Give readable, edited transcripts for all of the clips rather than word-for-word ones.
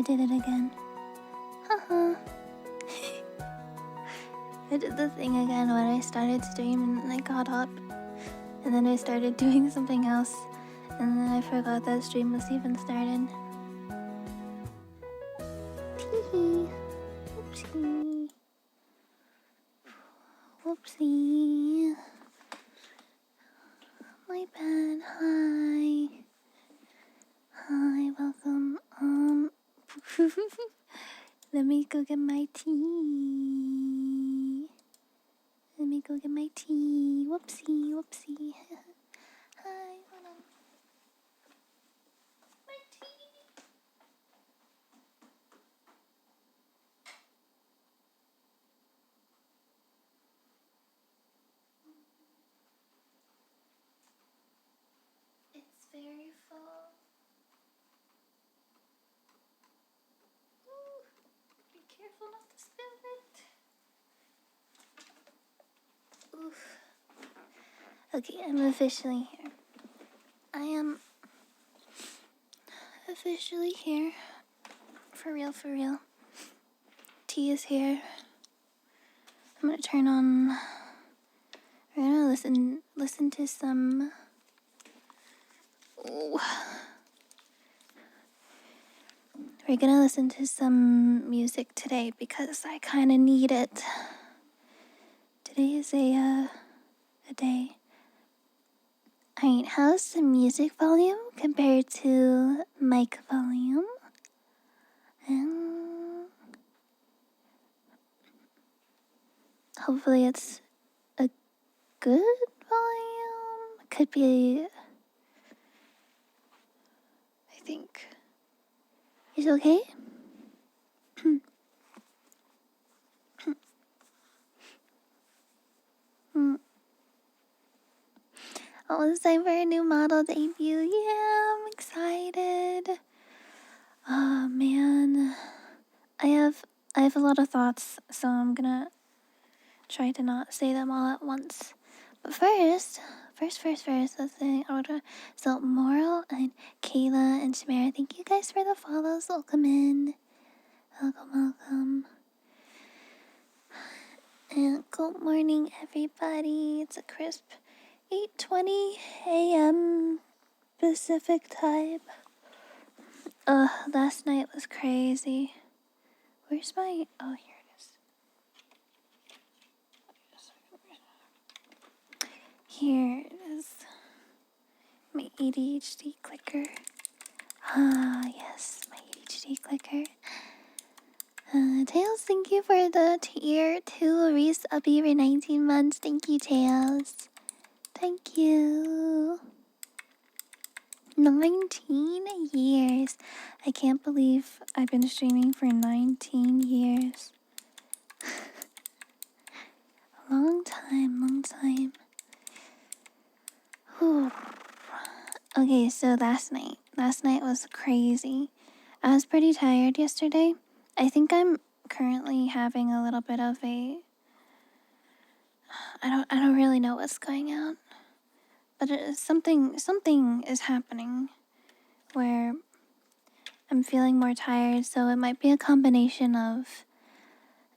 I did it again. Haha. I did the thing again when I started streaming and I got up. And then I started doing something else. And then I forgot that stream was even started. Teehee. Whoopsie. Whoopsie. My bad. Hi. Hi, welcome. Let me go get my tea. Let me go get my tea. Whoopsie, whoopsie. Hi, hold on. My tea. It's very full. Ooh, be careful not to spill it. Oof. Okay, I'm officially here. I am officially here. For real, for real. Tea is here. I'm gonna turn on. We're gonna listen to some. Ooh. We're gonna listen to some music today because I kind of need it. Today is a day. I mean, how's the music volume compared to mic volume? Hopefully it's a good volume. Could be. I think. Is it okay? Oh, it's time for a new model debut. Yeah, I'm excited. Oh man, I have a lot of thoughts, so I'm gonna try to not say them all at once. But first, let's say order. So Moral and Kayla and Shamara, thank you guys for the follows. Welcome in. Welcome. And good morning, everybody. It's a crisp 8:20 a.m. Pacific time. Last night was crazy. Where's my... Oh, here it is. Here it is. My ADHD clicker. Ah, yes, my ADHD clicker. Tails, thank you for the tier 2 Reese Ubby for 19 months. Thank you, Tails. Thank you. 19 years. I can't believe I've been streaming for 19 years. Long time. Whew. Okay, so last night was crazy. I was pretty tired yesterday. I think I'm currently having a little bit of a... I don't really know what's going on. But something is happening where I'm feeling more tired, so it might be a combination of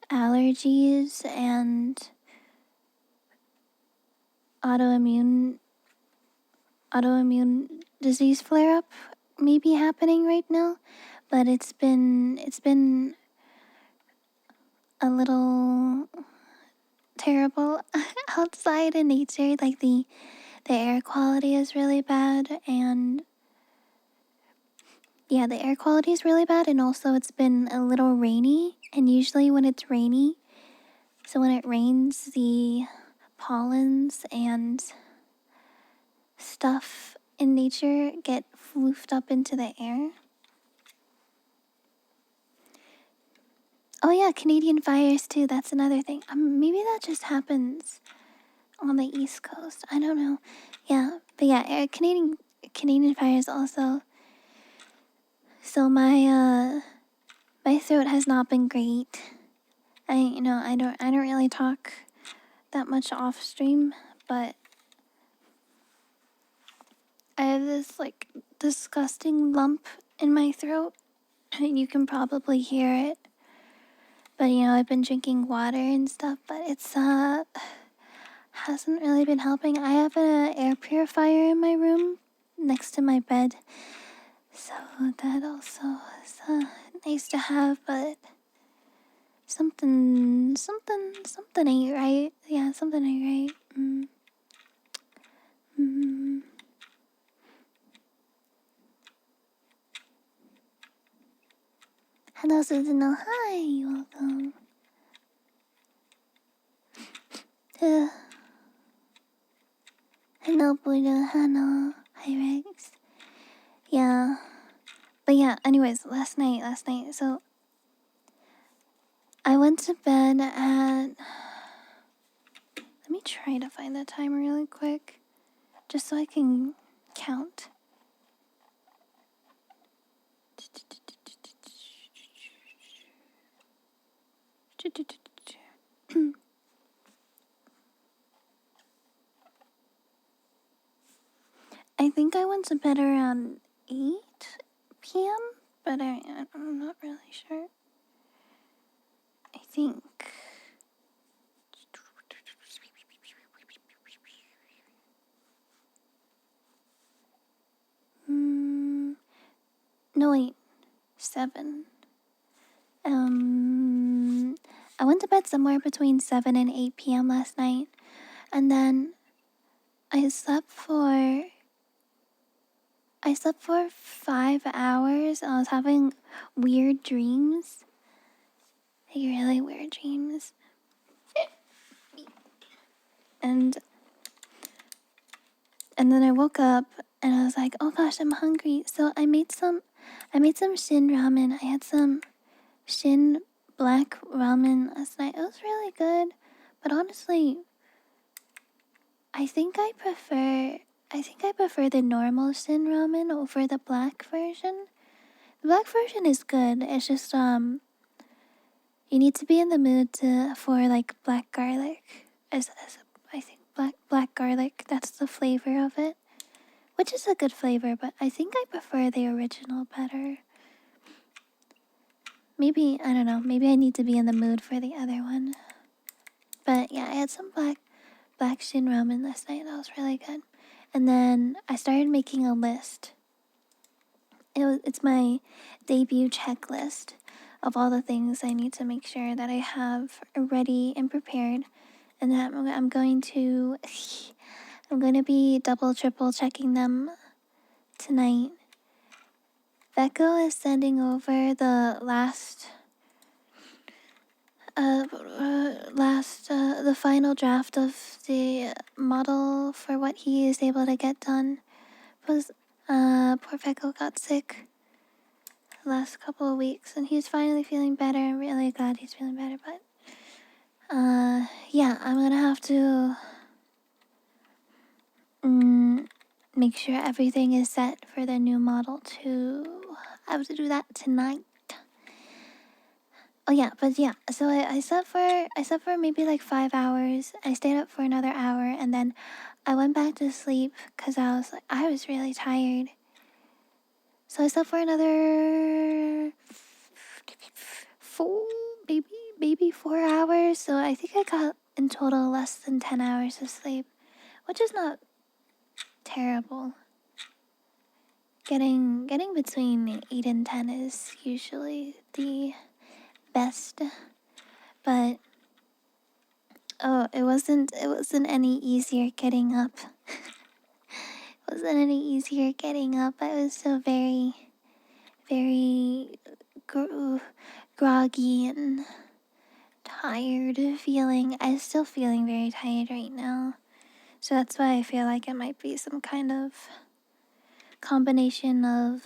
allergies and autoimmune disease flare up maybe happening right now, but it's been a little terrible outside in nature. Like the air quality is really bad, and yeah, the air quality is really bad, and also it's been a little rainy, and usually when it's rainy, so when it rains, the pollens and stuff in nature get floofed up into the air. Oh yeah, Canadian fires too, that's another thing. Maybe that just happens on the East Coast. I don't know. Yeah, but yeah, Canadian fires also. So my throat has not been great. I don't really talk that much off stream, but I have this like disgusting lump in my throat, You can probably hear it. But you know, I've been drinking water and stuff, but it's hasn't really been helping. I have an air purifier in my room next to my bed. So that also is nice to have, but something ain't right. Yeah, something ain't right. Mm. Hello, Susanoo. Hi, welcome. Uh, hello, Buddha. Hello. Hi, Rex. Yeah. But yeah, anyways, last night, so I went to bed at... Let me try to find the time really quick, just so I can count. I think I went to bed around 8 p.m., but I'm not really sure. I think... no, wait. 7. I went to bed somewhere between 7 and 8 p.m. last night, and then I slept for 5 hours. I was having weird dreams. Like really weird dreams. And then I woke up and I was like, oh gosh, I'm hungry. So I made some Shin ramen. I had some Shin black ramen last night. It was really good. But honestly, I think I prefer the normal Shin ramen over the black version. The black version is good. It's just you need to be in the mood for like black garlic. I think black garlic. That's the flavor of it, which is a good flavor. But I think I prefer the original better. Maybe I don't know. Maybe I need to be in the mood for the other one. But yeah, I had some black shin ramen last night. That was really good. And then I started making a list. It's my debut checklist of all the things I need to make sure that I have ready and prepared, and that I'm going to be double triple checking them tonight. Becco is sending over the the final draft of the model for what he is able to get done. Because poor Becco got sick the last couple of weeks, and he's finally feeling better. I'm really glad he's feeling better, but yeah, I'm gonna have to make sure everything is set for the new model too. I have to do that tonight. Oh yeah, but yeah. So I slept for maybe like 5 hours. I stayed up for another hour, and then I went back to sleep because I was really tired. So I slept for another maybe 4 hours. So I think I got in total less than 10 hours of sleep, which is not terrible. Getting between 8 and 10 is usually the best, but oh, it wasn't any easier getting up. It wasn't any easier getting up. I was so very groggy and tired feeling. I'm still feeling very tired right now. So that's why I feel like it might be some kind of combination of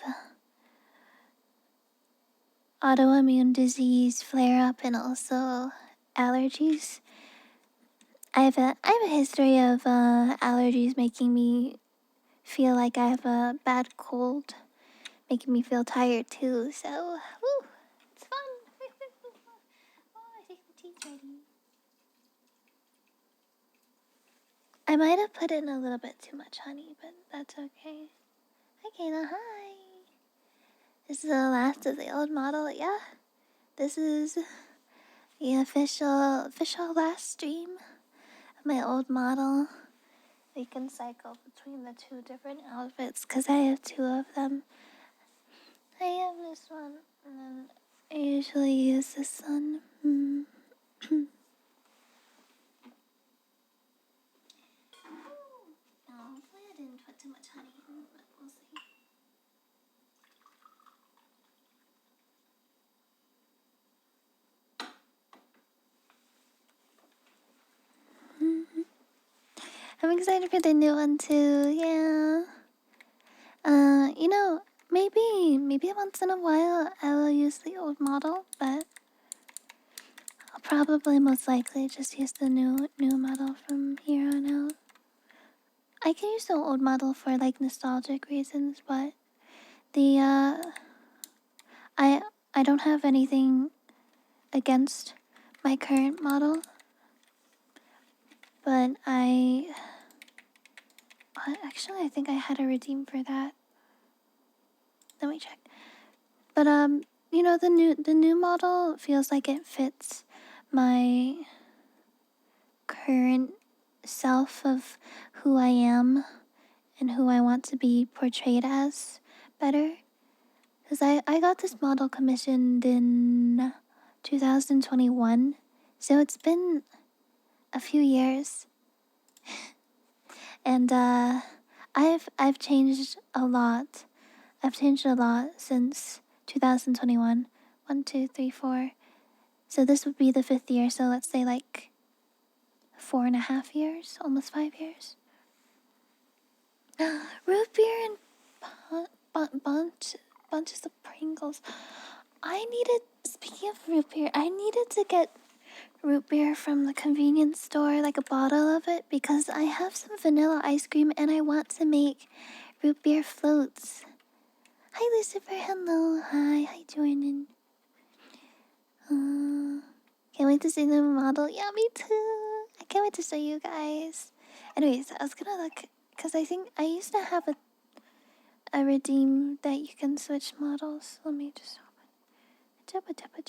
autoimmune disease flare up and also allergies. I have a history of allergies making me feel like I have a bad cold, making me feel tired too. So, woo, it's fun. Oh, I think the tea's ready. I might have put in a little bit too much honey, but that's okay. Hi, Kayla. Hi. This is the last of the old model, yeah. This is the official last stream of my old model. We can cycle between the two different outfits because I have two of them. I have this one, and then I usually use this one. Hopefully I didn't put too much honey in, but we'll see. I'm excited for the new one too, yeah. Maybe once in a while I will use the old model, but I'll probably most likely just use the new model from here on out. I can use the old model for like nostalgic reasons, but the I don't have anything against my current model, but actually I think I had a redeem for that. Let me check. But the new model feels like it fits my current self of who I am and who I want to be portrayed as better. Because I got this model commissioned in 2021, so it's been a few years. And I've changed a lot. I've changed a lot since 2021. 1, 2, 3, 4. So this would be the 5th year. So let's say like 4.5 years, almost 5 years. Root beer and bunches of Pringles. Speaking of root beer, I needed to get root beer from the convenience store, like a bottle of it, because I have some vanilla ice cream and I want to make root beer floats. Hi Lucifer, hello, hi Jordan. Can't wait to see the model. Yeah, me too. I can't wait to show you guys. Anyways, I was gonna look, because I think I used to have a redeem that you can switch models. Let me just open. Jabba.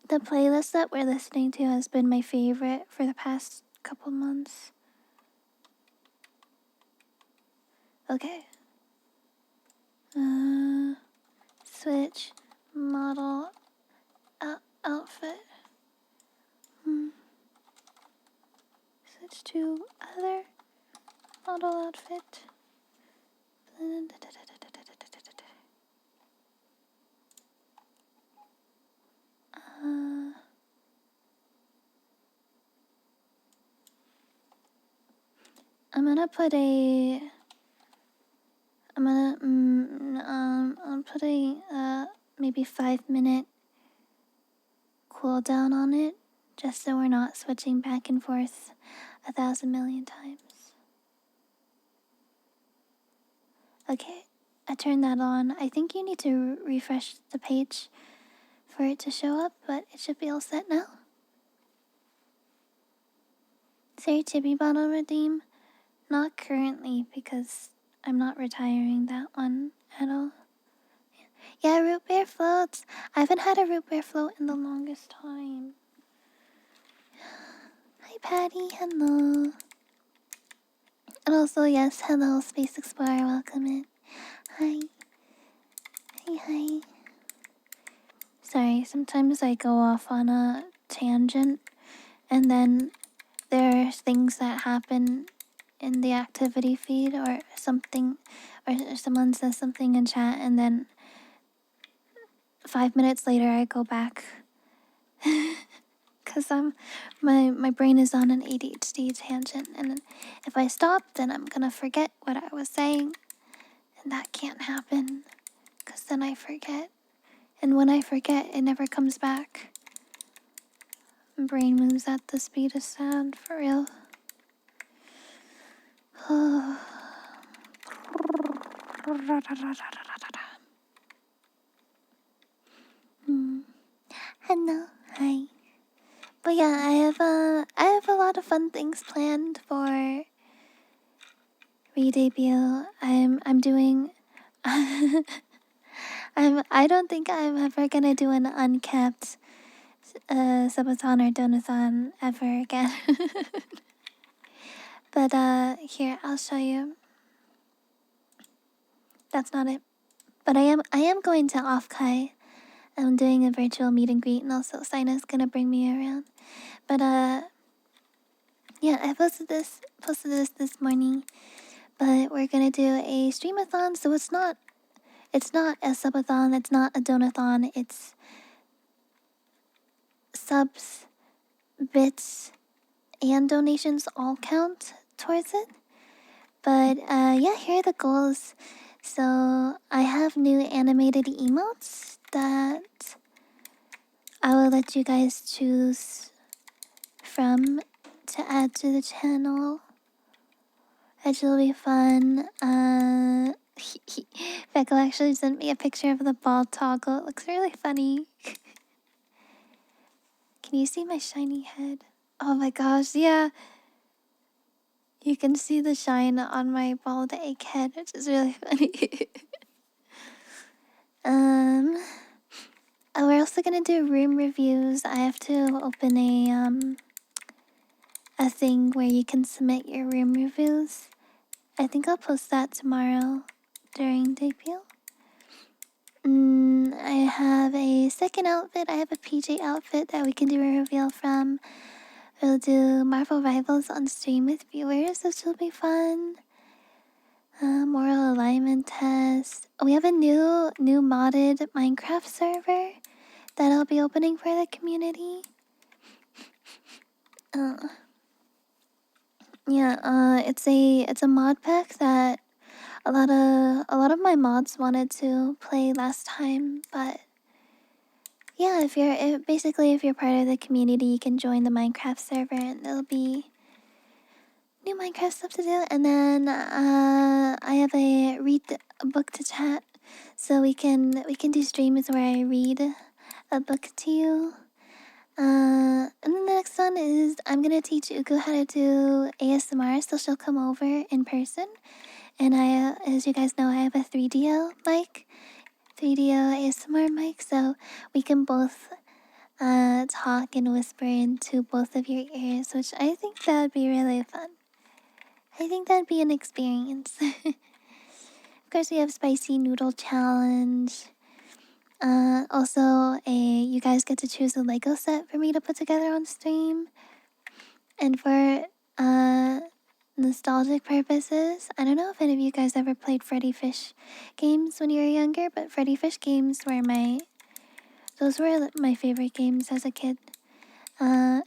The playlist that we're listening to has been my favorite for the past couple months. Okay. Switch model outfit. Switch to other model outfit. I'll put a maybe 5-minute cooldown on it, just so we're not switching back and forth 1,000 million times. Okay, I turned that on. I think you need to refresh the page for it to show up, but it should be all set now. Is there a Chibi bottle redeem? Not currently, because I'm not retiring that one at all. Yeah, root beer floats. I haven't had a root beer float in the longest time. Hi, Patty. Hello. And also, yes, hello, Space Explorer. Welcome in. Hi. Hi. Sorry, sometimes I go off on a tangent, and then there's things that happen in the activity feed or something, or someone says something in chat, and then 5 minutes later I go back because my brain is on an ADHD tangent, and if I stop, then I'm gonna forget what I was saying, and that can't happen because then I forget, and when I forget, it never comes back. My brain moves at the speed of sound, for real. Hello, hi. But yeah, I have a lot of fun things planned for re-debut. I'm doing. I don't think I'm ever gonna do an unkept subathon or donathon ever again. But here I'll show you. That's not it. But I am going to Offkai. I'm doing a virtual meet and greet, and also Sina's gonna bring me around. But yeah, I posted this this morning. But we're gonna do a streamathon, so it's not a subathon, it's not a donathon, it's subs, bits, and donations all count towards it. But yeah, here are the goals. So I have new animated emotes that I will let you guys choose from to add to the channel. Which will be fun. Becco actually sent me a picture of the ball toggle. It looks really funny. Can you see my shiny head? Oh my gosh, yeah. You can see the shine on my bald egg head, which is really funny. We're also gonna do room reviews. I have to open a thing where you can submit your room reviews. I think I'll post that tomorrow during debut. I have a second outfit. I have a PJ outfit that we can do a reveal from. We'll do Marvel Rivals on stream with viewers, which will be fun. Moral alignment test. We have a new modded Minecraft server that I'll be opening for the community. Yeah, it's a mod pack that a lot of my mods wanted to play last time, but yeah, if you're part of the community, you can join the Minecraft server, and there'll be new Minecraft stuff to do. And then I have a book to chat, so we can do streams where I read a book to you. And then the next one is I'm gonna teach Uku how to do ASMR, so she'll come over in person. And as you guys know, I have a 3DO mic, 3DO ASMR mic, so we can both talk and whisper into both of your ears, which I think that would be really fun. I think that'd be an experience. Of course, we have spicy noodle challenge. Also, you guys get to choose a Lego set for me to put together on stream. And for nostalgic purposes, I don't know if any of you guys ever played Freddy Fish games when you were younger, but Freddy Fish games were those were my favorite games as a kid. And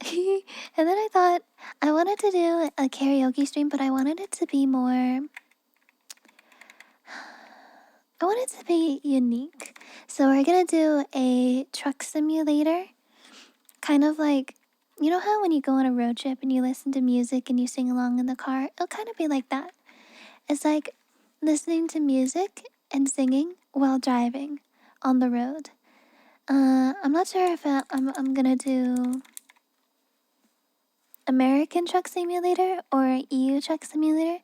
then I thought I wanted to do a karaoke stream, but I wanted it to be I want it to be unique. So we're gonna do a truck simulator. Kind of like, you know how when you go on a road trip and you listen to music and you sing along in the car? It'll kind of be like that. It's like listening to music and singing while driving on the road. I'm not sure if I'm gonna do American Truck Simulator or EU Truck Simulator.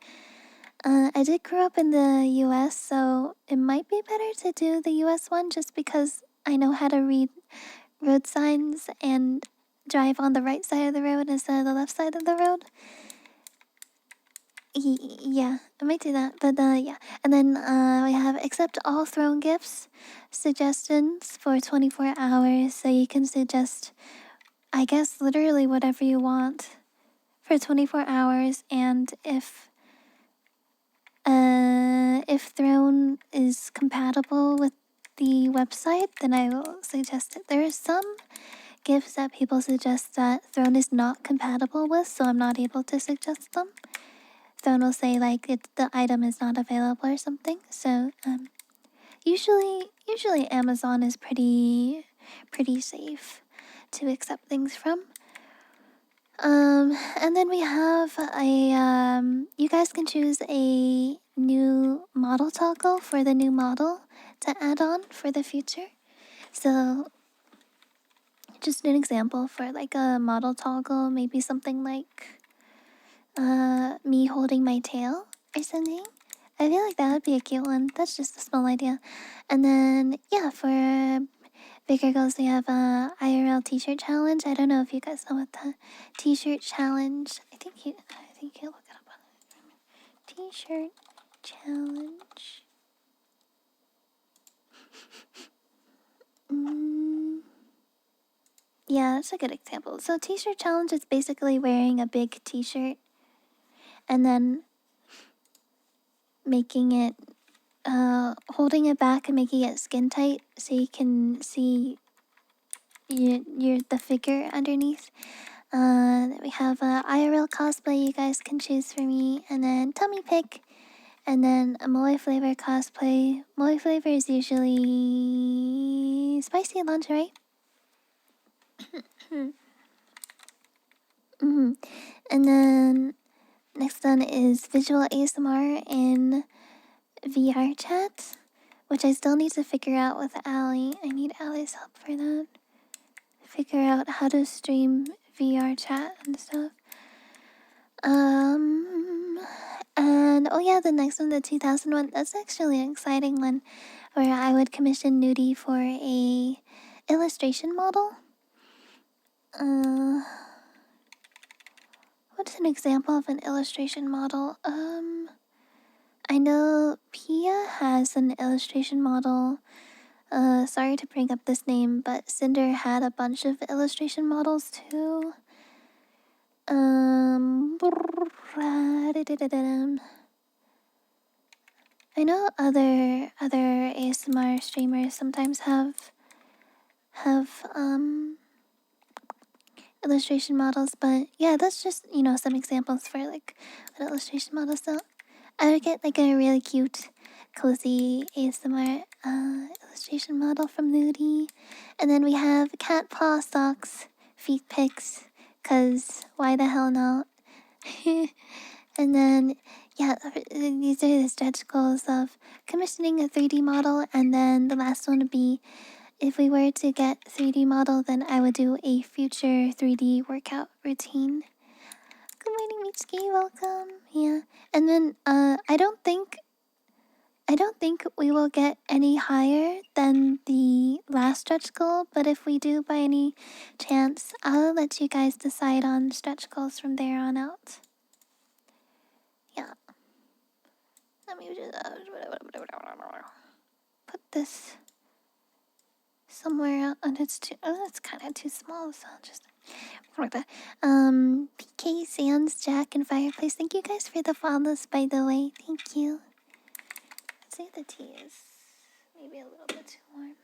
I did grow up in the US, so it might be better to do the US one just because I know how to read road signs and drive on the right side of the road instead of the left side of the road. Yeah, I might do that, but yeah. And then we have accept all throne gifts suggestions for 24 hours, so you can suggest, I guess, literally whatever you want for 24 hours. And if throne is compatible with the website, then I will suggest it. There are some gifts that people suggest that throne is not compatible with, so I'm not able to suggest them. Throne will say like the item is not available or something. So usually Amazon is pretty safe to accept things from. And then we have a you guys can choose a new model toggle for the new model to add on for the future. So just an example for like a model toggle, maybe something like me holding my tail or something. I feel like that would be a cute one. That's just a small idea. And then yeah, for bigger goals we have a IRL t-shirt challenge. I don't know if you guys know what the t-shirt challenge. I think you look it up on it. T-shirt challenge. Yeah, that's a good example. So t-shirt challenge is basically wearing a big t-shirt and then making it holding it back and making it skin tight so you can see the figure underneath. We have IRL cosplay you guys can choose for me, and then tummy pick, and then a moe flavor cosplay. Moe flavor is usually spicy lingerie. And then next one is visual ASMR in VR chat, which I still need to figure out with Ali. I need Ali's help for that. Figure out how to stream VR chat and stuff. And oh yeah, the next one, the 2001, that's actually an exciting one, where I would commission Nudie for a illustration model. What's an example of an illustration model? I know Pia has an illustration model. Sorry to bring up this name, but Cinder had a bunch of illustration models too. I know other ASMR streamers sometimes have illustration models, but yeah, that's just, you know, some examples for like what illustration models do. I would get like a really cute, cozy ASMR illustration model from Nudie. And then we have cat paw socks, feet pics, cause why the hell not? And then, yeah, these are the stretch goals of commissioning a 3D model, and then the last one would be if we were to get 3D model, then I would do a future 3D workout routine. Good morning, Mitsuki, welcome. Yeah, and then I don't think we will get any higher than the last stretch goal, but if we do by any chance, I'll let you guys decide on stretch goals from there on out. Yeah. Let me just put this somewhere, and it's kind of too small, so I'll just like that. PK, Sands, Jack, and Fireplace. Thank you guys for the follows, by the way. Thank you. I'd say the tea is maybe a little bit too warm.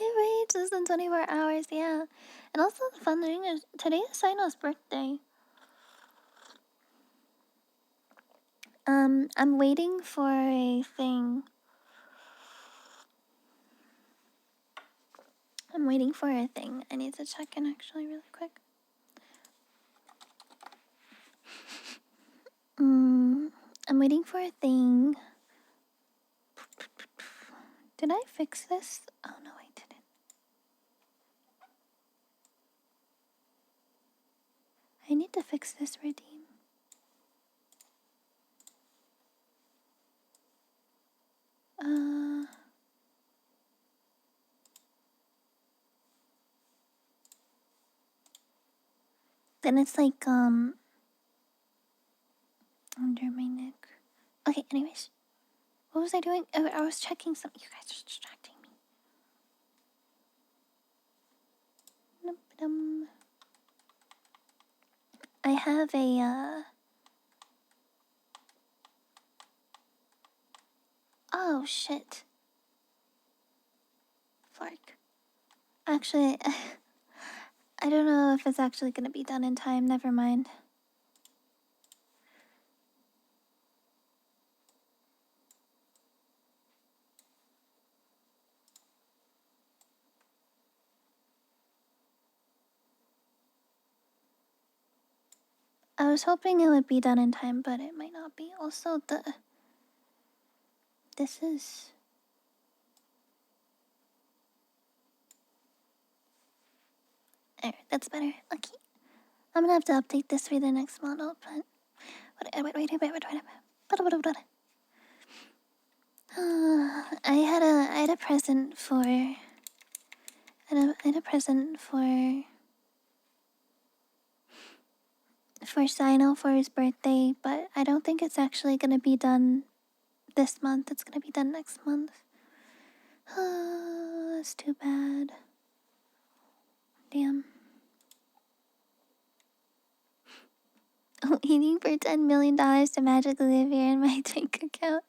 It rains less than 24 hours, yeah. And also the fun thing is today is Sino's birthday. I'm waiting for a thing. I need to check in actually really quick. I'm waiting for a thing. Did I fix this? Oh no, I didn't. I need to fix this redeem. Then it's like under my neck. Okay, anyways. What was I doing? I was checking something. You guys are distracting me. I have a oh shit. Flark. Actually, I don't know if it's actually gonna be done in time. Never mind. I was hoping it would be done in time, but it might not be. Also, this is... Alright, that's better. Okay. I'm gonna have to update this for the next model, but... I had a present for... I had a present for Sino for his birthday, but I don't think it's actually gonna be done this month. It's gonna be done next month. That's too bad. Damn. Waiting for $10 million to magically appear in my bank account.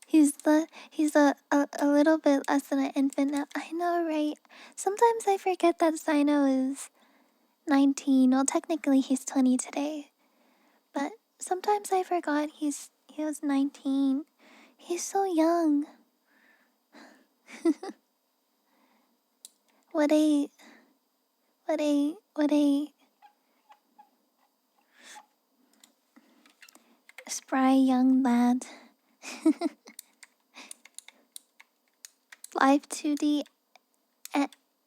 He's a little bit less than an infant now. I know, right? Sometimes I forget that Sino is 19. Well, technically he's 20 today. But sometimes I forgot he was 19. He's so young. What a spry young lad. Live 2D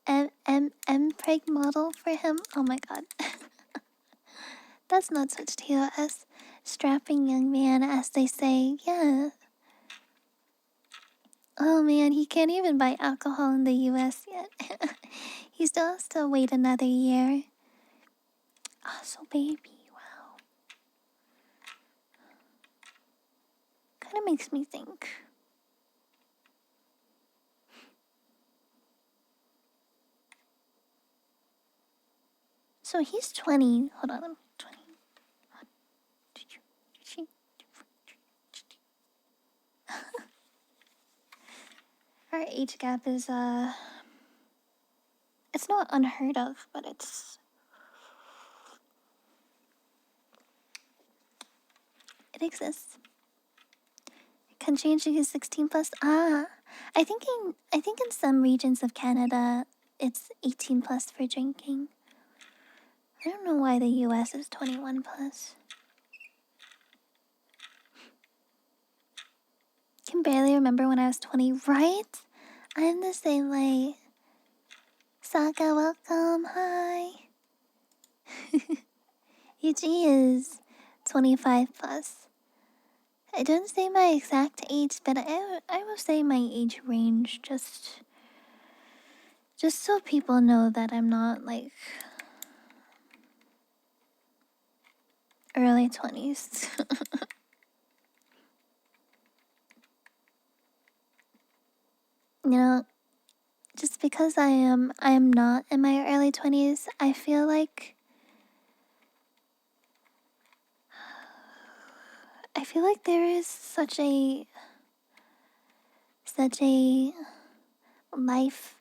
MPreg model for him. Oh my god. That's not such TOS. Strapping young man, as they say. Yeah. Oh man, he can't even buy alcohol in the US yet. He still has to wait another year. Ah, so baby, wow. Kinda makes me think. So he's 20. Hold on, 20. Our age gap is, it's not unheard of, but it exists. Country is 16 plus. Ah, I think in some regions of Canada, it's 18 plus for drinking. I don't know why the US is 21 plus. Can barely remember when I was 20, right? I'm the same way. Saka, welcome, hi. Yuchi is 25 plus. I don't say my exact age, but I will say my age range just so people know that I'm not like early 20s. You know, just because I am not in my early 20s, I feel like there is such a life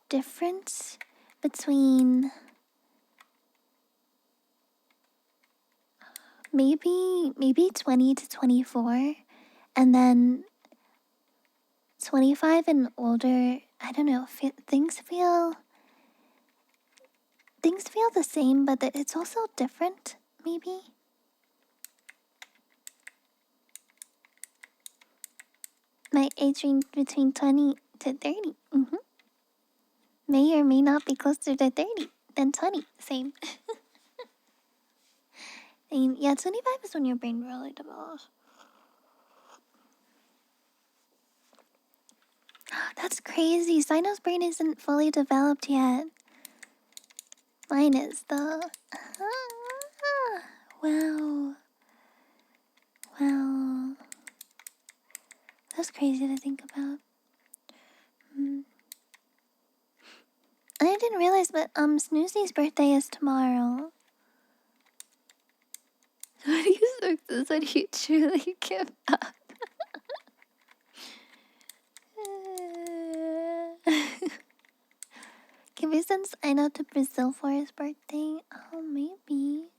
difference between maybe 20 to 24 and then 25 and older. I don't know, things feel the same, but it's also different, maybe. My age range between 20 to 30. May or may not be closer to 30 than 20. Same. And yeah, 25 is when your brain really develops. That's crazy. Sino's brain isn't fully developed yet. Mine is, though. Wow. Wow. That's crazy to think about. I didn't realize, but Snoozy's birthday is tomorrow. What do you success when you truly give up? Can we send Aino to Brazil for his birthday? Oh, maybe.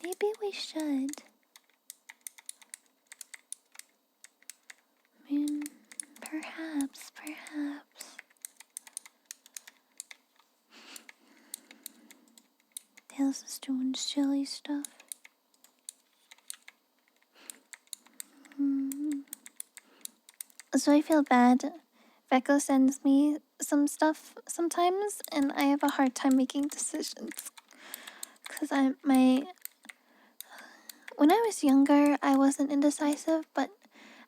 Maybe we should. Perhaps. doing silly stuff. So I feel bad. Veko sends me some stuff sometimes, and I have a hard time making decisions. Cause when I was younger, I wasn't indecisive, but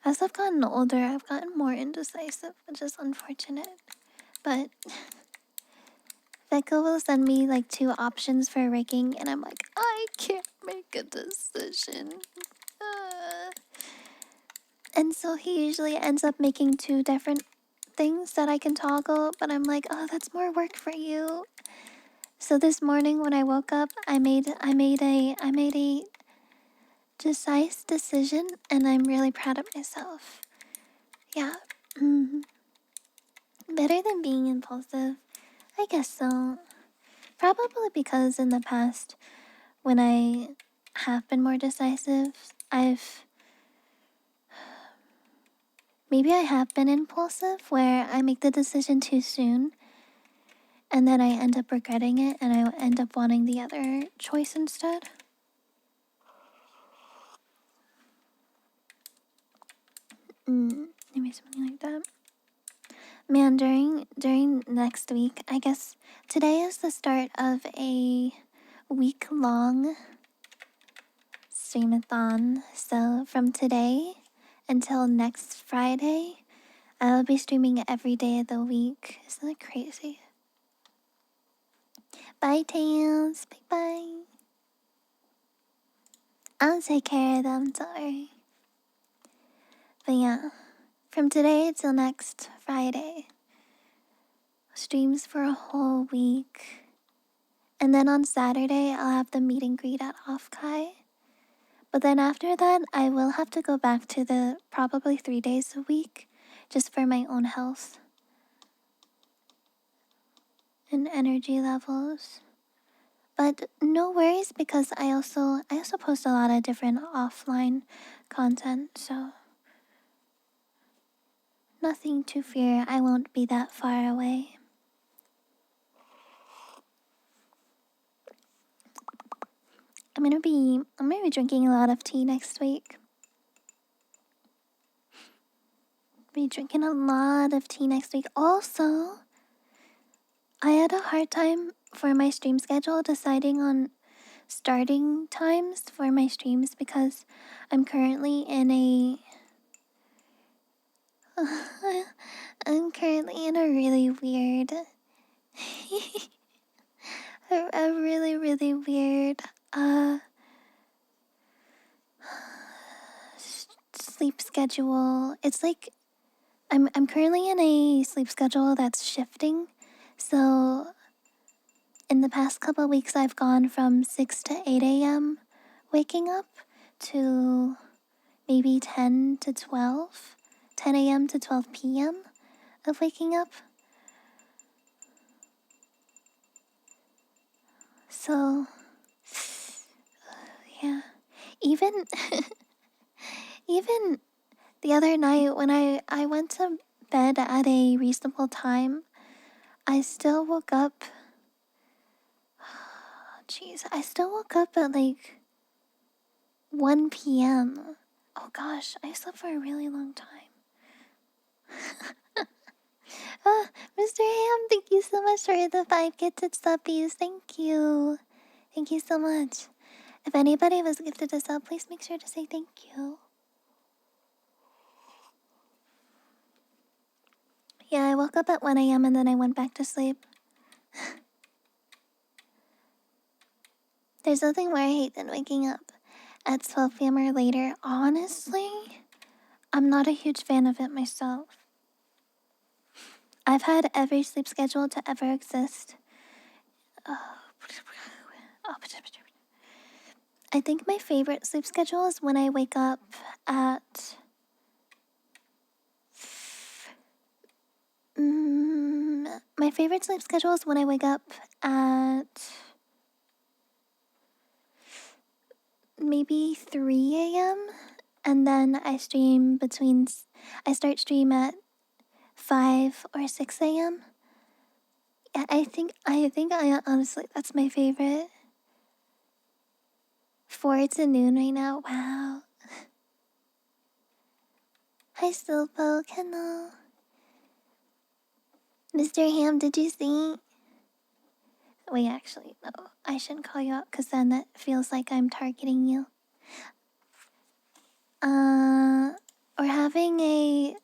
as I've gotten older, I've gotten more indecisive, which is unfortunate. But Veko will send me like 2 options for raking, and I'm like, I can't make a decision. And so he usually ends up making 2 different things that I can toggle, but I'm like, oh, that's more work for you. So this morning when I woke up, I made a decisive decision, and I'm really proud of myself. Yeah. Better than being impulsive. I guess so. Probably because in the past, when I have been more decisive, maybe I have been impulsive where I make the decision too soon and then I end up regretting it and I end up wanting the other choice instead. Maybe something like that. Man, during next week, I guess today is the start of a week-long streamathon. So from today until next Friday, I'll be streaming every day of the week. Isn't that crazy? Bye, Tails. Bye-bye. I'll take care of them, sorry. But yeah, from today till next Friday, streams for a whole week. And then on Saturday, I'll have the meet and greet at Offkai. But then after that, I will have to go back to the probably 3 days a week, just for my own health and energy levels. But no worries because I also post a lot of different offline content, so nothing to fear. I won't be that far away. I'm gonna be drinking a lot of tea next week. Be drinking a lot of tea next week. Also, I had a hard time for my stream schedule deciding on starting times for my streams because I'm currently in a really weird a really weird sleep schedule. It's like I'm currently in a sleep schedule that's shifting. So in the past couple of weeks I've gone from 6 to 8 a.m. waking up to maybe 10 to 12, 10 a.m. to 12 p.m. of waking up. So yeah, even even the other night when I went to bed at a reasonable time, I still woke up. Jeez, I still woke up at like 1 p.m. Oh gosh, I slept for a really long time. Mr. Ham, thank you so much for the 5 gifted subbies. Thank you. Thank you so much. If anybody was gifted a sub, please make sure to say thank you. Yeah, I woke up at 1 a.m. and then I went back to sleep. There's nothing more I hate than waking up at 12 p.m. or later. Honestly, I'm not a huge fan of it myself. I've had every sleep schedule to ever exist. I think my favorite sleep schedule is when I wake up at... my favorite sleep schedule is when I wake up at... maybe 3 a.m. and then I start stream at 5 or 6 a.m. Yeah, I think I honestly, that's my favorite. 4 to noon right now. Wow. Hi, Slowpoke. Hello. Mr. Ham, did you see? Wait, actually, no. I shouldn't call you out because then that feels like I'm targeting you. We're having a...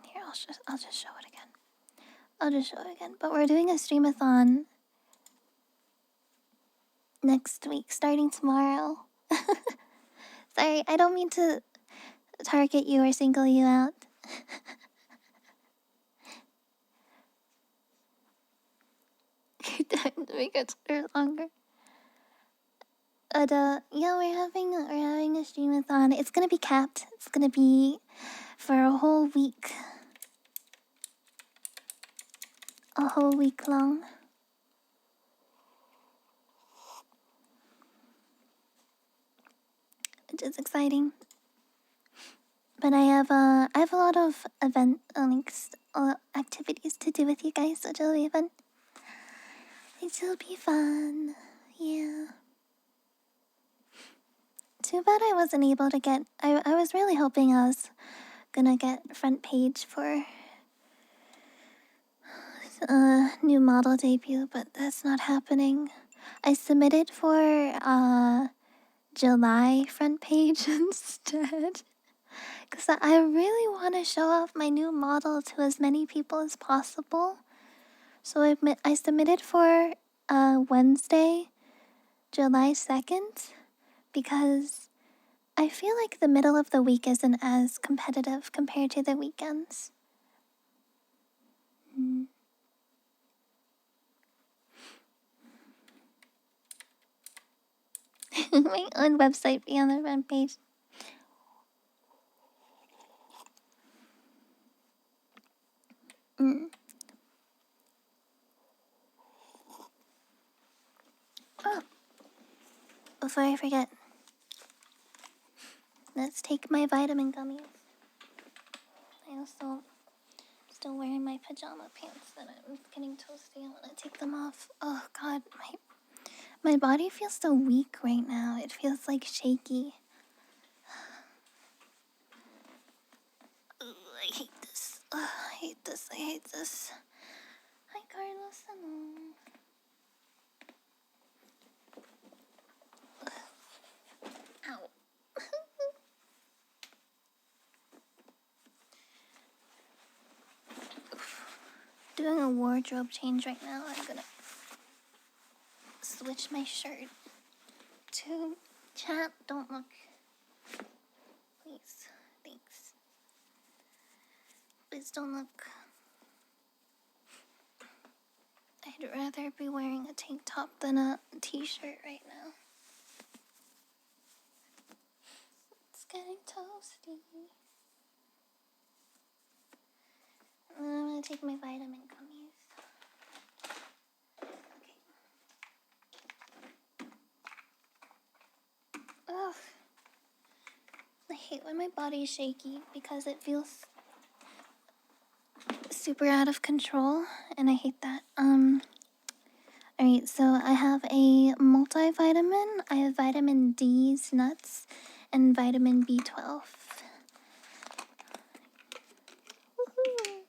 Here, I'll just show it again. But we're doing a streamathon next week, starting tomorrow. Sorry, I don't mean to target you or single you out. Time to make it longer. But yeah, we're having a streamathon. It's gonna be capped. It's gonna be for a whole week. A whole week long. Which is exciting. But I have a lot of event links, activities to do with you guys, so it'll be fun. It'll be fun, yeah. Too bad I wasn't able to get. I was really hoping I was gonna get front page for new model debut, but that's not happening. I submitted for July front page instead. Because I really want to show off my new model to as many people as possible. So I submitted for Wednesday, July 2nd, because I feel like the middle of the week isn't as competitive compared to the weekends. My own website be on the front page. Oh, before I forget, let's take my vitamin gummies. I also still wearing my pajama pants that I'm getting toasty. I want to take them off. Oh God, my body feels so weak right now. It feels like shaky. Ugh, I hate this. Ugh, I hate this. I hate this. Hi, Carlos. Hello. Ow. Doing a wardrobe change right now. I'm gonna switch my shirt to chat. Don't look. Please. Thanks. Please don't look. I'd rather be wearing a tank top than a t-shirt right now. It's getting toasty. And then I'm gonna take my vitamin gummies. Okay. Ugh. I hate when my body's shaky because it feels super out of control, and I hate that. Alright, so I have a multivitamin. I have vitamin D's nuts and vitamin B12. Woohoo!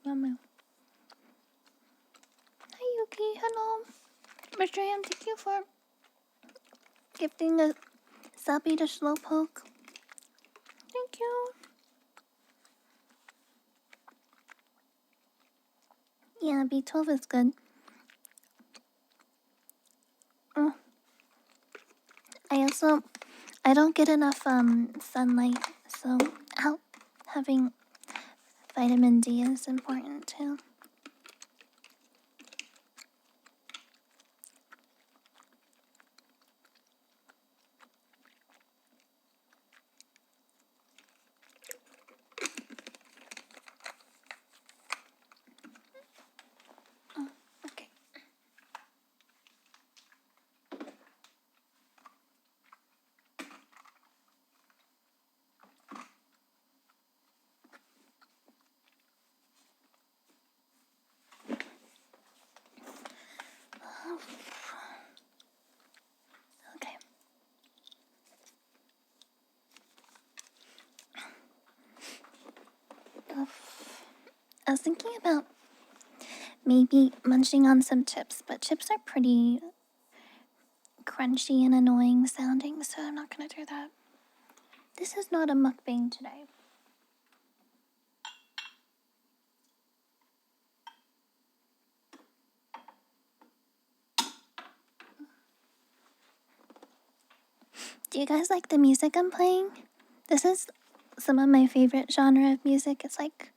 Yummy. Hi Yuki, hello. Mr. Ham, thank you for gifting a subby to Slowpoke. Thank you. Yeah, B12 is good. Oh. I don't get enough sunlight, so having vitamin D is important too. Oh, okay. I was thinking about maybe munching on some chips, but chips are pretty crunchy and annoying sounding, so I'm not gonna do that. This is not a mukbang today. Do you guys like the music I'm playing? This is some of my favorite genre of music. It's like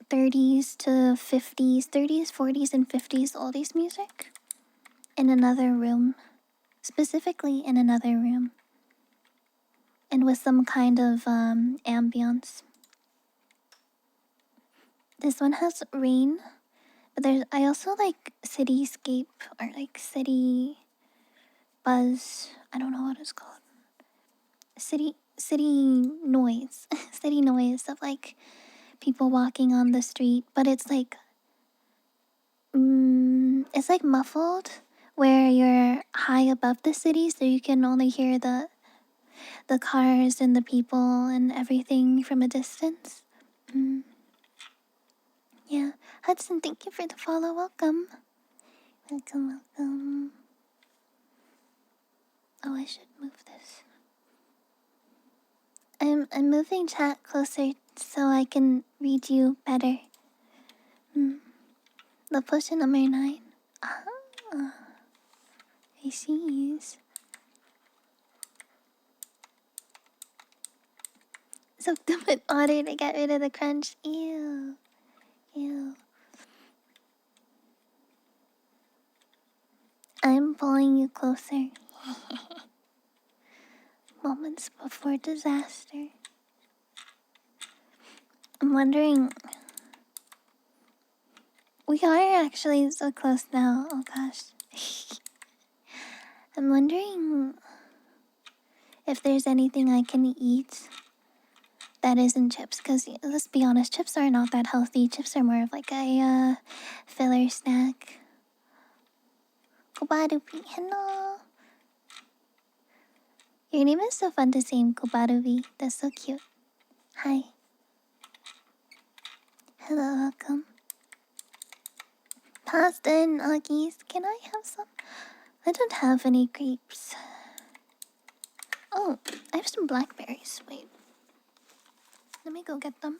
30s to 50s, 30s, 40s, and 50s oldies music in another room, specifically in another room, and with some kind of ambience. This one has rain, but I also like cityscape or like city buzz. I don't know what it's called. City noise, city noise of like people walking on the street, but it's like muffled where you're high above the city, so you can only hear the cars and the people and everything from a distance. Mm, yeah, Hudson, thank you for the follow. Welcome, welcome, welcome. Oh, I should move this. I'm moving chat closer so I can read you better. The potion number 9. Ah, I see. Soak them with water to get rid of the crunch. Ew. Ew. I'm pulling you closer. Moments before disaster. I'm wondering. We are actually so close now. Oh gosh. I'm wondering if there's anything I can eat that isn't chips. Because let's be honest, chips are not that healthy. Chips are more of like a filler snack. Kobarubi, hello. Your name is so fun to say, Kobarubi. That's so cute. Hi. Hello, welcome. Pasta and nuggies. Can I have some? I don't have any grapes. Oh, I have some blackberries. Wait. Let me go get them.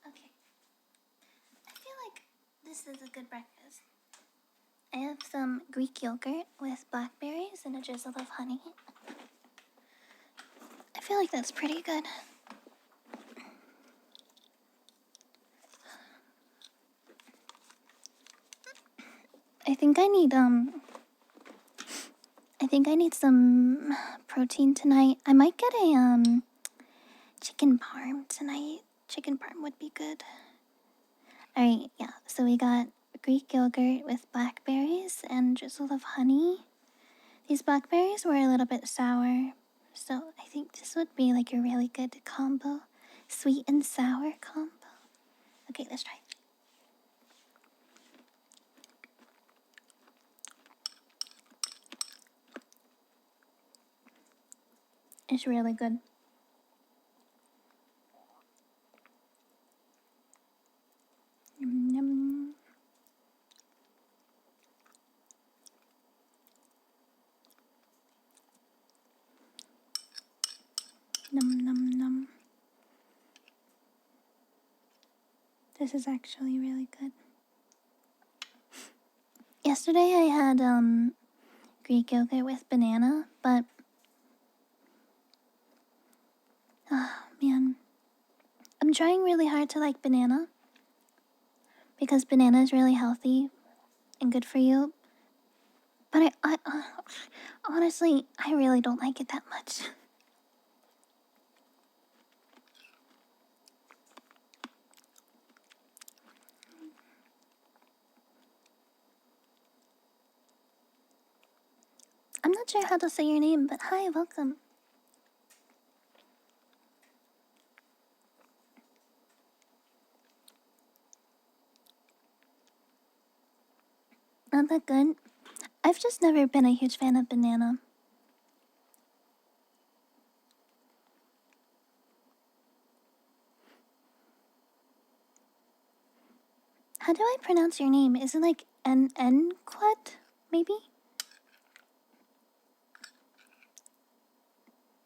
Okay. I feel like this is a good breakfast. I have some Greek yogurt with blackberries and a drizzle of honey. I feel like that's pretty good. I think I need some protein tonight. I might get a chicken parm tonight. Chicken parm would be good. Alright, yeah. So we got Greek yogurt with blackberries and drizzle of honey. These blackberries were a little bit sour, So I think this would be like a really good combo. Sweet and sour combo. Okay, let's try. It's really good. Yum, yum. Num num num. This is actually really good. Yesterday I had Greek yogurt with banana, but man, I'm trying really hard to like banana because banana is really healthy and good for you. But honestly, I really don't like it that much. I'm not sure how to say your name, but hi, welcome. Not that good. I've just never been a huge fan of banana. How do I pronounce your name? Is it like Quat? Maybe?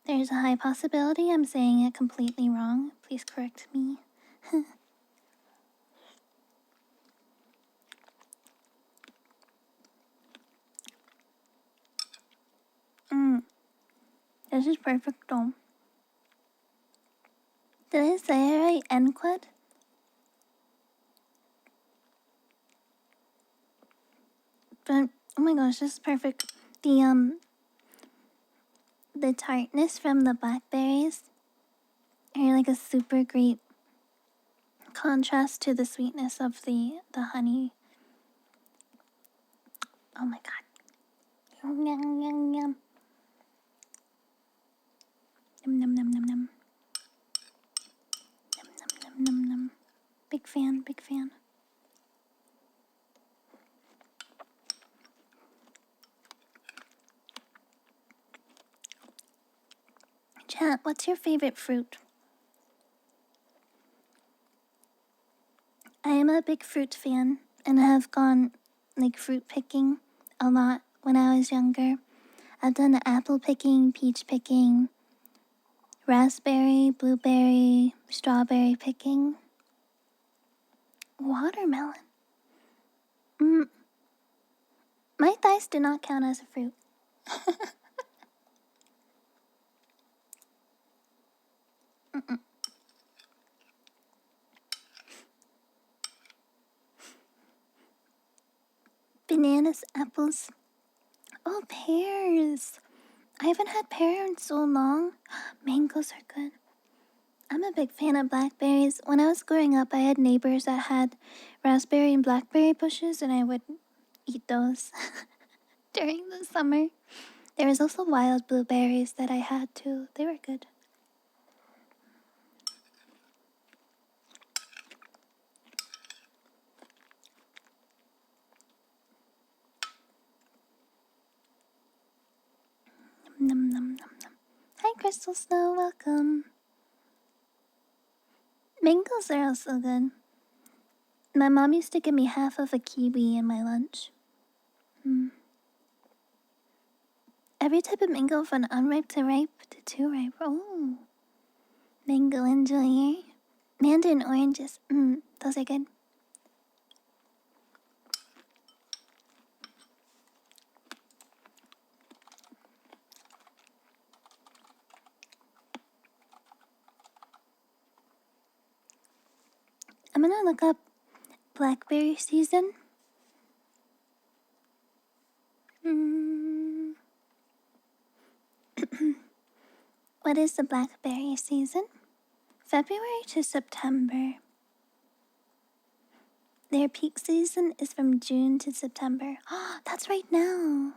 There's a high possibility I'm saying it completely wrong. Please correct me. This is perfect though. Did I say it right? Enquad? But oh my gosh, this is perfect. The tartness from the blackberries are like a super great contrast to the sweetness of the honey. Oh my god. Yum yum yum yum. Yum yum yum yum yum. Yum yum yum yum yum. Big fan, big fan. Chat, what's your favorite fruit? I am a big fruit fan and I have gone like fruit picking a lot when I was younger. I've done apple picking, peach picking, raspberry, blueberry, strawberry picking, watermelon. My thighs do not count as a fruit. Bananas, apples. Oh, pears. I haven't had pear in so long. Mangoes are good. I'm a big fan of blackberries. When I was growing up, I had neighbors that had raspberry and blackberry bushes, and I would eat those during the summer. There was also wild blueberries that I had too. They were good. Num, num, num, num. Hi, Crystal Snow. Welcome. Mangoes are also good. My mom used to give me half of a kiwi in my lunch. Every type of mango from unripe to ripe to too ripe. Oh. Mango enjoyer. Mandarin oranges. Those are good. I'm gonna look up blackberry season. What is the blackberry season? February to September. Their peak season is from June to September. Oh, that's right now.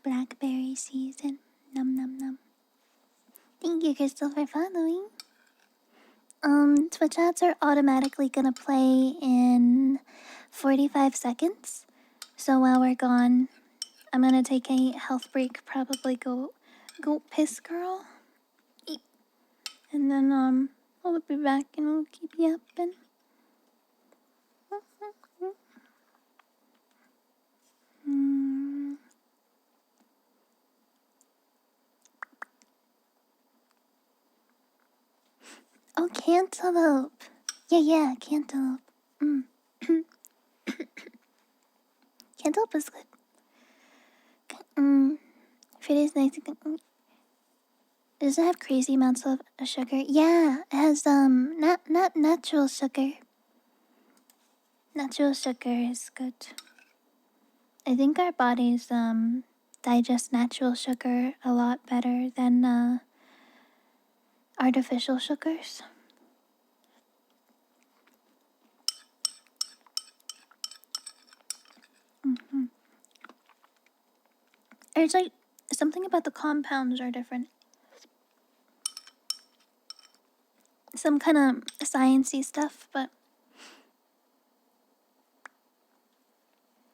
blackberry season. Num num num. Thank you, Crystal, for following. Twitch ads are automatically gonna play in 45 seconds. So while we're gone, I'm gonna take a health break, probably go piss, girl. Eep. And then I'll be back and we'll keep you up and Oh, cantaloupe. Yeah, cantaloupe. Cantaloupe is good. Fruit is nice. Does it have crazy amounts of sugar? Yeah, it has not natural sugar. Natural sugar is good. I think our bodies digest natural sugar a lot better than artificial sugars. It's like something about the compounds are different. Some kind of sciencey stuff, but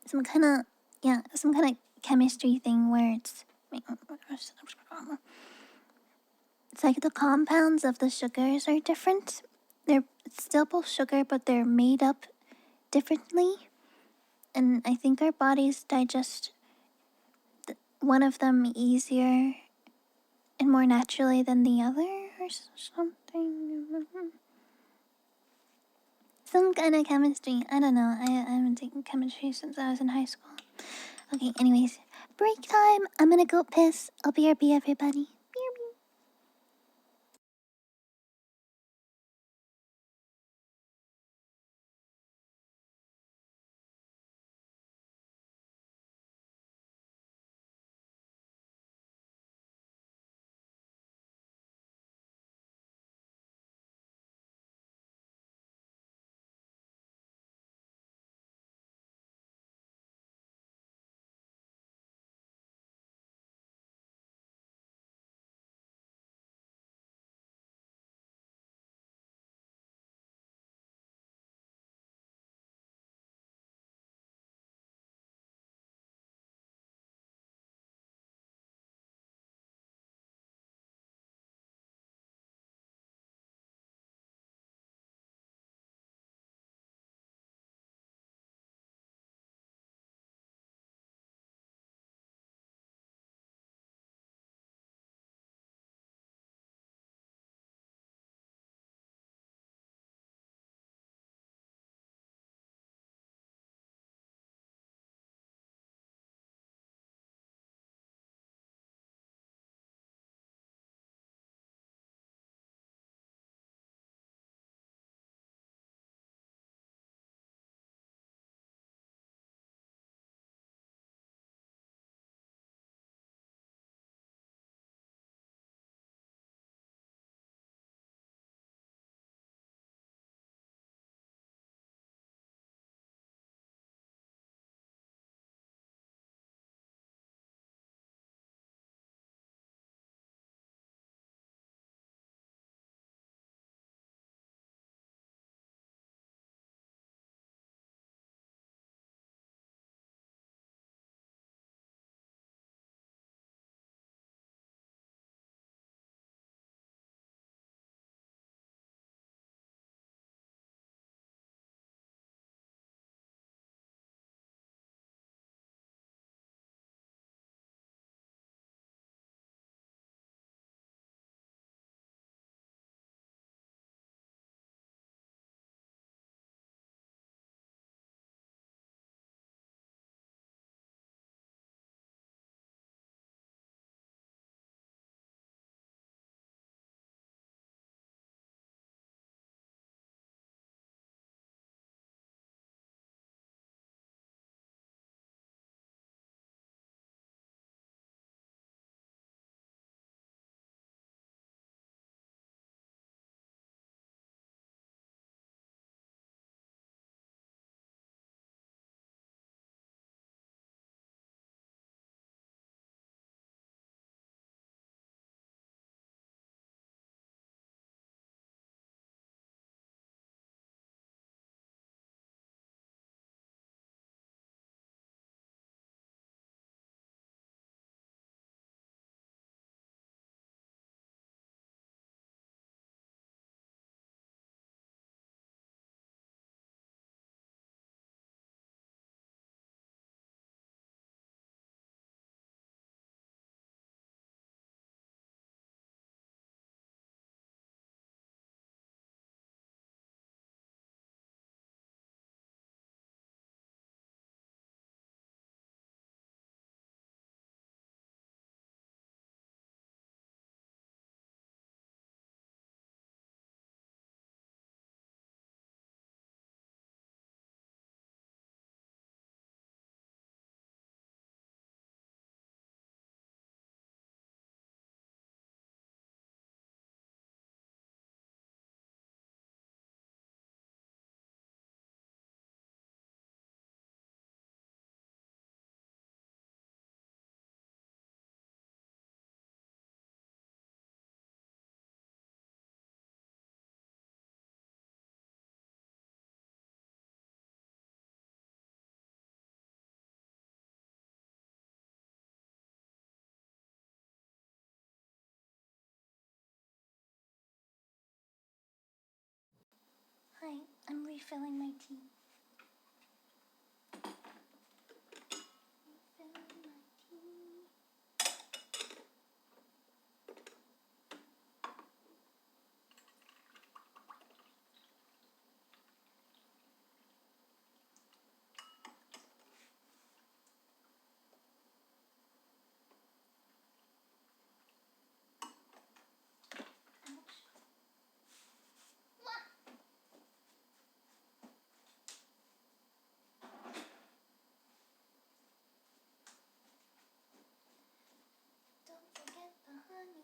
some kind of chemistry thing where it's like the compounds of the sugars are different. They're still both sugar, but they're made up differently. And I think our bodies digest one of them easier and more naturally than the other, or something. Some kind of chemistry. I don't know. I haven't taken chemistry since I was in high school. Okay, anyways. Break time. I'm gonna go piss. I'll BRB everybody. Hi, I'm refilling my tea. Don't forget the honey.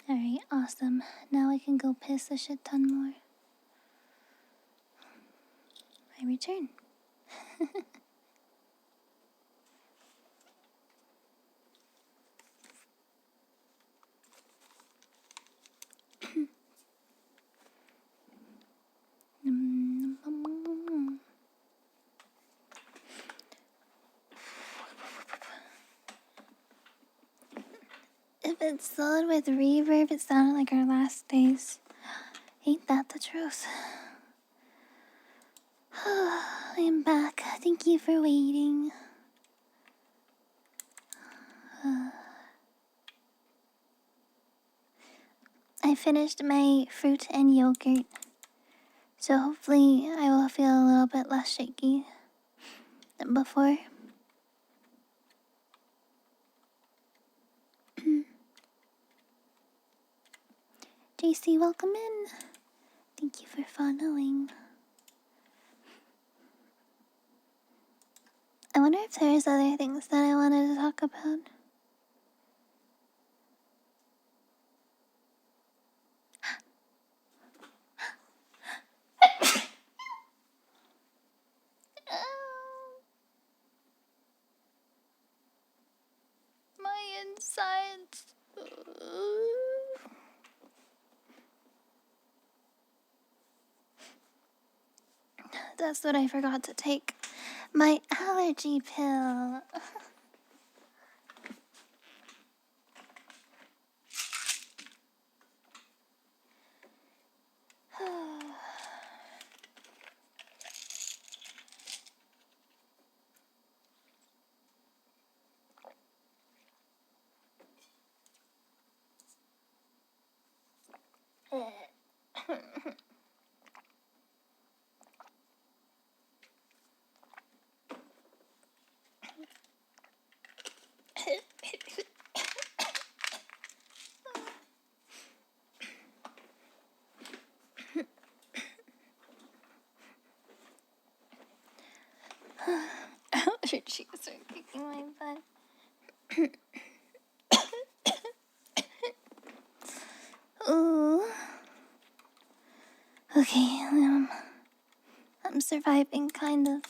Alright, awesome. Now I can go piss a shit ton more. I return. If it's slowed with reverb, it sounded like our last days. Ain't that the truth? I'm back. Thank you for waiting. I finished my fruit and yogurt, so hopefully I will feel a little bit less shaky than before. JC, welcome in. Thank you for following. I wonder if there's other things that I wanted to talk about. My insides. That's what I forgot to take. My allergy pill. Your cheeks are kicking my butt. Ooh. Okay, I'm surviving, kind of.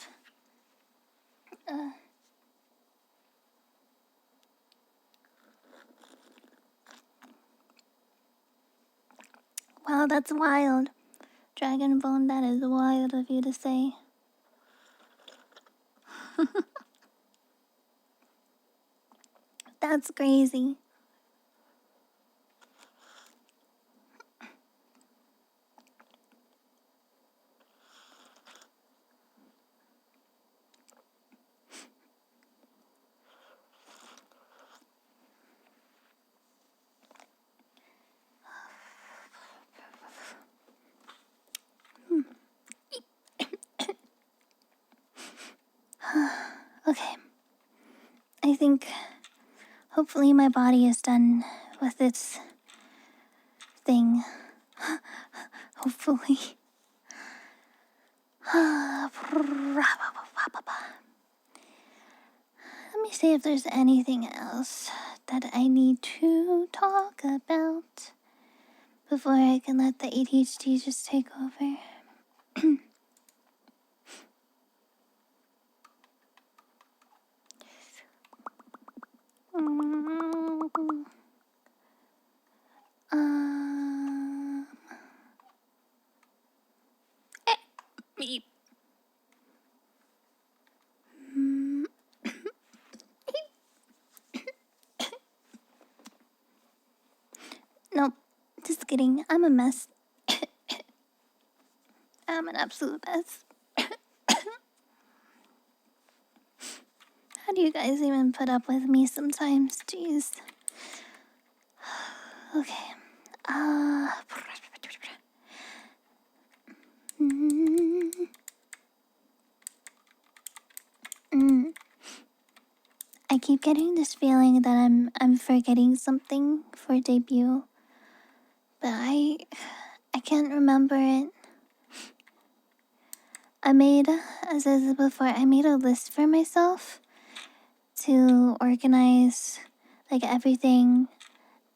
Wow, that's wild. Dragon Bone, that is wild of you to say. That's crazy. Okay. I think hopefully my body is done with its thing. Hopefully. Let me see if there's anything else that I need to talk about before I can let the ADHD just take over. kidding. I'm a mess. I'm an absolute mess. How do you guys even put up with me sometimes? Jeez. Okay. Mm, mm. I keep getting this feeling that I'm forgetting something for debut, but I can't remember it. As I said before, I made a list for myself to organize like everything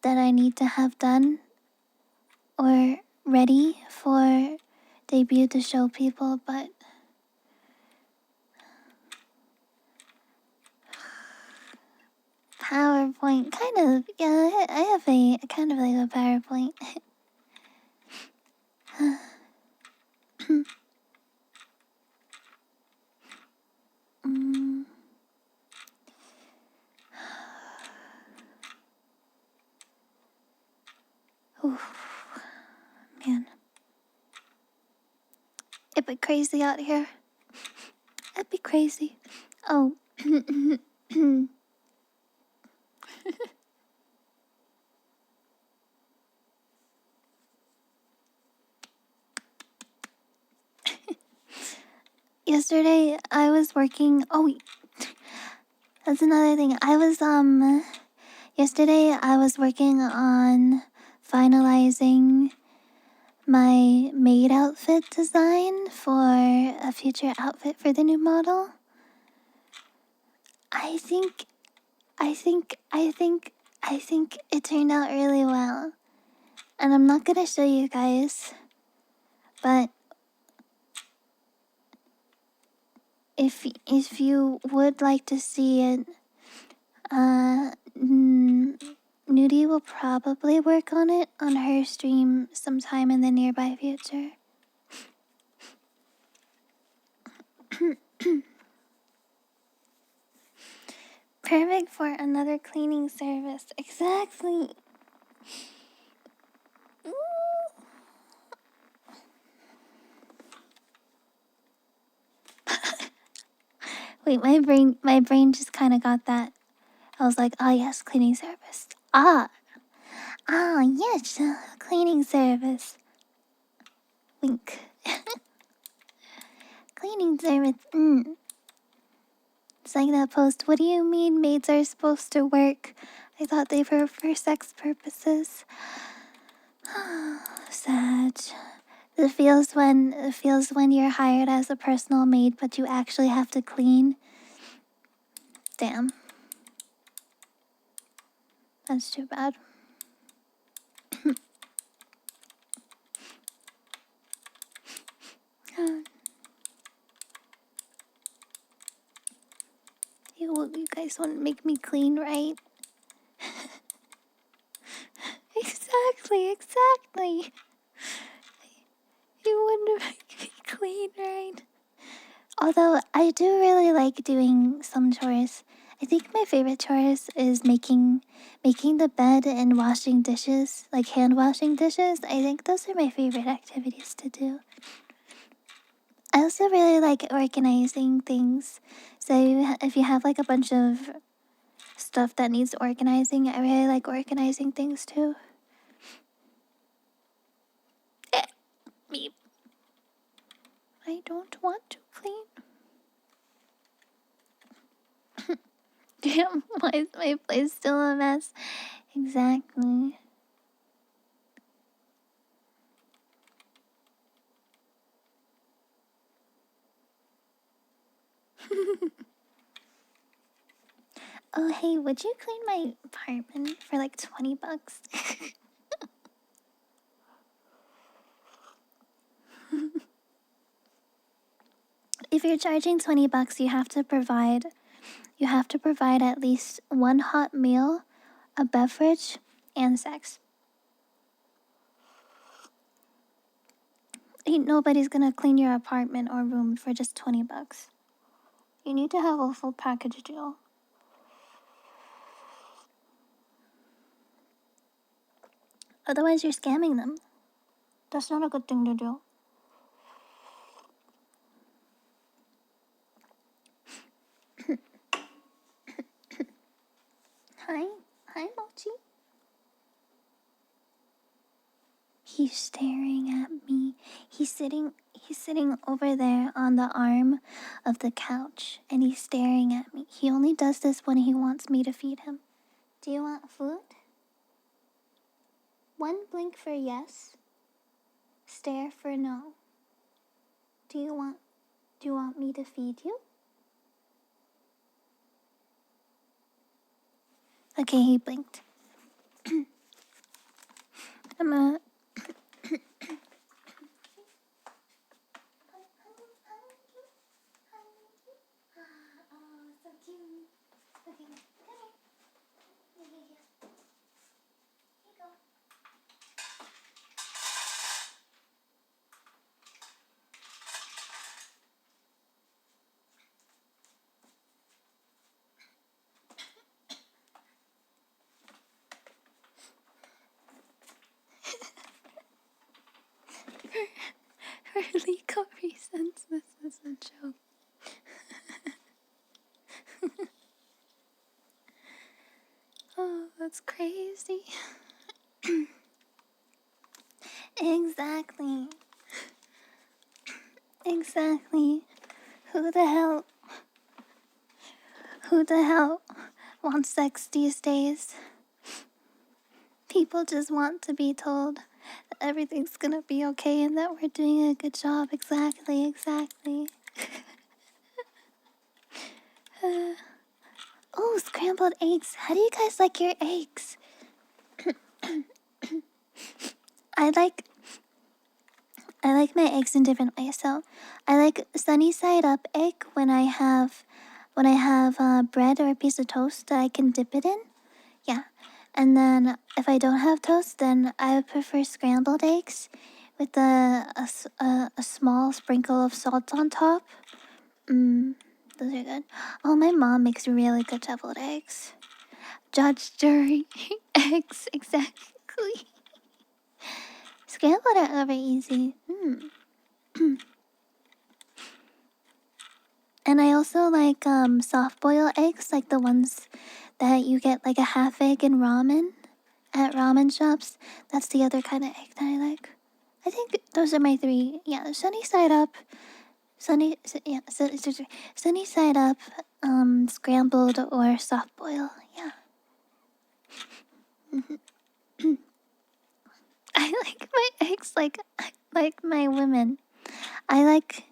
that I need to have done or ready for debut to show people, but PowerPoint kind of, yeah, I have a kind of like a PowerPoint. mm. Oof, man. It'd be crazy out here. It'd be crazy. Oh. Yesterday I was working. Oh, that's another thing. Yesterday I was working on finalizing my maid outfit design for a future outfit for the new model. I think it turned out really well. And I'm not gonna show you guys, but if you would like to see it, Nudie will probably work on it on her stream sometime in the nearby future. Perfect for another cleaning service. Exactly. Wait, my brain just kind of got that. I was like, ah, yes, cleaning service. Yes, cleaning service. Wink. Cleaning service. It's like that post. What do you mean maids are supposed to work? I thought they were for sex purposes. Sad. It feels when you're hired as a personal maid, but you actually have to clean. Damn. That's too bad. You guys want to make me clean, right? Exactly. You want to make me clean, right? Although I do really like doing some chores. I think my favorite chores is making the bed and washing dishes, like hand washing dishes. I think those are my favorite activities to do. I also really like organizing things. So if you have like a bunch of stuff that needs organizing, I really like organizing things too. Beep. I don't want to clean. Damn, why is my place still a mess? Exactly. Oh, hey, would you clean my apartment for like $20? If you're charging $20, you have to provide at least one hot meal, a beverage, and sex. Ain't nobody's gonna clean your apartment or room for just $20. You need to have a full package deal. Otherwise, you're scamming them. That's not a good thing to do. Hi. Hi, Mochi. He's staring at me. He's sitting over there on the arm of the couch and he's staring at me. He only does this when he wants me to feed him. Do you want food? One blink for yes. Stare for no. Do you want me to feed you? Okay, he blinked. I'm gonna so cute. Okay, come here. Here you go. For legal reasons, this is a joke. Oh, that's crazy. Exactly. Exactly. Who the hell wants sex these days? People just want to be told that everything's gonna be okay and that we're doing a good job. Exactly. Oh, scrambled eggs. How do you guys like your eggs? I like my eggs in different ways. So I like sunny side up egg when I have bread or a piece of toast that I can dip it in. Yeah. And then if I don't have toast, then I would prefer scrambled eggs with a small sprinkle of salt on top. Those are good. Oh, my mom makes really good deviled eggs. Judge, jury, eggs, exactly. Scrambled are very easy. And I also like soft boiled eggs, like the ones that you get like a half egg in ramen at ramen shops. That's the other kind of egg that I like. I think those are my three. Yeah, sunny side up, sunny side up, scrambled or soft boil. Yeah. I like my eggs like my women. I like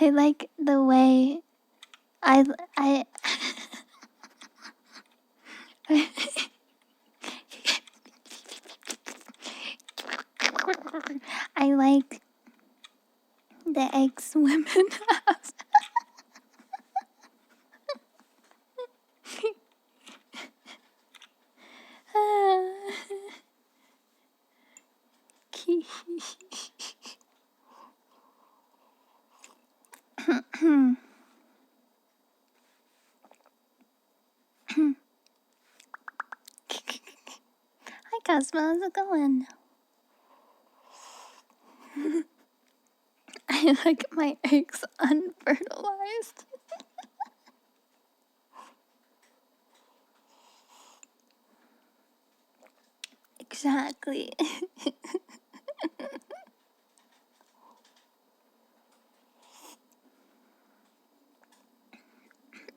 I like the way I I like the eggs women have. Hi Cosmo, how's it going? I like my eggs unfertilized. Exactly.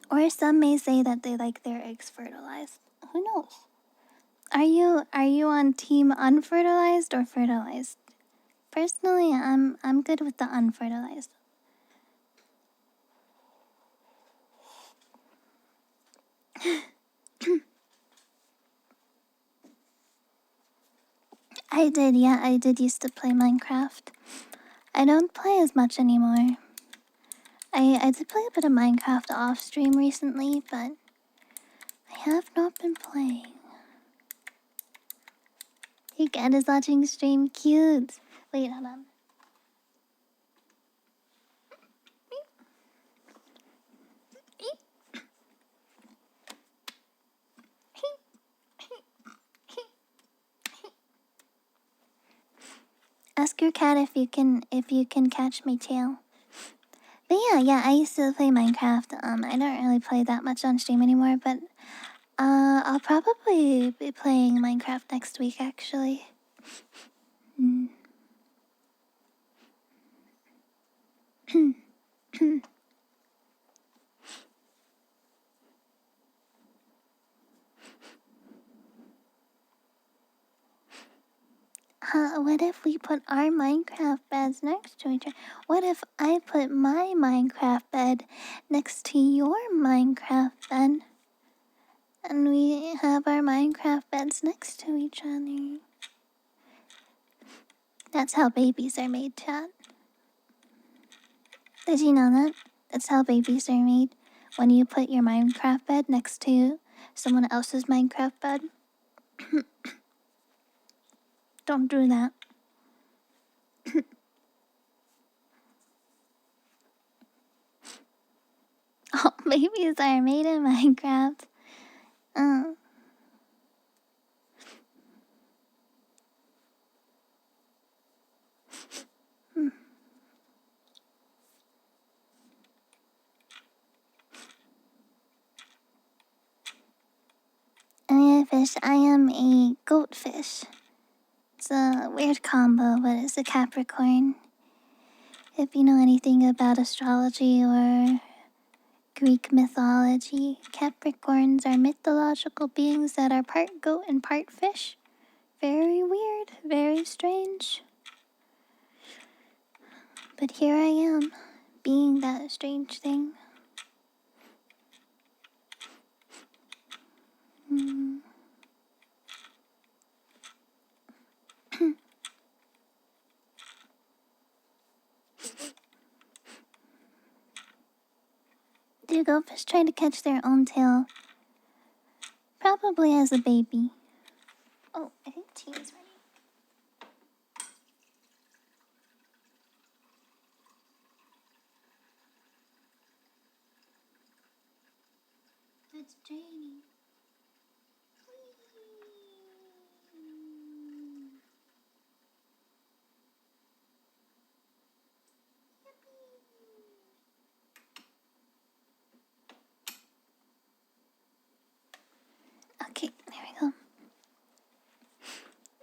Or some may say that they like their eggs fertilized. Who knows? Are you on team unfertilized or fertilized? Personally, I'm good with the unfertilized. I did used to play Minecraft. I don't play as much anymore. I did play a bit of Minecraft off stream recently, but I have not been playing. Hey, cat is watching stream. Cute. Wait, hold on. Ask your cat if you can catch my tail. But yeah, I used to play Minecraft. I don't really play that much on stream anymore, but I'll probably be playing Minecraft next week actually. Mm. What if we put our Minecraft beds next to each other? What if I put my Minecraft bed next to your Minecraft bed? And we have our Minecraft beds next to each other. That's how babies are made, chat. Did you know that? That's how babies are made. When you put your Minecraft bed next to someone else's Minecraft bed. Don't do that. Oh, babies are made in Minecraft. Uh. Hmm. I am a fish. I am a goatfish. It's a weird combo, but it's a Capricorn. If you know anything about astrology or Greek mythology, Capricorns are mythological beings that are part goat and part fish. Very weird, very strange. But here I am, being that strange thing. Mm. Do goldfish try to catch their own tail? Probably as a baby. Oh, I think tea is ready. It's draining. Okay, there we go.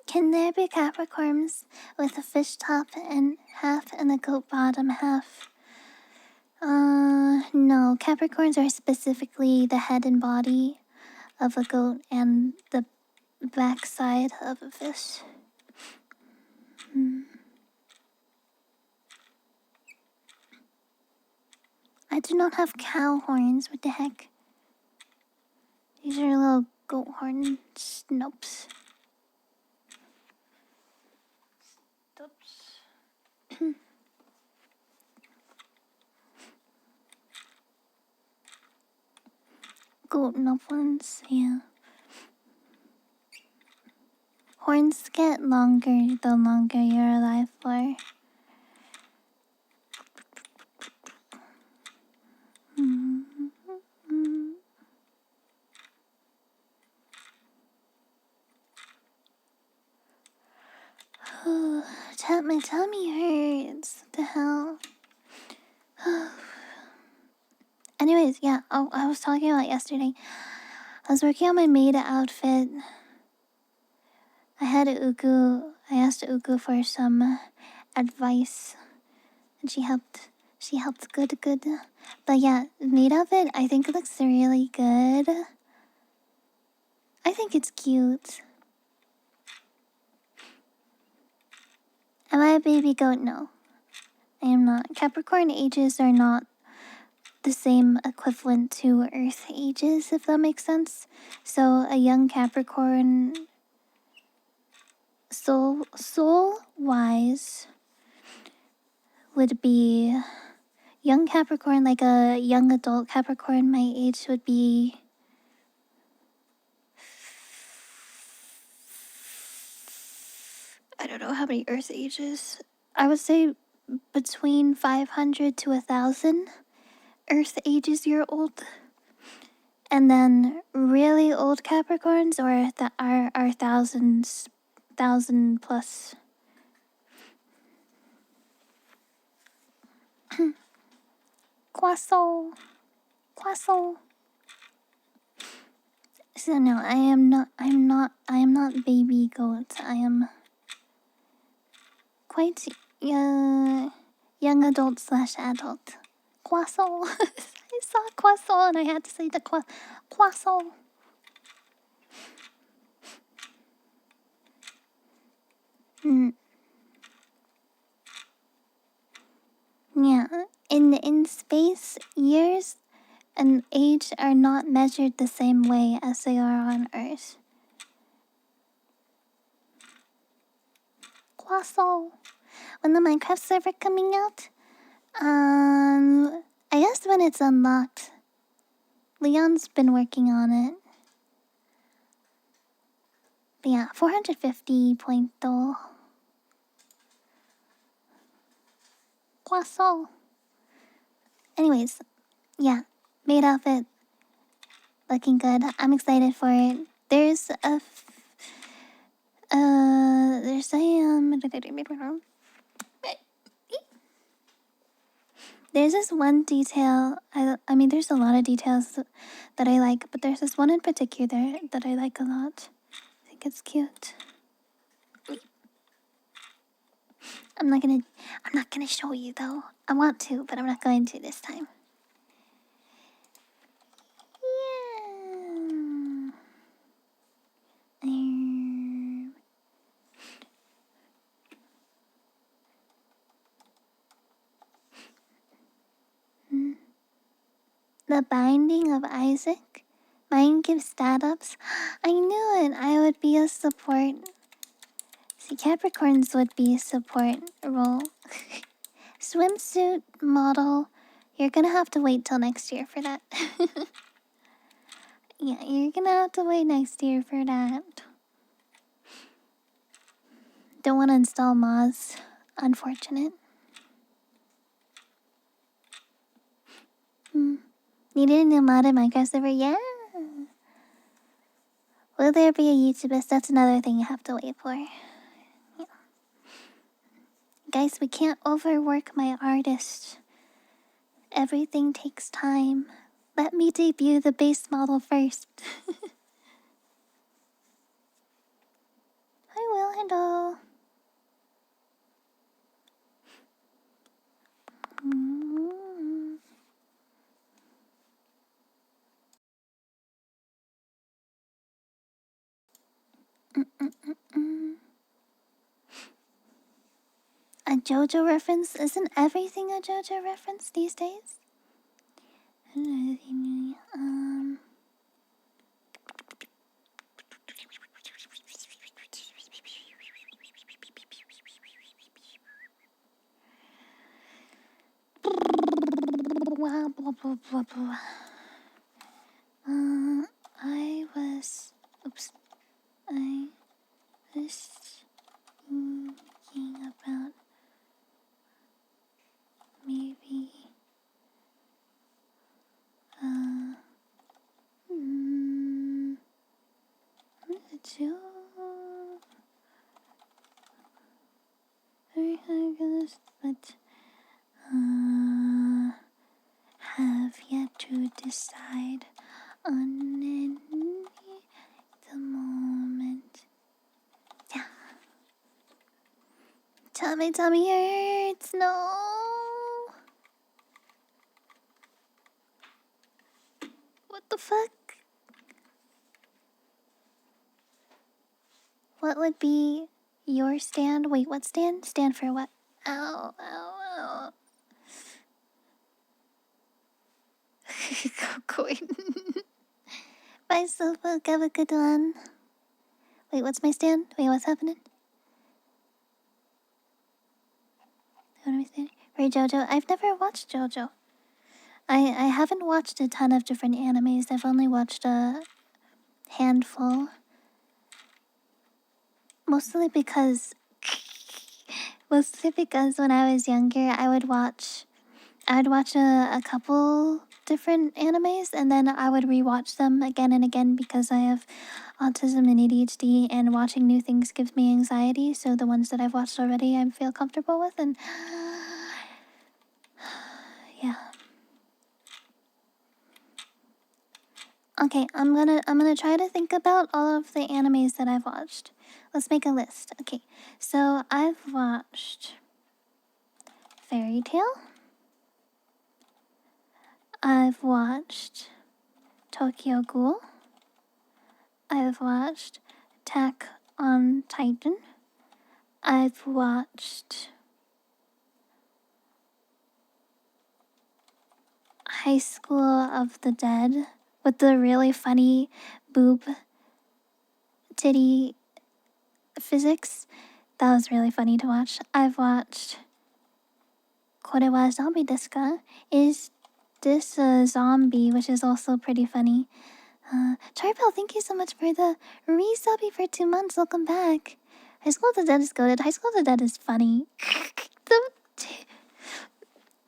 Can there be Capricorns with a fish top and half and a goat bottom half? No. Capricorns are specifically the head and body of a goat and the backside of a fish. I do not have cow horns. What the heck? These are little goat horn snopes. Goat ones, yeah. Horns get longer the longer you're alive for. My tummy hurts. What the hell? Anyways, yeah. Oh, I was talking about yesterday. I was working on my maid outfit. I asked Uku for some advice, and she helped. She helped good. But yeah, maid outfit. I think it looks really good. I think it's cute. Am I a baby goat? No, I am not. Capricorn ages are not the same equivalent to Earth ages, if that makes sense. So a young Capricorn, soul wise, would be young Capricorn, like a young adult Capricorn. My age would be I don't know how many Earth ages. I would say between 500 to 1,000 Earth ages year old. And then really old Capricorns are thousands, 1,000 plus. Croissant. Croissant. So no, I am not baby goat. I am quite young adult slash adult. Croissant. I saw croissant and I had to say the croissant. Mm, yeah, in space, years and age are not measured the same way as they are on Earth. Croissant. When the Minecraft server coming out? I guess when it's unlocked. Leon's been working on it. But yeah, 450 point though. Croissant. Anyways, yeah, made outfit looking good. I'm excited for it. There's there's this one detail. I mean, there's a lot of details that I like, but there's this one in particular that I like a lot. I think it's cute. I'm not gonna show you though. I want to, but I'm not going to this time. Yeah. The Binding of Isaac. Mine gives stat ups. I knew it. I would be a support. See, Capricorns would be a support role. Swimsuit model. You're gonna have to wait till next year for that. Yeah, you're gonna have to wait next year for that. Don't want to install mods. Unfortunate. Needed a new mod in Minecraft server? Yeah. Will there be a YouTubist? That's another thing you have to wait for. Yeah. Guys, we can't overwork my artist. Everything takes time. Let me debut the base model first. I will, hello. A JoJo reference? Isn't everything a JoJo reference these days? Blah, blah, blah, blah, blah. I was thinking about maybe to but have yet to decide on it the moment. Yeah. Tummy hurts. No. What the fuck? What would be your stand? Wait, what stand? Stand for what? Ow, ow, ow. Coin. Bye, Sofa. Have a good one. Wait, what's my stand? Wait, what's happening? What am I saying? For JoJo? I've never watched JoJo. I haven't watched a ton of different animes. I've only watched a handful. Mostly because when I was younger, I would watch a couple different animes and then I would rewatch them again and again because I have autism and ADHD and watching new things gives me anxiety. So the ones that I've watched already I feel comfortable with, and Yeah. Okay, I'm gonna try to think about all of the animes that I've watched. Let's make a list. Okay, so I've watched Fairy Tail. I've watched Tokyo Ghoul. I've watched Attack on Titan. I've watched High School of the Dead with the really funny boob titty physics. That was really funny to watch. I've watched Kore wa zombie desu ka? Is this a zombie? Which is also pretty funny. Charbel, thank you so much for the resubby for 2 months. Welcome back. High School of the Dead is goated. High School of the Dead is funny.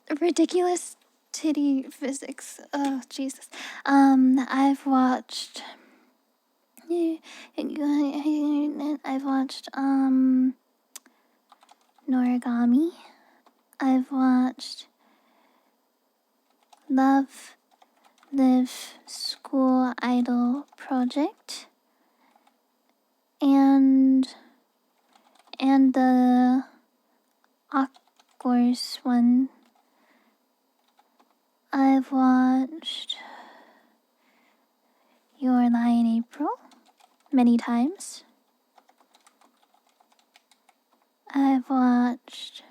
The ridiculous titty physics. Oh, Jesus. I've watched... I've watched, Noragami. I've watched Love, Live, School Idol Project. And the Aquars one. I've watched Your Lie in April many times. I've watched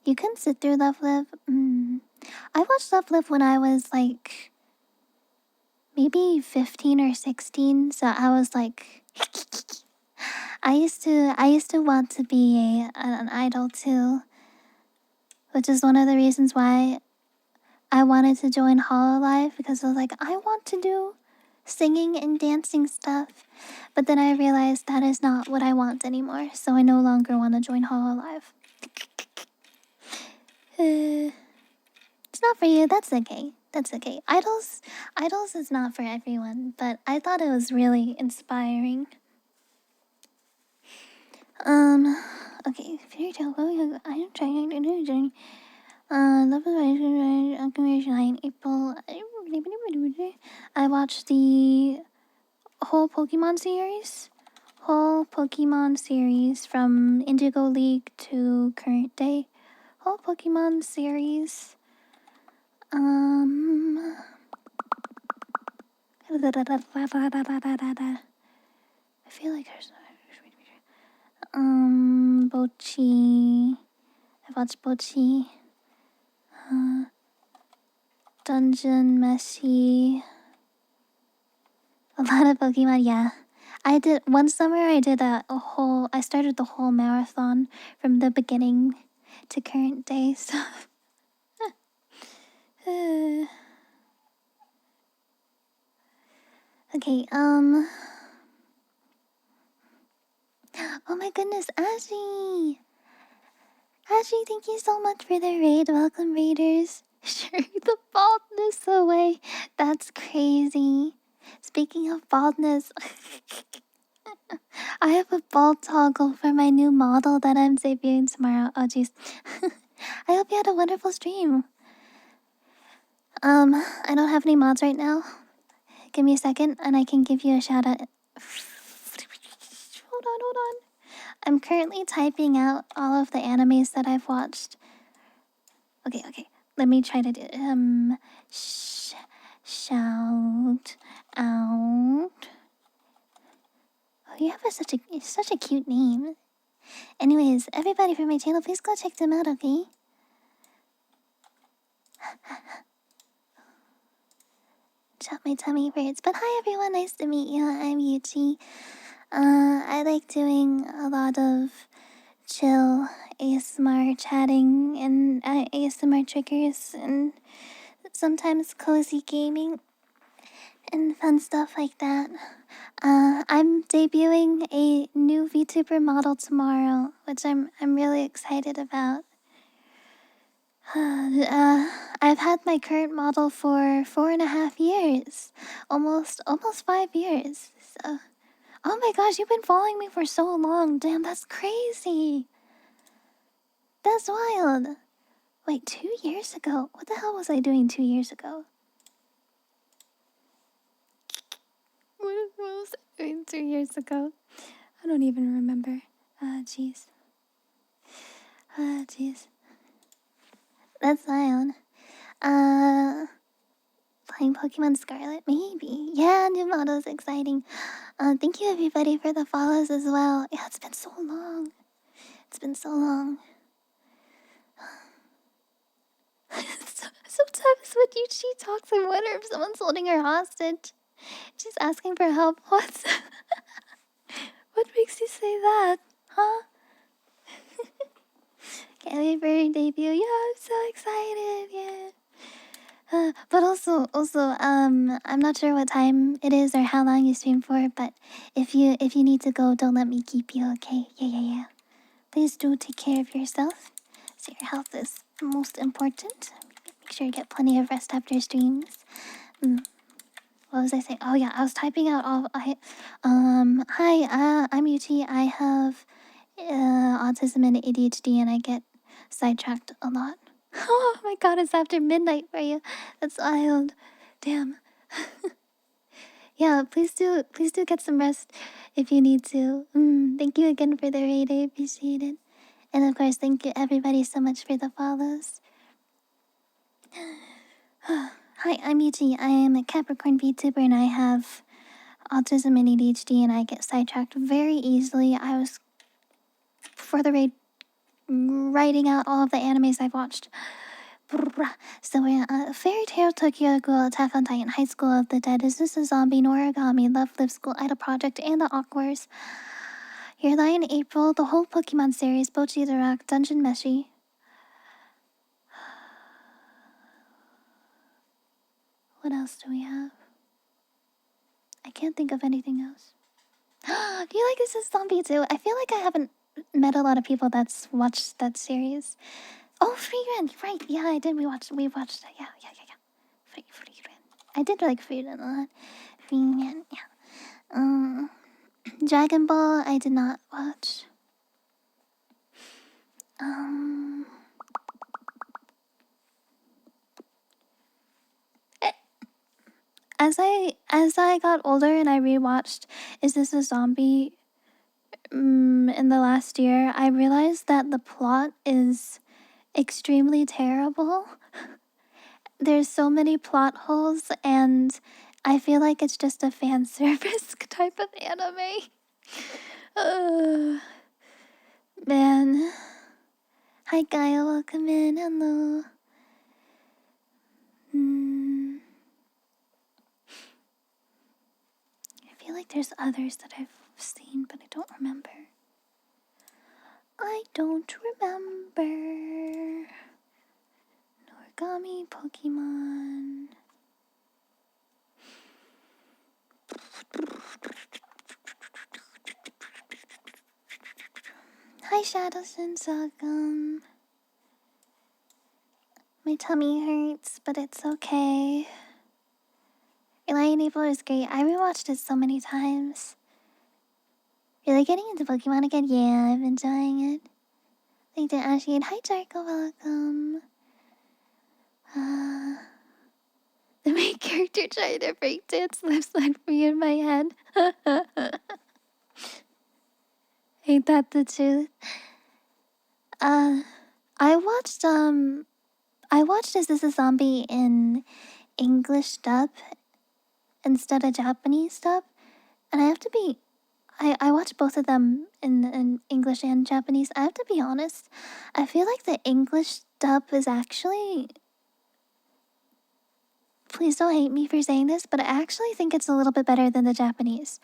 You Can Sit Through Love Live. I watched Love Live when I was like maybe 15 or 16, so I was like I used to want to be an idol too, which is one of the reasons why I wanted to join Hololive, because I was like, I want to do singing and dancing stuff. But then I realized that is not what I want anymore, so I no longer want to join Hololive. It's not for you, that's okay. That's okay. Idols is not for everyone, but I thought it was really inspiring. Okay, Fairy Tail, I'm trying to do a journey. Love is Accumulation High in April. I watched the whole Pokemon series. From Indigo League to current day. Whole Pokemon series. I feel like there's Bochi. I've watched Bochi. Dungeon Meshi. A lot of Pokemon, yeah. One summer I started the whole marathon from the beginning to current day, so. Okay, oh my goodness, Ashley! Ashley, thank you so much for the raid. Welcome, raiders. Sure, the baldness away. That's crazy. Speaking of baldness, I have a bald toggle for my new model that I'm debuting tomorrow. Oh, jeez. I hope you had a wonderful stream. I don't have any mods right now. Give me a second and I can give you a shout out. Hold on. I'm currently typing out all of the animes that I've watched. Okay. Let me try to do shout out. Oh, you have such a cute name. Anyways, everybody from my channel, please go check them out, okay? Chop my tummy hurts. But hi everyone, nice to meet you. I'm Yuchi. I like doing a lot of chill ASMR chatting and ASMR triggers and sometimes cozy gaming and fun stuff like that. I'm debuting a new VTuber model tomorrow, which I'm really excited about. I've had my current model for 4.5 years, almost 5 years. So, oh my gosh, you've been following me for so long. Damn, that's crazy. That's wild. Wait, 2 years ago? What the hell was I doing 2 years ago? What was I doing 2 years ago? I don't even remember. Jeez. Jeez. That's Zion. Playing Pokemon Scarlet? Maybe. Yeah, new models, exciting. Thank you everybody for the follows as well. Yeah, it's been so long. It's been so long. Sometimes when Yuchi talks, I wonder if someone's holding her hostage. She's asking for help. What? What makes you say that? Huh? Can't wait for your debut. Yeah, I'm so excited. Yeah. But also, I'm not sure what time it is or how long you stream for. But if you need to go, don't let me keep you. Okay? Yeah. Please do take care of yourself. So your health is most important. Make sure you get plenty of rest after streams. What was I saying? Oh yeah, I was typing out all. Hi. I'm Yuchi. I have autism and ADHD, and I get sidetracked a lot. Oh my god, it's after midnight for you. That's wild. Damn. Yeah, please do get some rest if you need to. Thank you again for the raid. I appreciate it. And of course, thank you everybody so much for the follows. Hi, I'm Yuchi. I am a Capricorn VTuber and I have autism and ADHD and I get sidetracked very easily. I was, before the raid, writing out all of the animes I've watched. So we're Fairy Tail, Tokyo Ghoul, Attack on Titan, High School of the Dead, Is This a Zombie, Noragami, Love Live School, Idol Project, and the Awkwars. Your Lion April, the whole Pokemon series, Bochi the Rock, Dungeon Meshi. What else do we have? I can't think of anything else. Do you like This is Zombie too? I feel like I haven't met a lot of people that's watched that series. Oh, Freeran, right? Yeah, I did. We watched that. Yeah. Freeran. I did like Freeran a lot. Freeran, yeah. Dragon Ball, I did not watch. As I got older and I rewatched Is This a Zombie in the last year, I realized that the plot is extremely terrible. There's so many plot holes and I feel like it's just a fan service type of anime. Man. Hi Gaia, welcome in. Hello. I feel like there's others that I've seen, but I don't remember. Noragami, Pokemon. Hi Shadows and Sagum. My tummy hurts, but it's okay. Lion April is great. I rewatched it so many times. Really getting into Pokemon again? Yeah, I'm enjoying it. Thank you, Ashley. And hi, Jarko. Welcome. The main character trying to break dance lives like me in my head. Ain't that the truth? I watched Is This a Zombie in English dub instead of Japanese dub, and I have to be. I watched both of them in English and Japanese. I have to be honest. I feel like the English dub is actually. Please don't hate me for saying this, but I actually think it's a little bit better than the Japanese.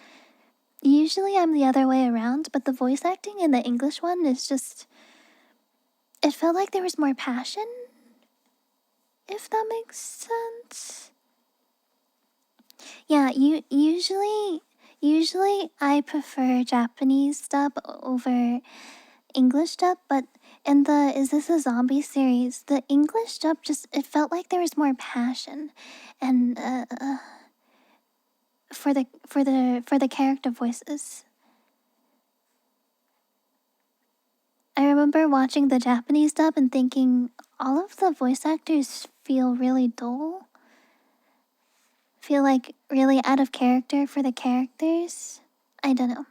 Usually I'm the other way around, but the voice acting in the English one is just... It felt like there was more passion, if that makes sense. Yeah, usually I prefer Japanese dub over English dub, but in the Is This a Zombie series, the English dub just, it felt like there was more passion and for the character voices. I remember watching the Japanese dub and thinking, all of the voice actors feel really dull. Feel like really out of character for the characters. I don't know.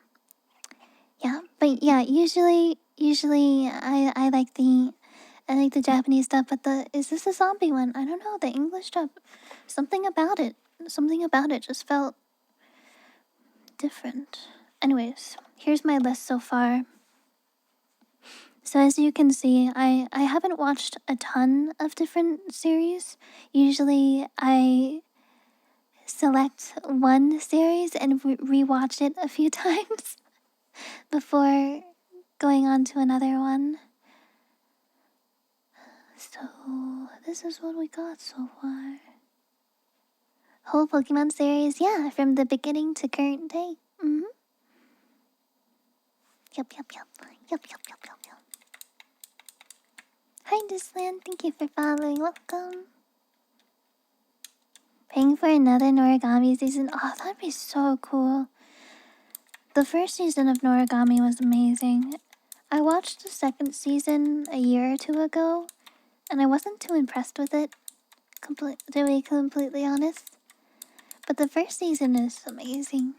Yeah, but yeah, usually I like the Japanese dub, but is this a zombie one? I don't know, the English dub. Something about it just felt different. Anyways, here's my list so far. So as you can see, I haven't watched a ton of different series. Usually I select one series and rewatch it a few times before going on to another one. So this is what we got so far. Whole Pokemon series, yeah, from the beginning to current day. Yup. Hi Disland, thank you for following, welcome. Paying for another Noragami season, oh that'd be so cool. The first season of Noragami was amazing. I watched the second season a year or two ago, and I wasn't too impressed with it, to be completely honest. But the first season is amazing.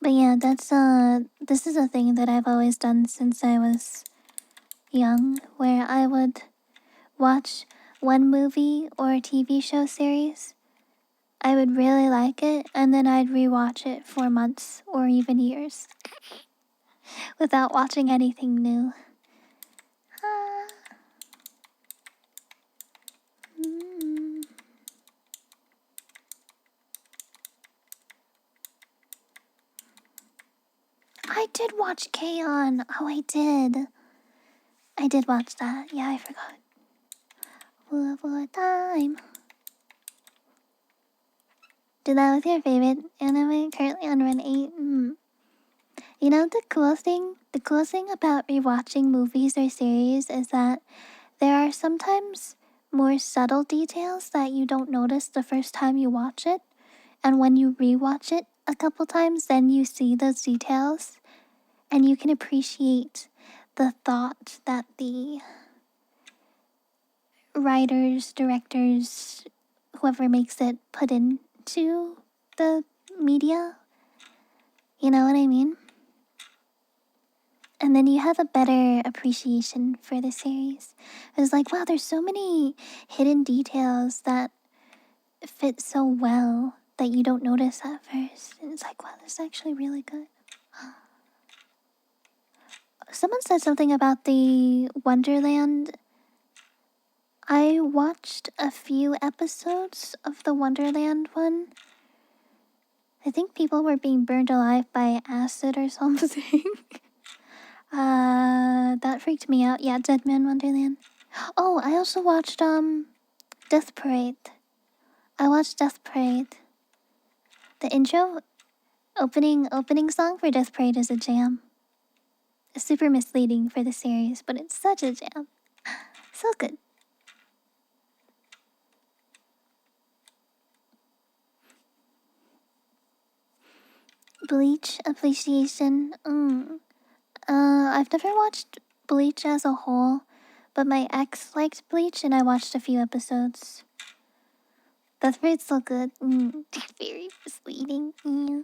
But yeah, this is a thing that I've always done since I was young, where I would watch one movie or a TV show series. I would really like it, and then I'd rewatch it for months or even years without watching anything new. I did watch K-On! Oh, I did. I did watch that. Yeah, I forgot. What time? Do that with your favorite anime currently on Run 8. You know the cool thing about rewatching movies or series is that there are sometimes more subtle details that you don't notice the first time you watch it. And when you rewatch it a couple times, then you see those details and you can appreciate the thought that the writers, directors, whoever makes it put into the media. You know what I mean? And then you have a better appreciation for the series. It's like, wow, there's so many hidden details that fit so well that you don't notice at first. And it's like, wow, this is actually really good. Someone said something about the Wonderland. I watched a few episodes of the Wonderland one. I think people were being burned alive by acid or something. That freaked me out. Yeah, Dead Man Wonderland. Oh, I also watched Death Parade. I watched Death Parade. The intro opening song for Death Parade is a jam. It's super misleading for the series, but it's such a jam. So good. Bleach appreciation. I've never watched Bleach as a whole, but my ex liked Bleach and I watched a few episodes. That's very so good. Very misleading. Yeah.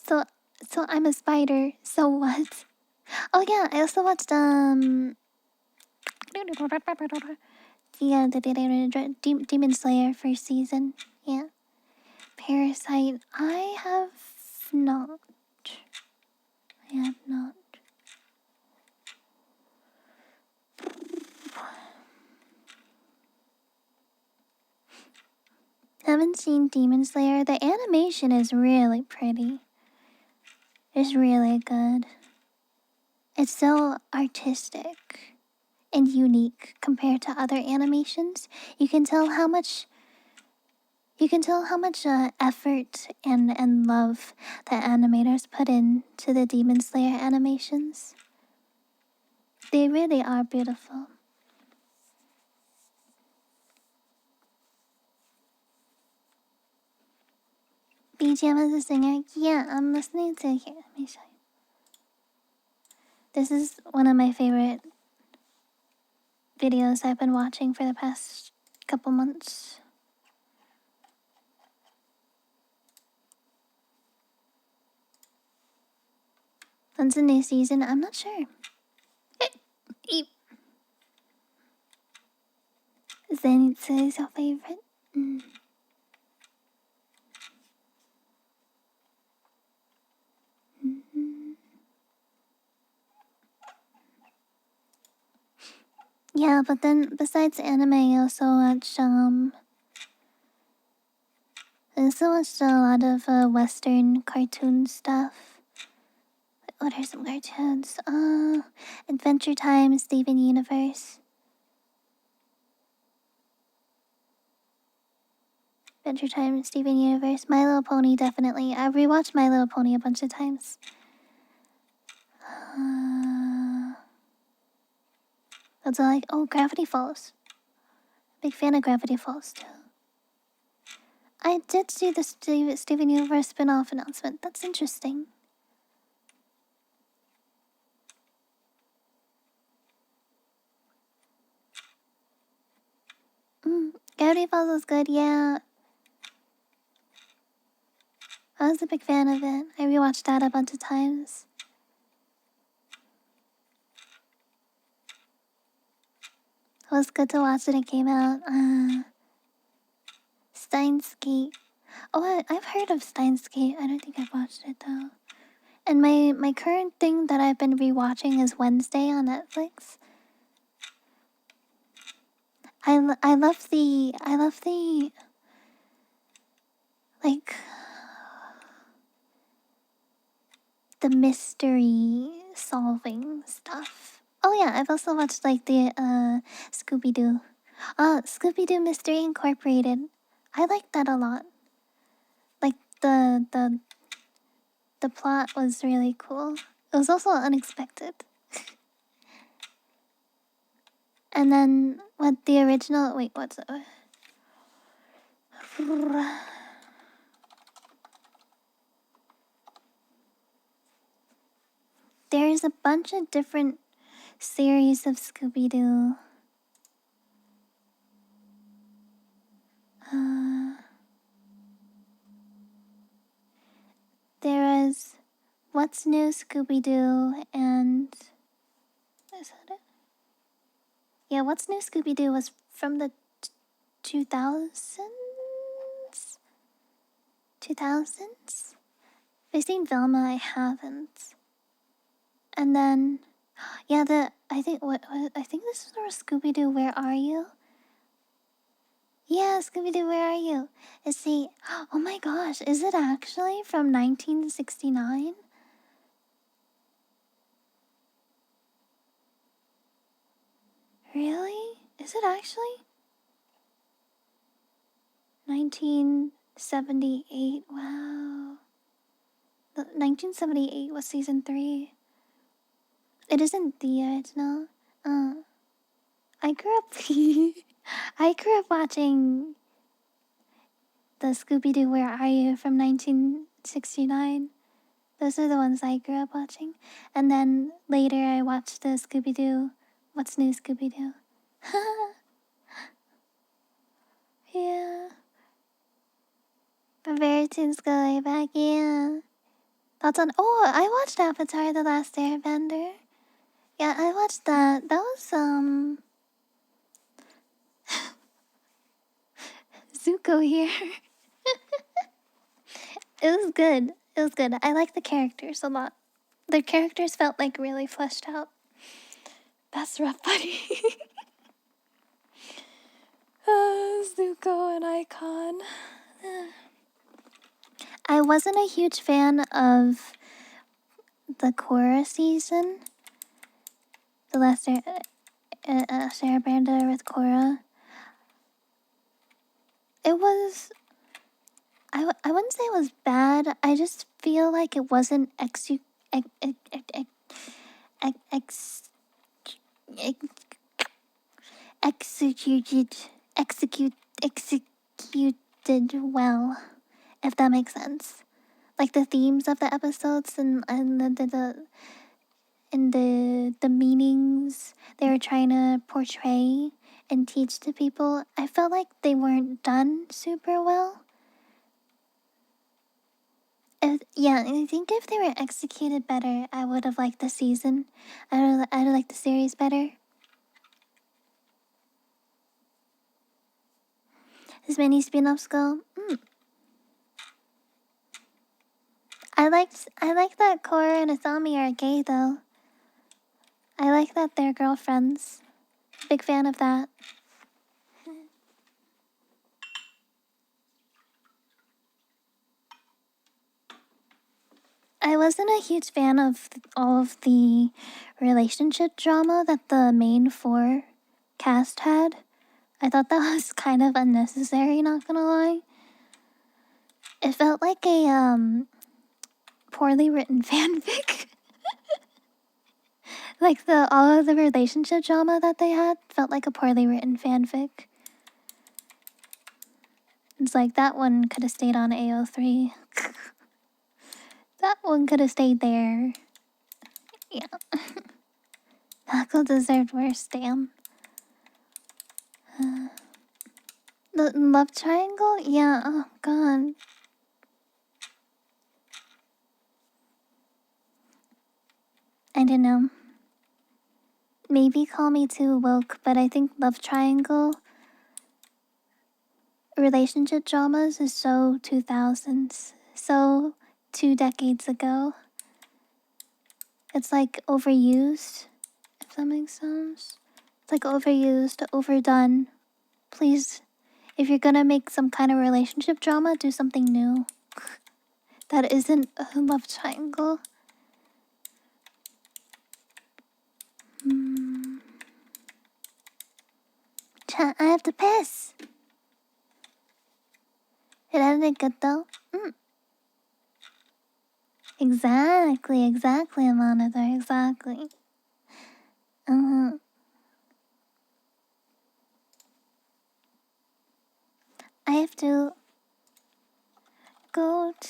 So so I'm a spider. So what? Oh yeah, I also watched Demon Slayer first season. Yeah. Parasite. I have not. I have not. Haven't seen Demon Slayer. The animation is really pretty. It's really good. It's so artistic and unique compared to other animations. You can You can tell how much effort and love the animators put into the Demon Slayer animations. They really are beautiful. BGM as a singer? Yeah, I'm listening to here. Let me show you. This is one of my favorite videos I've been watching for the past couple months. When's the new season? I'm not sure. Zenitsu is your favorite? Mm. Mm-hmm. Yeah, but then besides anime, I also watch I also watched a lot of Western cartoon stuff. What are some cartoons? Adventure Time, Steven Universe. Adventure Time, Steven Universe, My Little Pony, definitely. I rewatched My Little Pony a bunch of times. That's all like, oh, Gravity Falls. Big fan of Gravity Falls, too. I did see the Steven Universe spin-off announcement. That's interesting. Gravity Falls was good, yeah. I was a big fan of it. I rewatched that a bunch of times. It was good to watch when it came out. Steins Gate. Oh, I've heard of Steins Gate. I don't think I've watched it though. And my current thing that I've been rewatching is Wednesday on Netflix. I love the like the mystery solving stuff. Oh yeah, I've also watched like the Scooby-Doo. Scooby-Doo Mystery Incorporated. I like that a lot. Like the plot was really cool. It was also unexpected. And then what the original what's it? There's a bunch of different series of Scooby-Doo. There is What's New Scooby-Doo and is that it? Yeah, What's New Scooby-Doo was from the 2000s? 2000s? Have you seen Velma? I haven't. And then, yeah, I think this is for Scooby-Doo. Where are you? Yeah, Scooby-Doo, where are you? Is he? Oh my gosh, is it actually from 1969? Really? Is it actually? 1978. Wow. 1978 was season 3. It isn't the original. I grew up. I grew up watching the Scooby-Doo Where Are You from 1969. Those are the ones I grew up watching. And then later I watched the Scooby-Doo What's New Scooby-Doo. Yeah. The Veritans go way back, yeah. That's on. Oh, I watched Avatar The Last Airbender. Yeah, I watched that. That was, Zuko here. It was good. It was good. I like the characters a lot. The characters felt like really fleshed out. That's rough, buddy. Zuko, an icon. I wasn't a huge fan of the Korra season. The last Airbender with Korra. It was I wouldn't say it was bad. I just feel like it wasn't ex, ex, ex, executed execute executed well, if that makes sense. Like the themes of the episodes and the meanings they were trying to portray and teach to people, I felt like they weren't done super well. Yeah, I think if they were executed better, I would have liked the season. I'd have liked the series better. As many spin-offs go, I like that Korra and Asami are gay though. I like that they're girlfriends. Big fan of that. I wasn't a huge fan of all of the relationship drama that the main four cast had. I thought that was kind of unnecessary, not gonna lie. It felt like a poorly written fanfic. Like the all of the relationship drama that they had felt like a poorly written fanfic. It's like that one could have stayed on AO3. That one could have stayed there. Yeah. Taco deserved worse, damn. The love triangle? Yeah, oh god. I don't know. Maybe call me too woke, but I think love triangle relationship dramas is so 2000s. So 2 decades ago. It's like overused, if that makes sense. It's like overused, overdone. Please, if you're gonna make some kind of relationship drama, do something new. That isn't a love triangle. Chat, I have to piss. It ended good though. Exactly, monitor, exactly. Uh-huh. I have to go to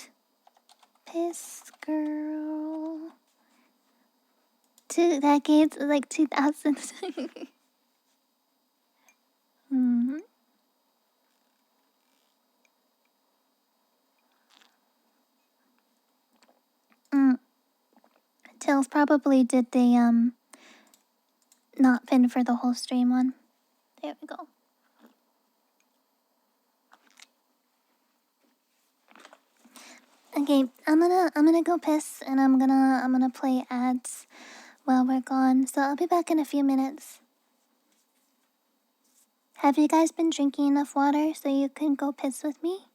piss, girl. 2 decades, like 2000s. mm-hmm. mm. Tails probably did the not pin for the whole stream one. There we go. Okay, I'm gonna go piss and I'm gonna play ads while we're gone. So I'll be back in a few minutes. Have you guys been drinking enough water so you can go piss with me?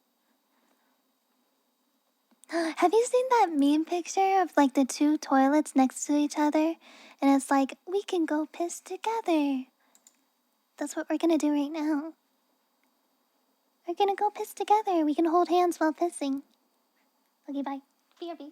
Have you seen that meme picture of like the two toilets next to each other? And it's like, we can go piss together. That's what we're gonna do right now. We're gonna go piss together. We can hold hands while pissing. Okay, bye. BRB.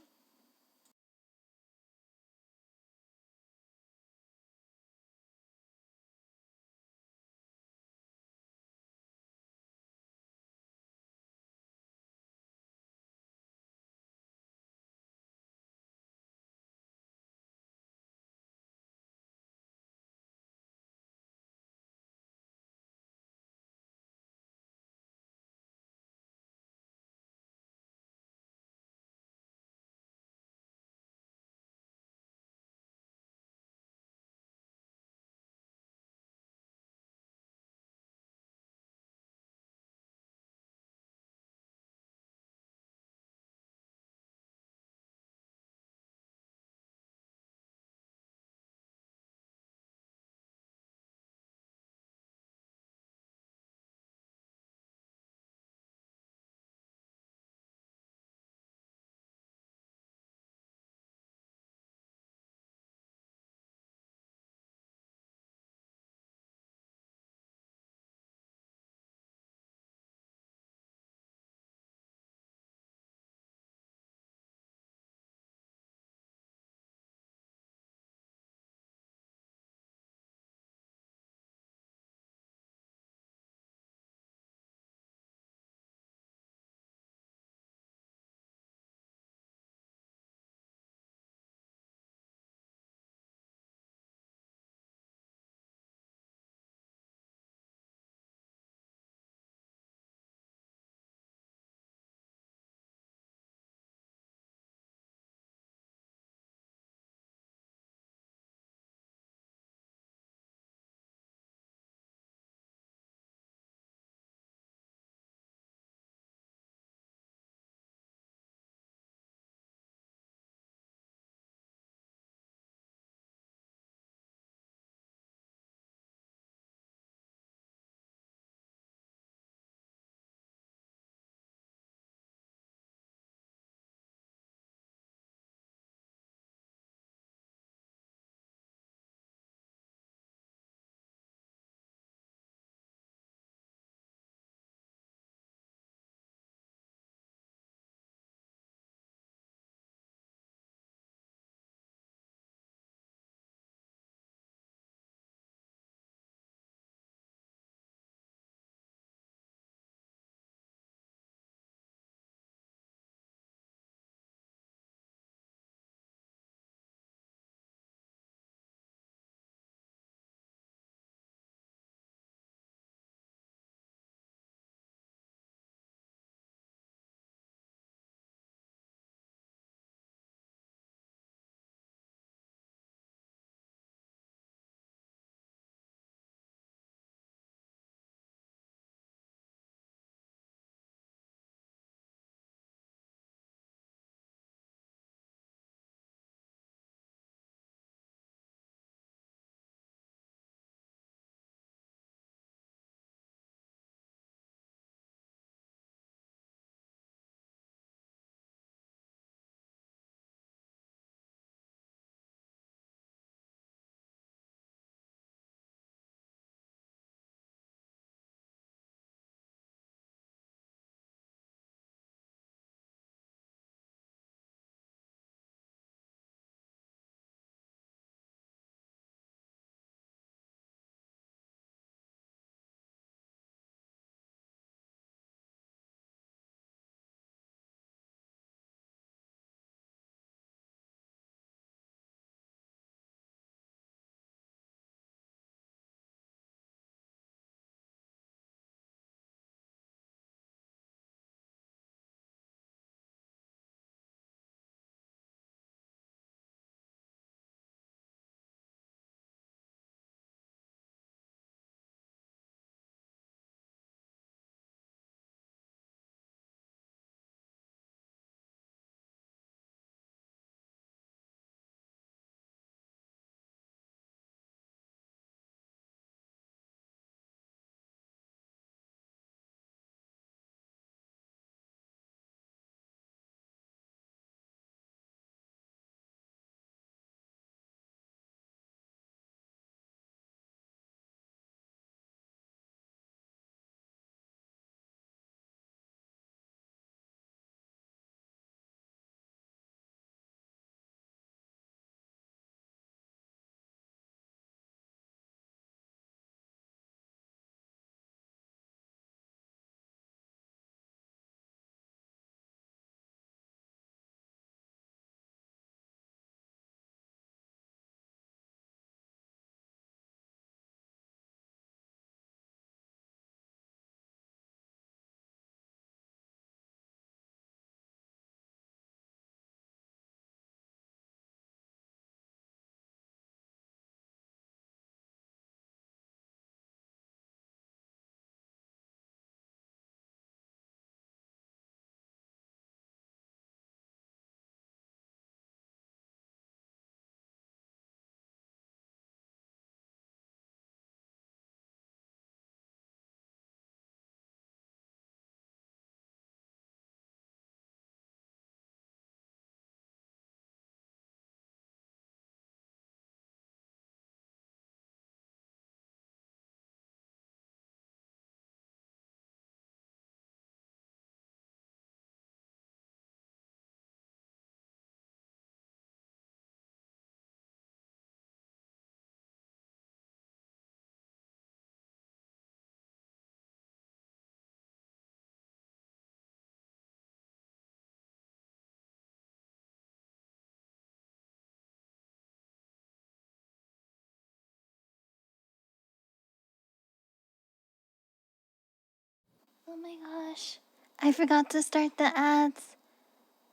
Oh my gosh. I forgot to start the ads.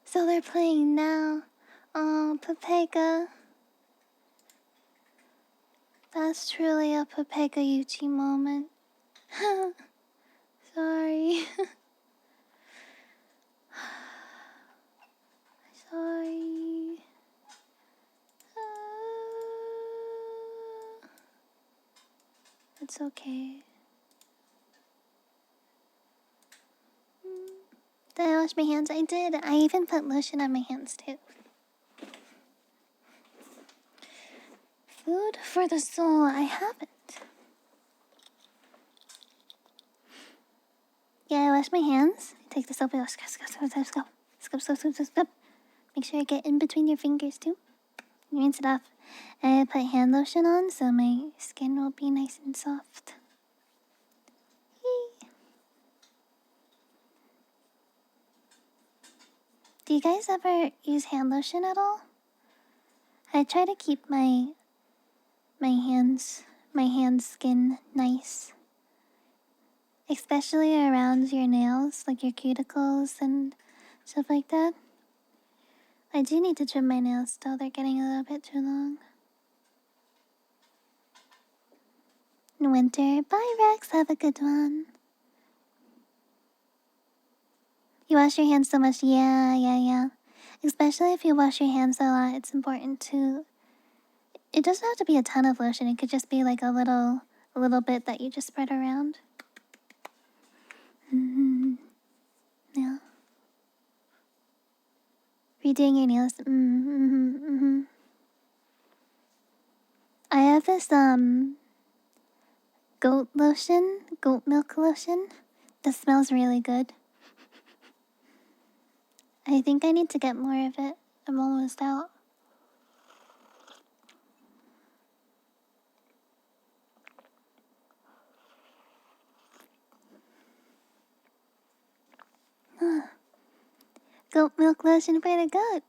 So they're playing now. Oh, Pepega. That's truly a Pepega Yuchi moment. Sorry. Sorry. It's okay. Did I wash my hands? I did. I even put lotion on my hands too. Food for the soul. I haven't. Yeah, I wash my hands. Take the soap and go. Scrub. Make sure I get in between your fingers too. Rinse it off. I put hand lotion on so my skin will be nice and soft. Yay. Do you guys ever use hand lotion at all? I try to keep my hand skin nice. Especially around your nails, like your cuticles and stuff like that. I do need to trim my nails though, they're getting a little bit too long. In winter, bye Rex, have a good one. You wash your hands so much, yeah. Especially if you wash your hands a lot, it's important to... It doesn't have to be a ton of lotion, it could just be like a little bit that you just spread around. Yeah. Redoing your nails. I have this goat milk lotion. That smells really good. I think I need to get more of it. I'm almost out. Goat milk lotion for the goat.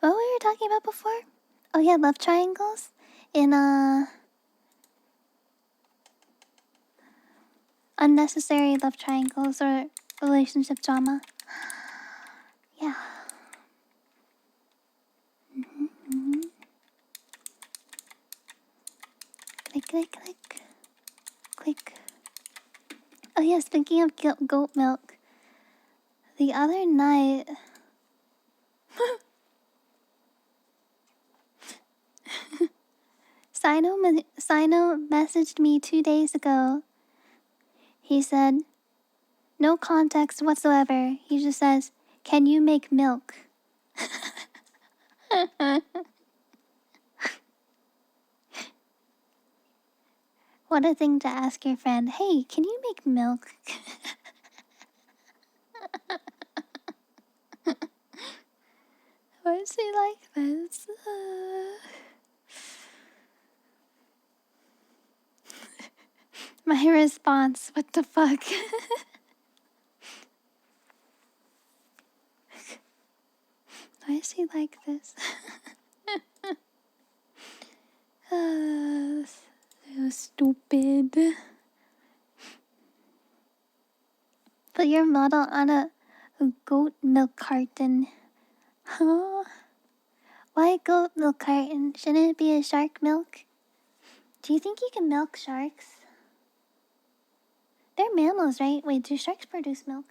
What were we talking about before? Oh yeah, love triangles in unnecessary love triangles or relationship drama. Yeah. Click. Oh yeah, speaking of goat milk, the other night... Sino messaged me 2 days ago. He said, no context whatsoever. He just says, can you make milk? What a thing to ask your friend. Hey, can you make milk? Why is he like this? My response, what the fuck? Why is he like this? So stupid. Put your model on a goat milk carton. Huh? Why goat milk carton? Shouldn't it be a shark milk? Do you think you can milk sharks? They're mammals, right? Wait, do sharks produce milk?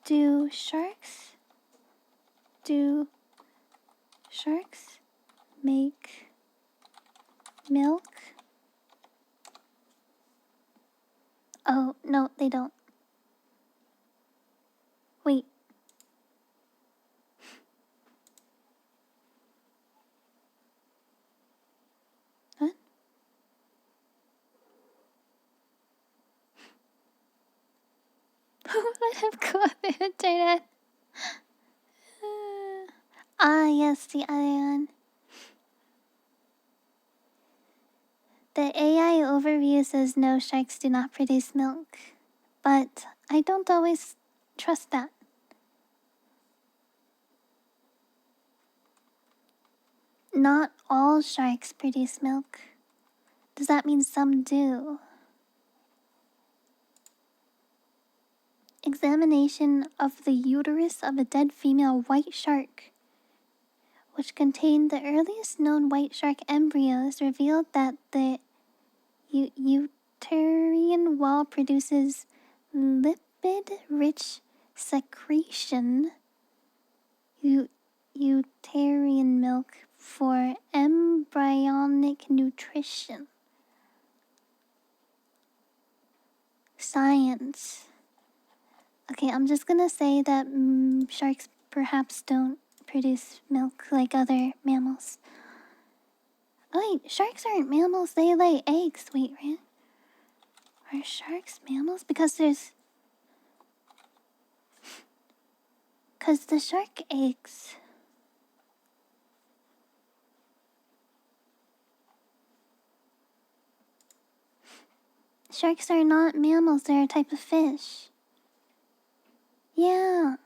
Do sharks make milk? Oh, no, they don't. Wait. What? Let him go on the internet. Yes, the other one. The AI overview says no, sharks do not produce milk. But I don't always trust that. Not all sharks produce milk. Does that mean some do? Examination of the uterus of a dead female white shark, which contained the earliest known white shark embryos, revealed that the uterine wall produces lipid-rich secretion, uterine milk, for embryonic nutrition. Science. Okay, I'm just gonna say that sharks perhaps don't produce milk like other mammals. Oh wait, sharks aren't mammals, they lay eggs. Wait, right? Are sharks mammals? Because the shark eggs... Sharks are not mammals, they're a type of fish. Yeah.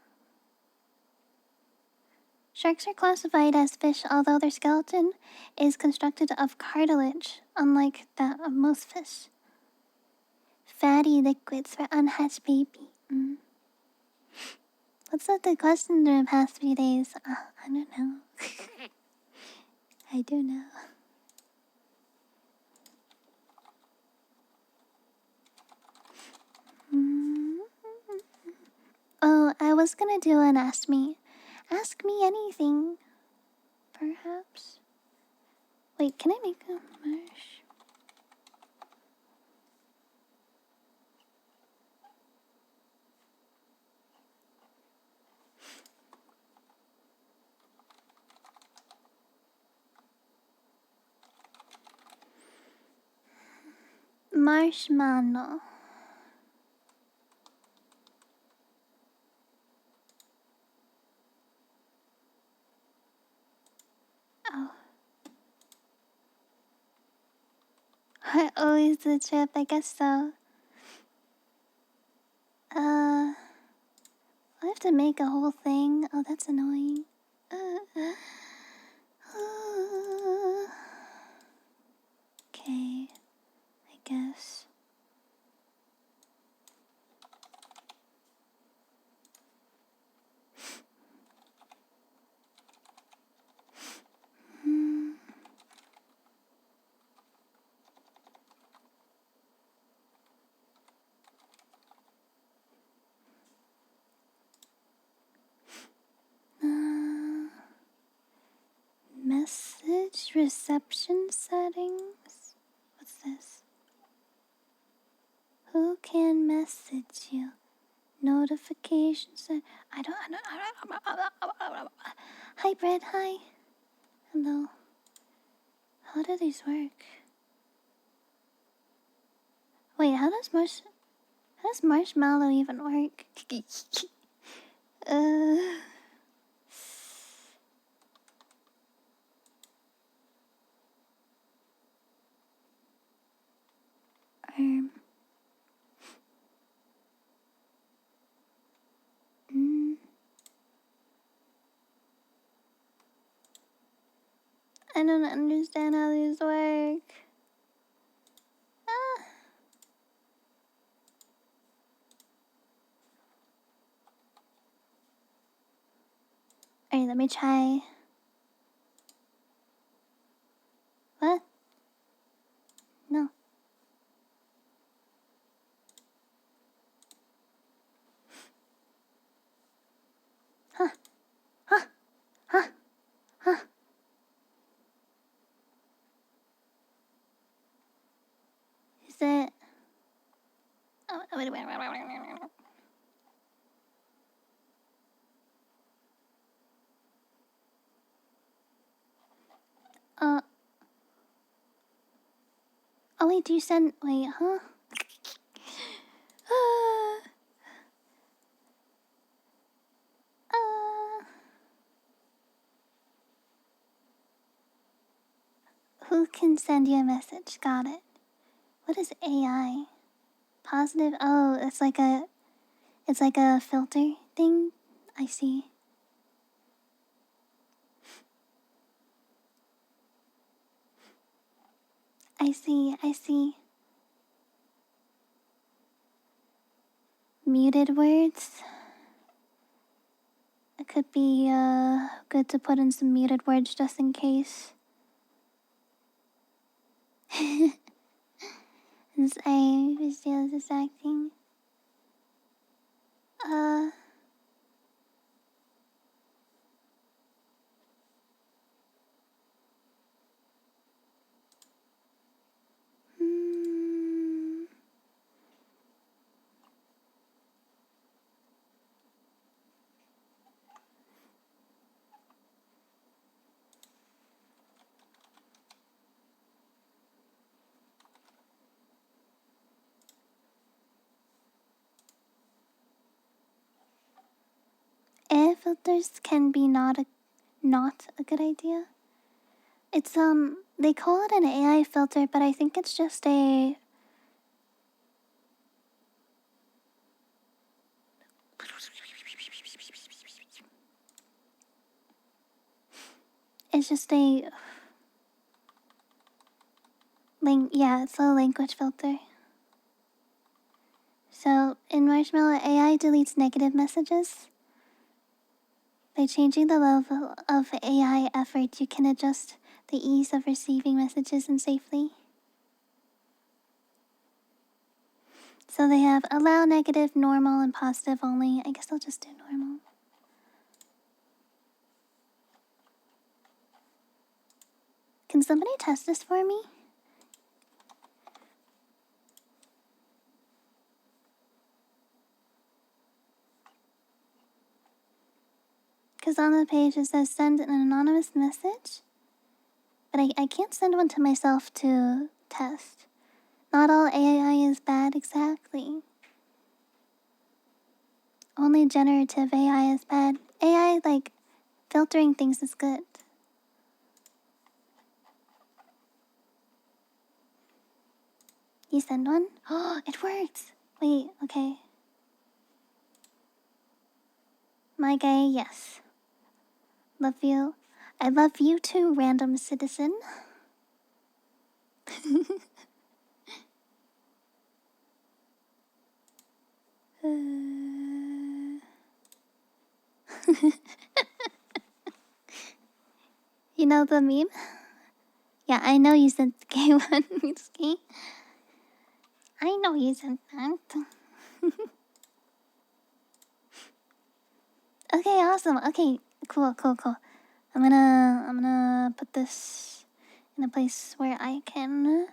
Sharks are classified as fish, although their skeleton is constructed of cartilage, unlike that of most fish. Fatty liquids for unhatched baby. What's up the question in the past few days? I don't know. I don't know. Oh, I was gonna do an ask me. Ask me anything. Perhaps. Wait, can I make a marsh? Marshmallow. Oh. I always the trip, I guess so. I have to make a whole thing. Oh, that's annoying. Okay, I guess. Message reception settings? What's this? Who can message you? Notifications. I don't. Hi, Brett. Hi. Hello. How do these work? Wait, how does marshmallow even work? Um. I don't understand how these work. Alright, let me try. What? No. Huh. Huh. Huh. Huh. Is it? Oh, wait. Oh wait, do you send? Wait, huh? Who can send you a message? Got it. What is AI? Positive? Oh, it's like a filter thing. I see. I see, I see. Muted words. It could be good to put in some muted words just in case. Since I was just acting. Uh. Hmm. Air filters can be not a good idea. It's they call it an AI filter, but I think it's just a it's just a yeah, it's a language filter. So in Marshmallow, AI deletes negative messages. By changing the level of AI effort, you can adjust the ease of receiving messages and safely. So they have allow negative, normal, and positive only. I guess I'll just do normal. Can somebody test this for me? Because on the page it says send an anonymous message. But I can't send one to myself to test. Not all AI is bad, exactly. Only generative AI is bad. AI, like, filtering things is good. You send one? Oh, it worked! Wait, okay. My guy, yes. Love you. I love you too, random citizen. You know the meme? Yeah, I know you sent the gay one, Mitsuki. I know you sent that. Okay, awesome. Okay, cool, cool, cool. I'm gonna put this in a place where I can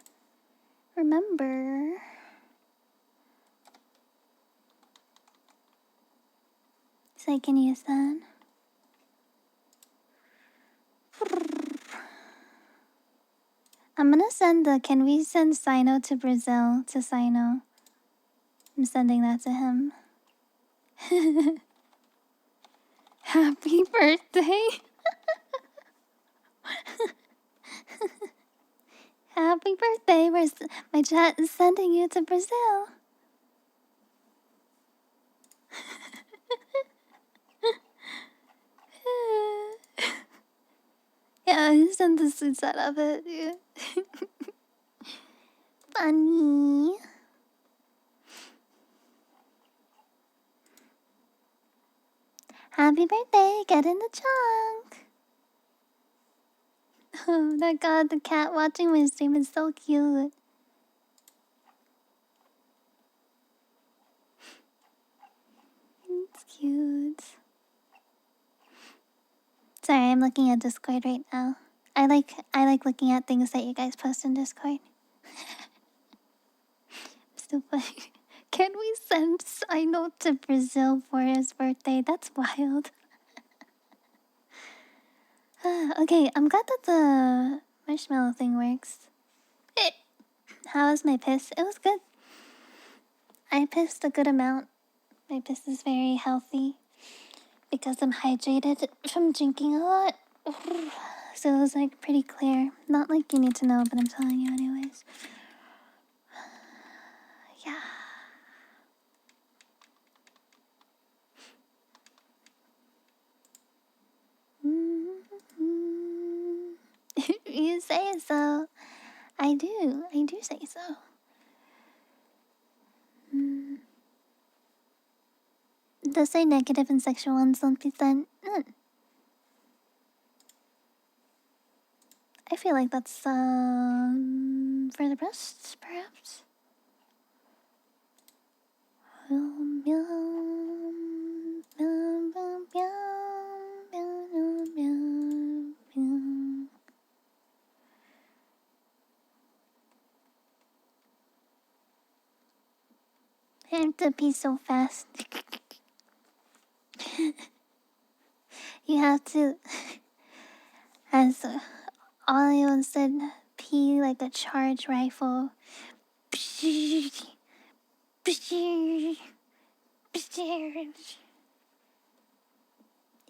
remember. So I can use that. I'm gonna send the can we send Sino to Brazil to Sino? I'm sending that to him. Happy birthday! Happy birthday! My chat is sending you to Brazil. Yeah, I sent the suits out of it. Yeah. Funny. Happy birthday! Get in the trunk. Oh my god, the cat watching my stream is so cute. It's cute. Sorry, I'm looking at Discord right now. I like looking at things that you guys post in Discord. Still funny. Can we send Sino to Brazil for his birthday? That's wild. Okay, I'm glad that the marshmallow thing works. How was my piss? It was good. I pissed a good amount. My piss is very healthy because I'm hydrated from drinking a lot. So it was like pretty clear. Not like you need to know, but I'm telling you anyways. Yeah. You say so. I do say so. It does say negative and sexual ones don't be sent. I feel like that's for the breasts, perhaps. I have to pee so fast. You have to, as Ollie said, pee like a charge rifle. You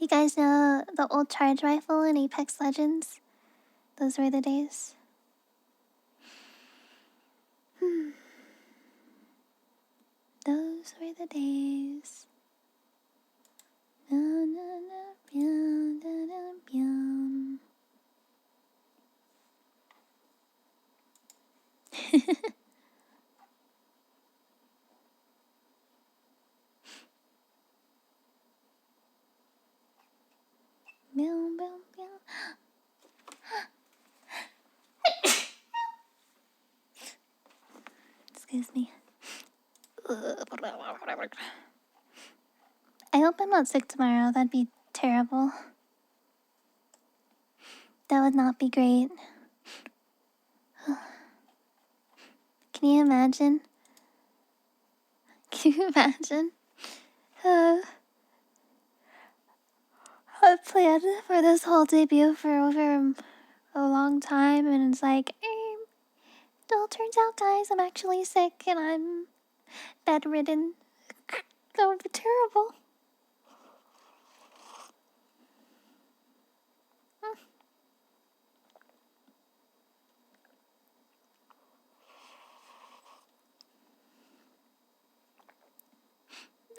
guys know the old charge rifle in Apex Legends? Those were the days. Those were the days. Excuse me. I hope I'm not sick tomorrow. That'd be terrible. That would not be great. Can you imagine? Can you imagine? I planned for this whole debut for over a long time, and it's like, it all turns out, guys, I'm actually sick and I'm bedridden. That would be terrible.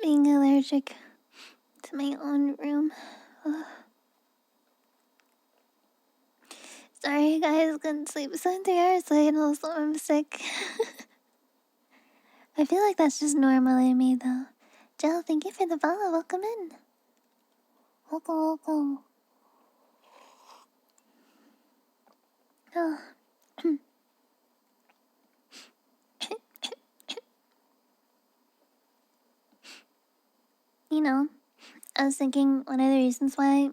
Being allergic to my own room. Ugh. Sorry, guys, couldn't sleep. So 3 hours late, and also I'm sick. I feel like that's just normally me, though. Jill, thank you for the follow. Welcome in. Welcome. Oh. You know, I was thinking one of the reasons why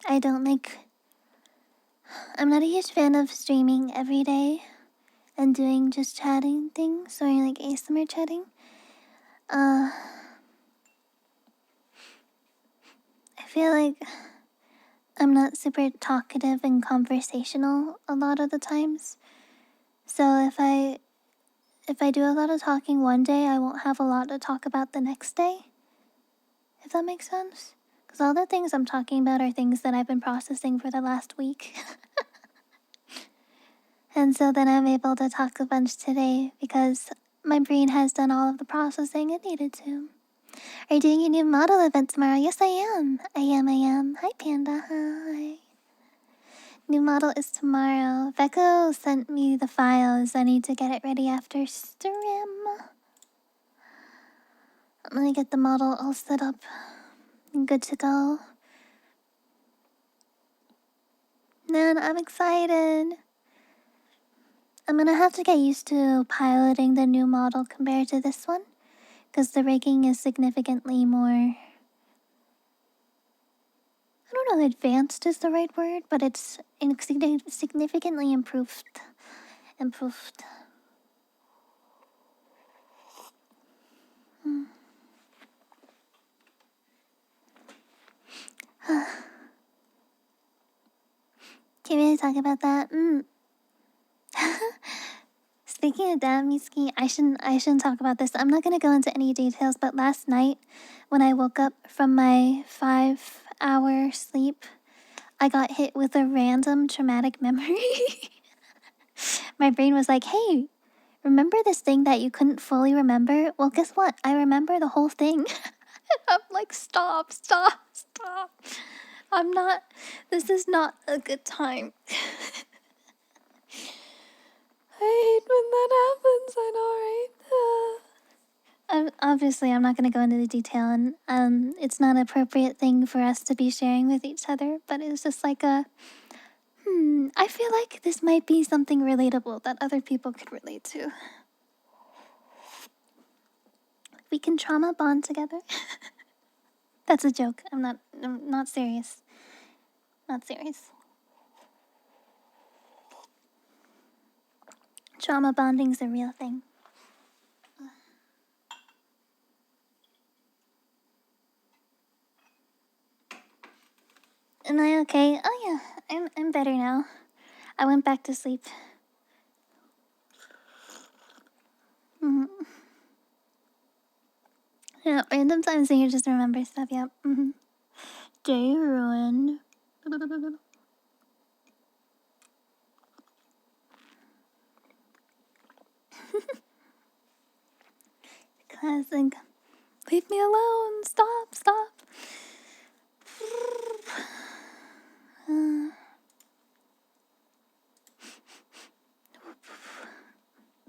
I don't like... I'm not a huge fan of streaming every day and doing just chatting things, or like ASMR chatting. I feel like I'm not super talkative and conversational a lot of the times. So if I do a lot of talking one day, I won't have a lot to talk about the next day. If that makes sense. Because all the things I'm talking about are things that I've been processing for the last week. And so then I'm able to talk a bunch today because my brain has done all of the processing it needed to. Are you doing a new model event tomorrow? Yes, I am. I am. Hi, Panda. Hi. New model is tomorrow. Becco sent me the files. I need to get it ready after stream. I'm gonna get the model all set up and good to go. Man, I'm excited. I'm gonna have to get used to piloting the new model compared to this one, because the rigging is significantly more... I don't know if advanced is the right word, but it's significantly improved. Can we really talk about that? Speaking of that, Mitsuki, I shouldn't talk about this. I'm not gonna go into any details, but last night when I woke up from my 5-hour sleep, I got hit with a random traumatic memory. My brain was like, hey, remember this thing that you couldn't fully remember? Well, guess what? I remember the whole thing. I'm like, stop. This is not a good time. I hate when that happens, I know, right? Obviously, I'm not going to go into the detail, and it's not an appropriate thing for us to be sharing with each other, but it's just like I feel like this might be something relatable that other people could relate to. We can trauma bond together. That's a joke. I'm not serious. Not serious. Trauma bonding's a real thing. Am I okay? Oh yeah, I'm better now. I went back to sleep. Mm-hmm. Yeah, random times when you just remember stuff. Yep. Mm-hmm. Day ruined. Classic. Leave me alone. Stop. Stop.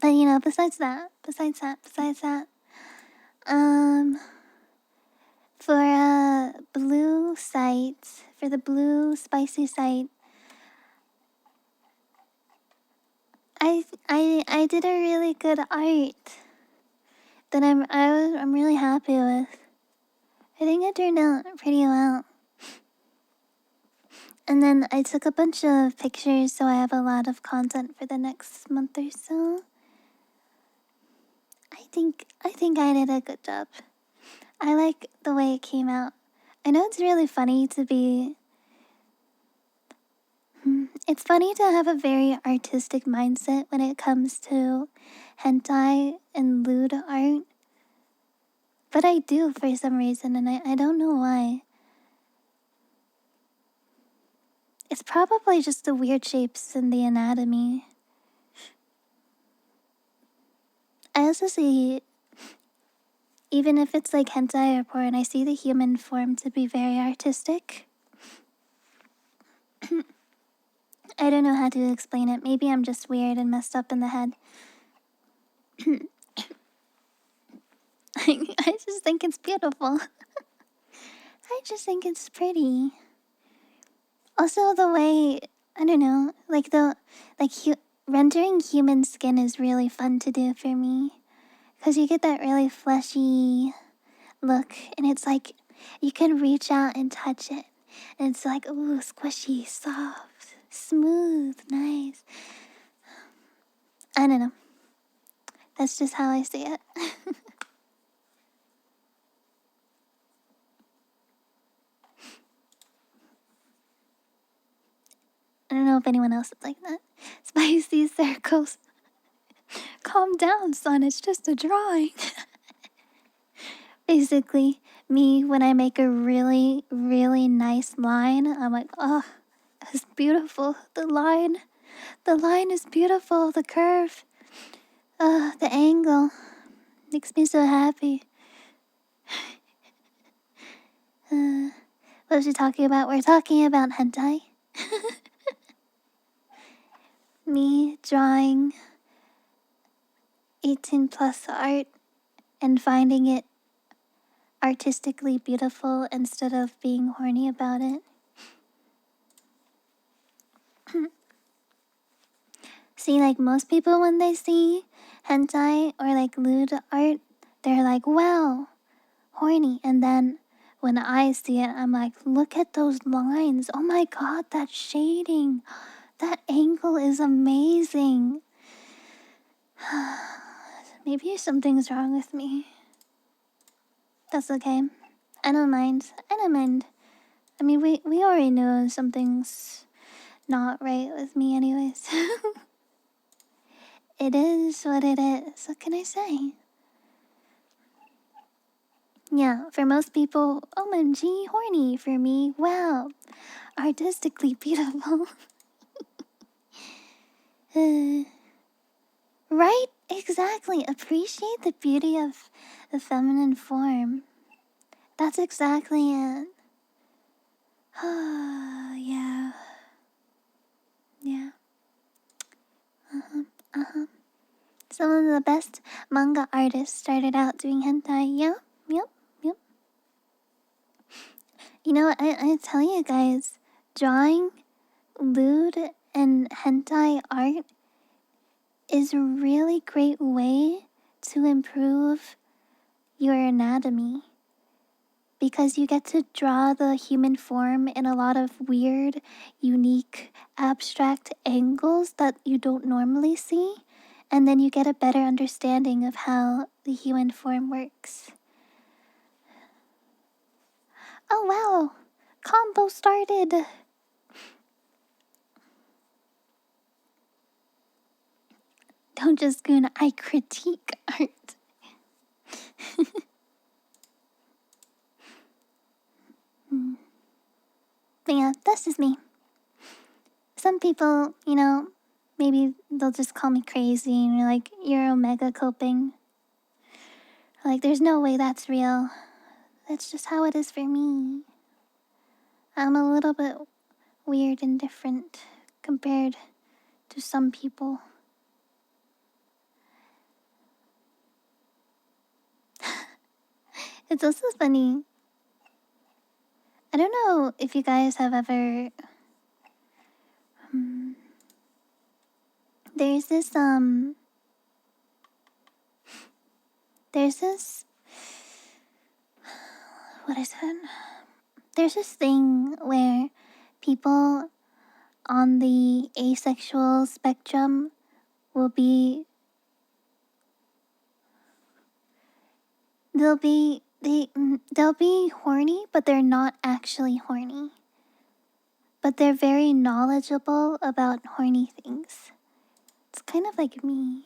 But you know, besides that, for blue site, for the blue spicy site, I did a really good art that I'm really happy with. I think it turned out pretty well. And then I took a bunch of pictures, so I have a lot of content for the next month or so. I think I did a good job. I like the way it came out. I know it's really funny to be. It's funny to have a very artistic mindset when it comes to hentai and lewd art. But I do for some reason, and I don't know why. It's probably just the weird shapes in the anatomy. I also see, even if it's like hentai or porn, I see the human form to be very artistic. I don't know how to explain it. Maybe I'm just weird and messed up in the head. I just think it's beautiful. I just think it's pretty. Also, the way, I don't know, rendering human skin is really fun to do for me. Because you get that really fleshy look, and it's like you can reach out and touch it. And it's like, ooh, squishy, soft, smooth, nice. I don't know. That's just how I see it. I don't know if anyone else is like that. Spicy circles. Calm down, son. It's just a drawing. Basically, me, when I make a really, really nice line, I'm like, oh, it's beautiful. The line is beautiful. The curve, the angle makes me so happy. What was she talking about? We're talking about hentai. Me drawing 18 plus art and finding it artistically beautiful instead of being horny about it. See, like most people when they see hentai or like lewd art, they're like, wow, horny. And then when I see it, I'm like, look at those lines. Oh my god, that shading. That angle is amazing. Maybe something's wrong with me. That's okay. I don't mind. I don't mind. I mean, we already know something's not right with me anyways. It is what it is. What can I say? Yeah, for most people, OMG, horny. For me, wow, artistically beautiful. Right? Exactly. Appreciate the beauty of the feminine form. That's exactly it. Yeah. Yeah. Uh-huh. Uh-huh. Some of the best manga artists started out doing hentai. Yep, yep, yep. You know, I tell you guys, drawing lewd and hentai art is a really great way to improve your anatomy, because you get to draw the human form in a lot of weird, unique, abstract angles that you don't normally see, and then you get a better understanding of how the human form works. Oh wow! Combo started! Don't just goon, I critique art. But yeah, that's just me. Some people, you know, maybe they'll just call me crazy and you're like, you're omega coping. Like, there's no way that's real. That's just how it is for me. I'm a little bit weird and different compared to some people. It's also funny. I don't know if you guys have ever... There's this, There's this... What is it? There's this thing where people on the asexual spectrum will be... They'll be horny, but they're not actually horny. But they're very knowledgeable about horny things. It's kind of like me.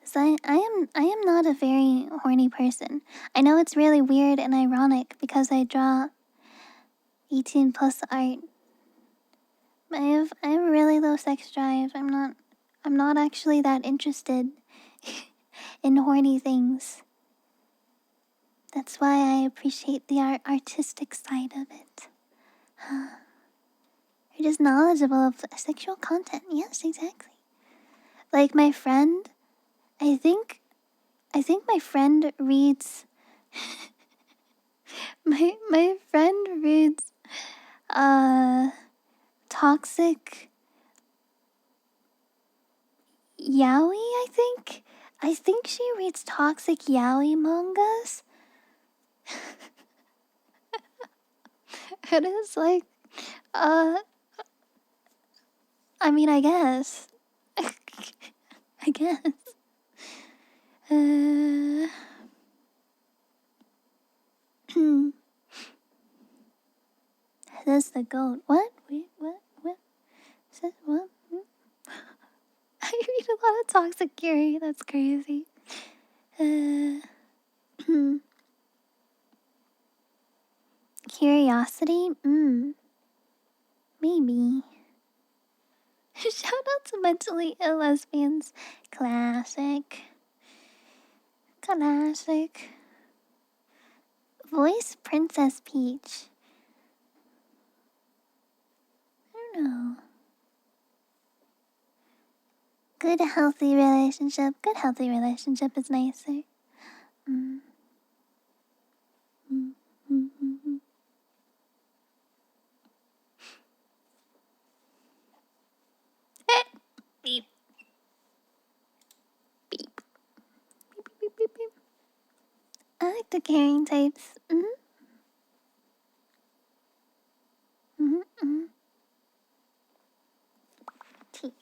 So I am not a very horny person. I know it's really weird and ironic because I draw 18 plus art. I have a really low sex drive. I'm not actually that interested in horny things. That's why I appreciate the artistic side of it. You're just knowledgeable of sexual content. Yes, exactly. Like my friend, I think my friend reads my friend reads toxic yaoi, I think. I think she reads toxic yaoi mangas. And it's like, I mean, I guess. I guess. That's the goat. What? Wait, what? What? Said what? I read a lot of toxic Yuri. That's crazy. Curiosity? Maybe. Shout out to mentally ill lesbians. Classic. Classic. Voice Princess Peach. I don't know. Good healthy relationship. Good healthy relationship is nicer. Beep. Beep. Beep, beep, beep, beep. I like the caring types. Tea.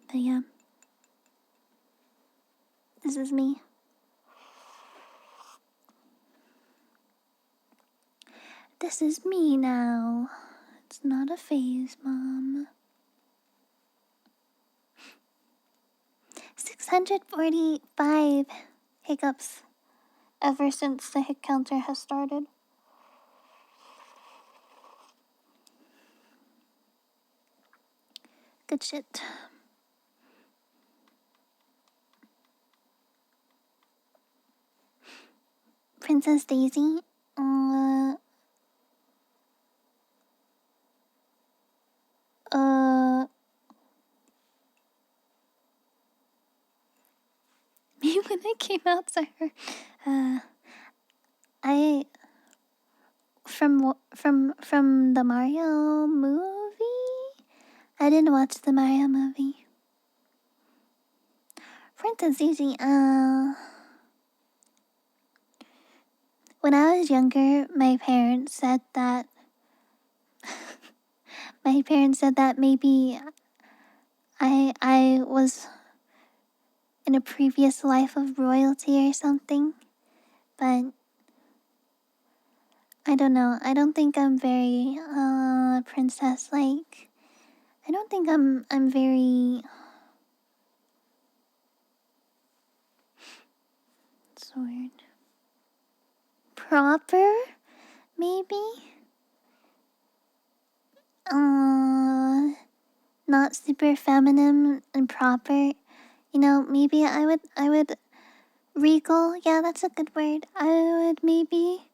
But yeah. This is me. This is me now. It's not a phase, Mom. 645 hiccups. ever since the hit counter has started. Good shit. Princess Daisy? Me when I came out to her. I from the Mario movie? I didn't watch the Mario movie. Princess Daisy, when I was younger, my parents said that maybe I was in a previous life of royalty or something, but I don't know. I don't think I'm very princess like. I don't think I'm very. It's weird. Proper, maybe. Not super feminine and proper. You know, maybe I would regal. Yeah, that's a good word. I would maybe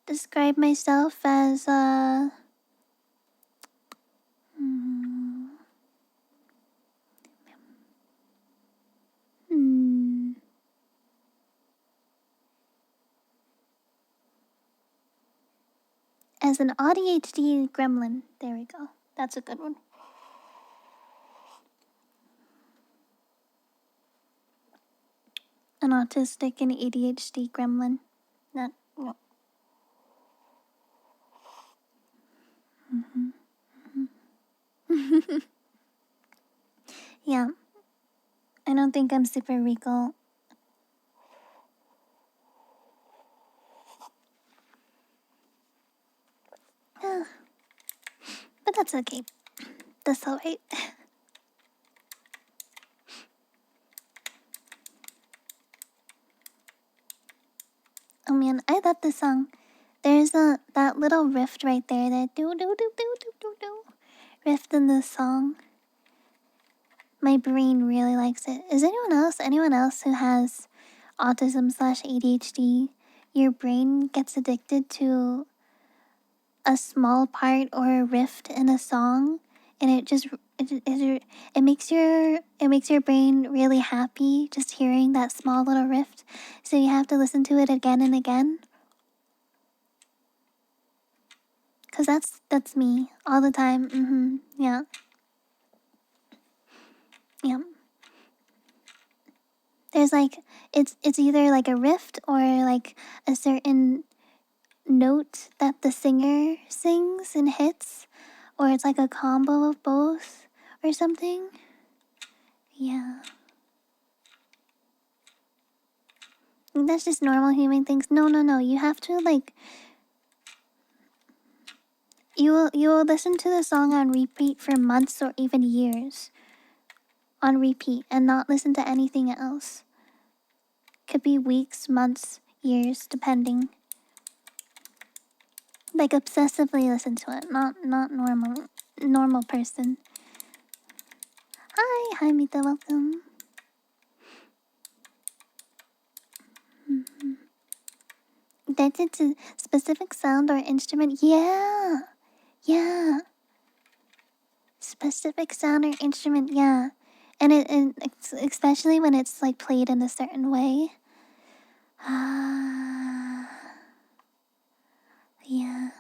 describe myself as hmm, hmm, as an ADHD gremlin. There we go. That's a good one. An autistic and ADHD gremlin. Not no. Mm-hmm. Mm-hmm. Yeah, I don't think I'm super regal. But that's okay. That's alright. Oh man, I love this song. There's that little riff right there, that do do do do do do do riff in the song. My brain really likes it. Is anyone else who has autism slash ADHD? Your brain gets addicted to a small part or a riff in a song, and it makes your brain really happy just hearing that small little riff. So you have to listen to it again and again. Cause that's me all the time. Yeah. Yeah. There's like it's either like a riff or like a certain note that the singer sings and hits, or it's like a combo of both or something. Yeah. That's just normal human things. No. You have to like you will listen to the song on repeat for months or even years on repeat and not listen to anything else. Could be weeks, months, years, depending. Like obsessively listen to it, not normal person. Hi Mita, welcome. Mm-hmm. Addicted to specific sound or instrument? Yeah. Specific sound or instrument, yeah. And especially when it's like played in a certain way. Ah, yeah.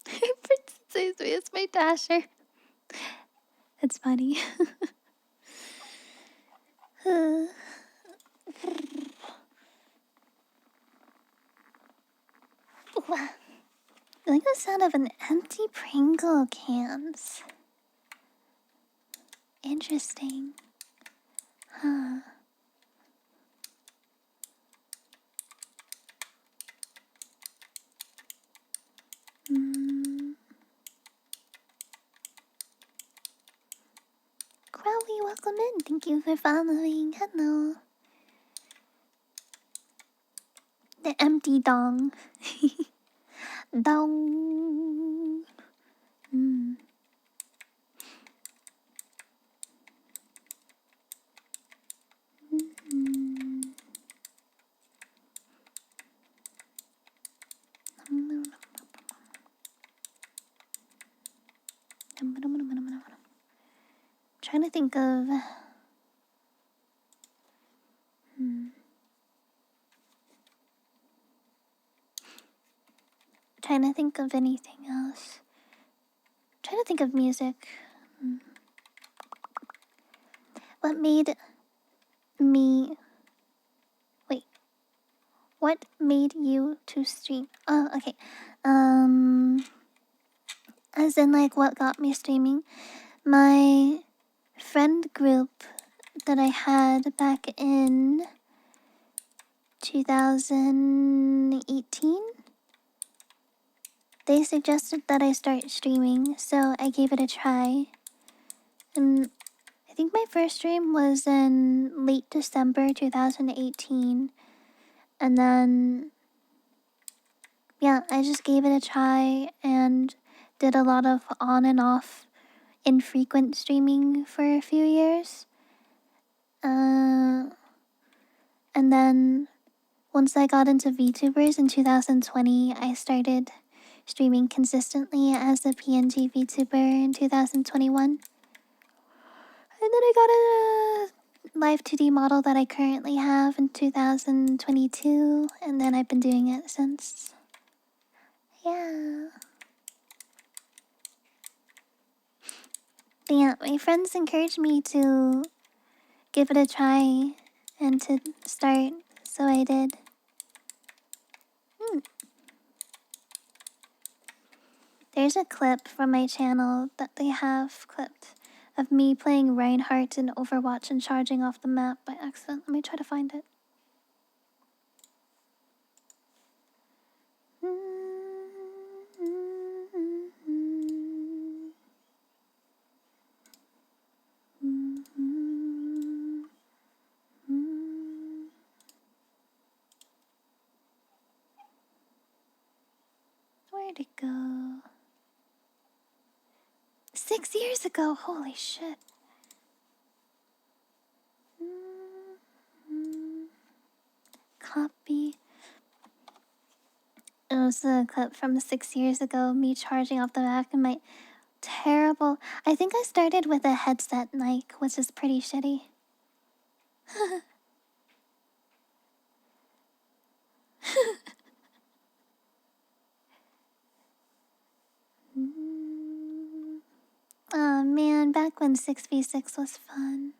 Princess is my dasher. It's funny. I like the sound of an empty Pringle cans. Interesting. Huh. Crowley, welcome in. Thank you for following. Hello. The empty dong. Dong. Mm. Trying to think of trying to think of anything else. Trying to think of music. What made me wait? What made you to stream? Oh, okay. As in like what got me streaming? My friend group that I had back in 2018, they suggested that I start streaming, so I gave it a try. And I think my first stream was in late December 2018. And then, yeah, I just gave it a try and did a lot of on and off infrequent streaming for a few years. And then once I got into VTubers in 2020, I started streaming consistently as a PNG VTuber in 2021. And then I got a live 2D model that I currently have in 2022, and then I've been doing it since. Yeah. But yeah, my friends encouraged me to give it a try and to start, so I did. There's a clip from my channel that they have clipped of me playing Reinhardt in Overwatch and charging off the map by accident. Let me try to find it. Where'd it go? 6 years ago, holy shit. Copy. It was a clip from 6 years ago, me charging off the back and my terrible... I think I started with a headset mic, which is pretty shitty. Oh man, back when 6v6 was fun.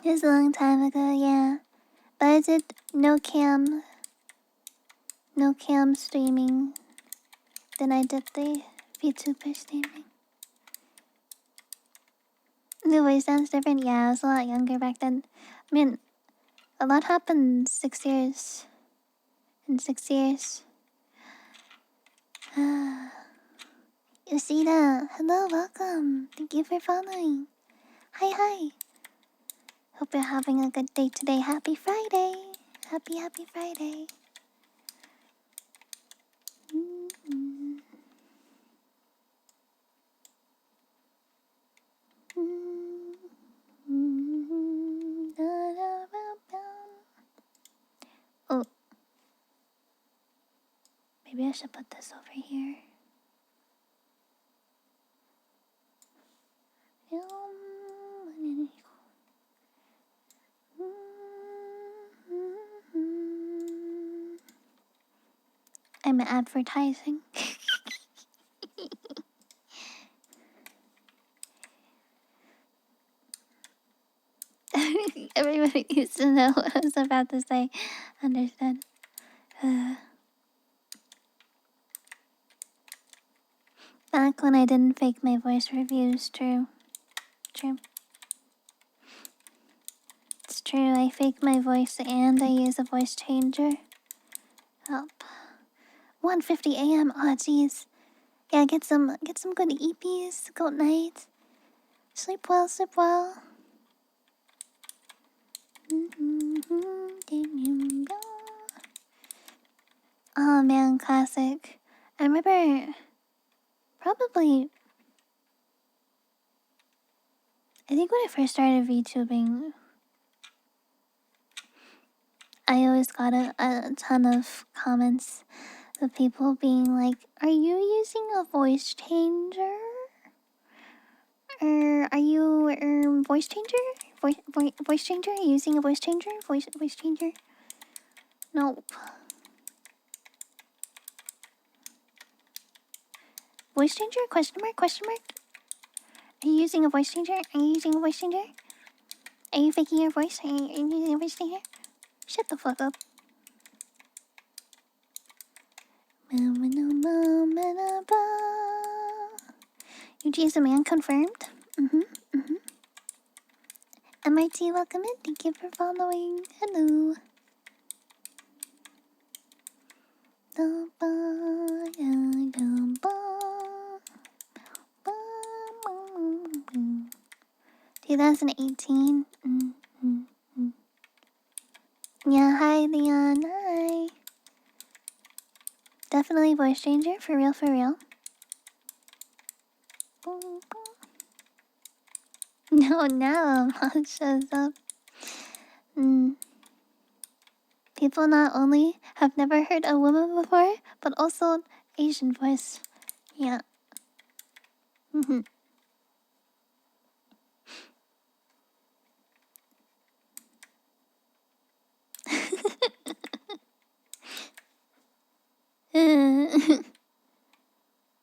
It was a long time ago, yeah. But I did no cam streaming. Then I did the VTuber streaming. The voice sounds different. Yeah, I was a lot younger back then. I mean, a lot happened 6 years. In 6 years. Yosida, hello, welcome. Thank you for following. Hi. Hope you're having a good day today. Happy Friday. Happy Friday. Oh. Maybe I should put this over here. I'm advertising. Everybody needs to know what I was about to say. Understood. Back when I didn't fake my voice reviews, true. It's true. true. I fake my voice and I use a voice changer. Help. 1:50 a.m. Oh, jeez. Yeah, get some good EPs. Good night. Sleep well, sleep well. Oh man, classic. I remember probably, I think when I first started VTubing, I always got a ton of comments of people being like, are you using a voice changer? Are you voice changer? Voice changer? Are you using a voice changer? Voice changer? Nope. Voice changer? Question mark? Question mark? Are you using a voice changer? Are you using a voice changer? Are you faking your voice? Are you using a voice changer? Shut the fuck up. Yuchi is a man confirmed. MIT, welcome in. Thank you for following. Hello. Two 2018. Yeah, hi Leon. Hi. Definitely voice changer. For real, for real. No, now Mom shows up. People not only have never heard a woman before, but also Asian voice. Yeah.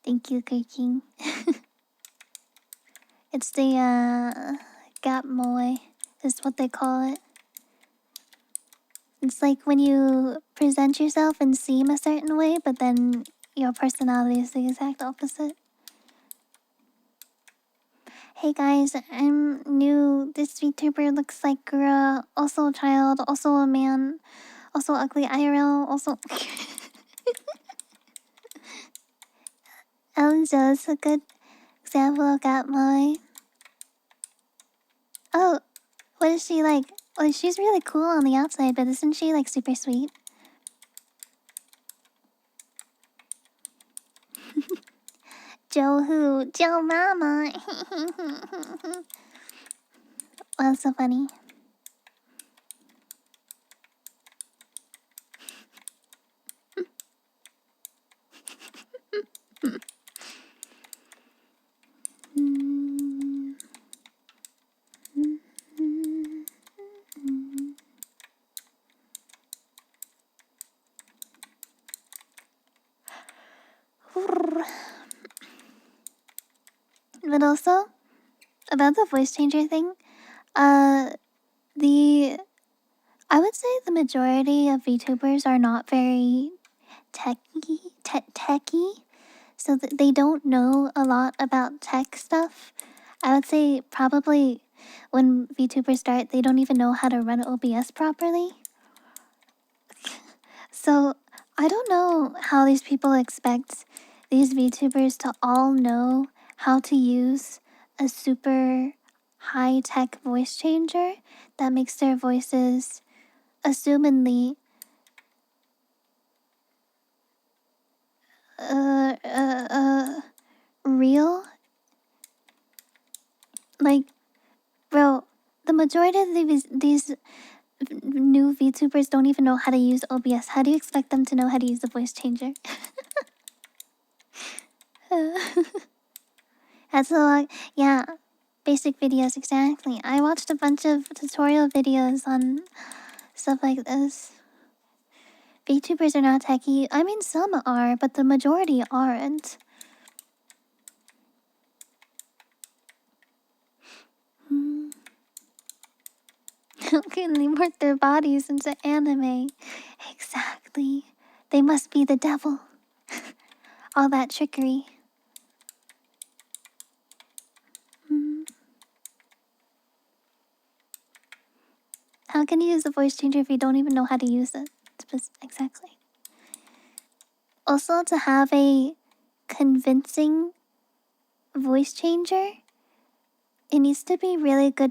Thank you, King. It's the gap moe is what they call it. It's like when you present yourself and seem a certain way, but then your personality is the exact opposite. Hey guys, I'm new. This VTuber looks like girl, also a child, also a man, also ugly IRL, also... Elzo is a good example of gap moe. Oh, what is she like? Well, she's really cool on the outside, but isn't she like super sweet? Joe who? Joe Mama. Well, so funny. But also, about the voice changer thing, the I would say the majority of VTubers are not very techy, so they don't know a lot about tech stuff. I would say probably when VTubers start, they don't even know how to run OBS properly. So I don't know how these people expect these VTubers to all know how to use a super high-tech voice changer that makes their voices assumedly real. Like, bro, the majority of these new VTubers don't even know how to use OBS. How do you expect them to know how to use the voice changer? That's a lot. Yeah, basic videos, exactly. I watched a bunch of tutorial videos on stuff like this. VTubers are not techie. I mean, some are, but the majority aren't. How can they morph their bodies into anime? Exactly. They must be the devil. All that trickery. how can you use a voice changer if you don't even know how to use it? Exactly. Also, to have a convincing voice changer, it needs to be really good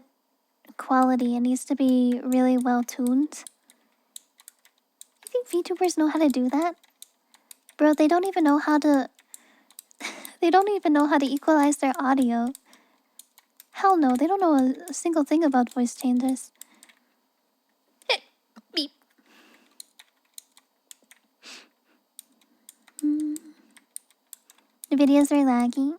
quality. It needs to be really well tuned. You think VTubers know how to do that? Bro, they don't even know how to... They don't even know how to equalize their audio. Hell no, they don't know a single thing about voice changers. Beep. The videos are laggy.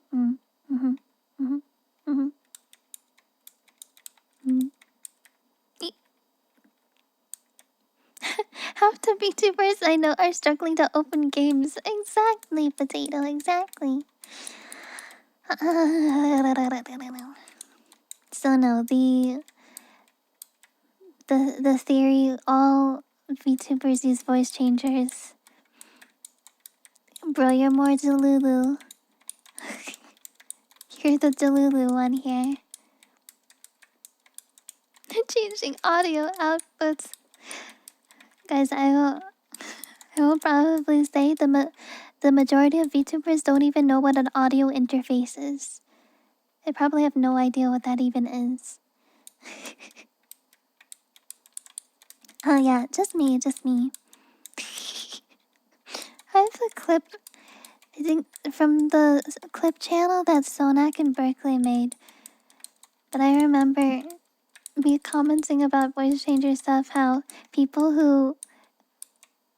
Half the VTubers I know are struggling to open games. Exactly, potato, exactly. So no, the theory all VTubers use voice changers. Bro, you're more Delulu. You're the Delulu one here. Changing audio outputs. Guys, I will probably say the majority of VTubers don't even know what an audio interface is. They probably have no idea what that even is. Oh yeah, just me, just me. I have a clip, I think, from the clip channel that Sonak and Berkeley made. But I remember me commenting about voice changer stuff, how people who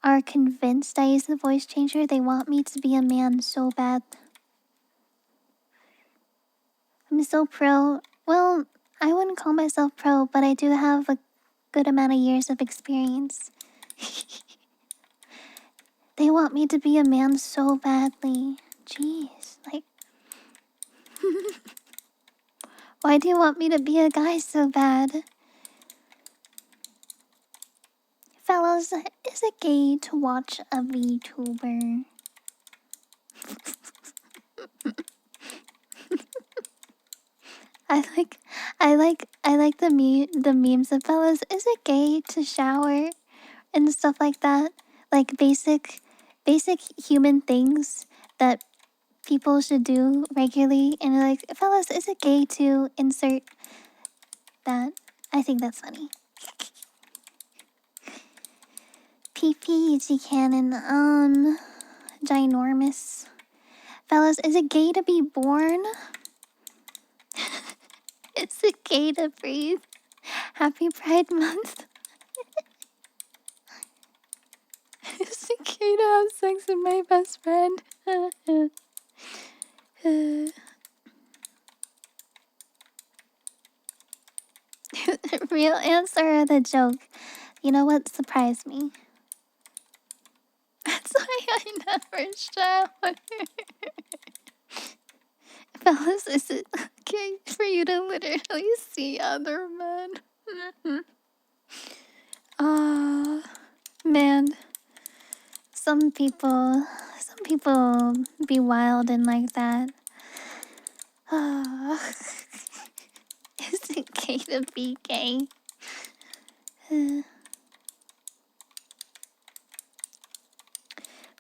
are convinced I use the voice changer, they want me to be a man so bad. I'm so pro. Well, I wouldn't call myself pro, but I do have a good amount of years of experience. They want me to be a man so badly. Jeez, like... Why do you want me to be a guy so bad? Fellas, is it gay to watch a VTuber? I like the memes of fellas. Is it gay to shower and stuff like that? Like basic human things that people should do regularly. And like, fellas, is it gay to insert that? I think that's funny. PP Yuchi Cannon, ginormous. Fellas, is it gay to be born? Is it gay to breathe? Happy Pride Month. Is it gay to have sex with my best friend? Real answer or the joke? You know what surprised me? That's why I never shower. Fellas, is it okay for you to literally see other men? Man. Some people be wild and like that. Is it gay to be gay?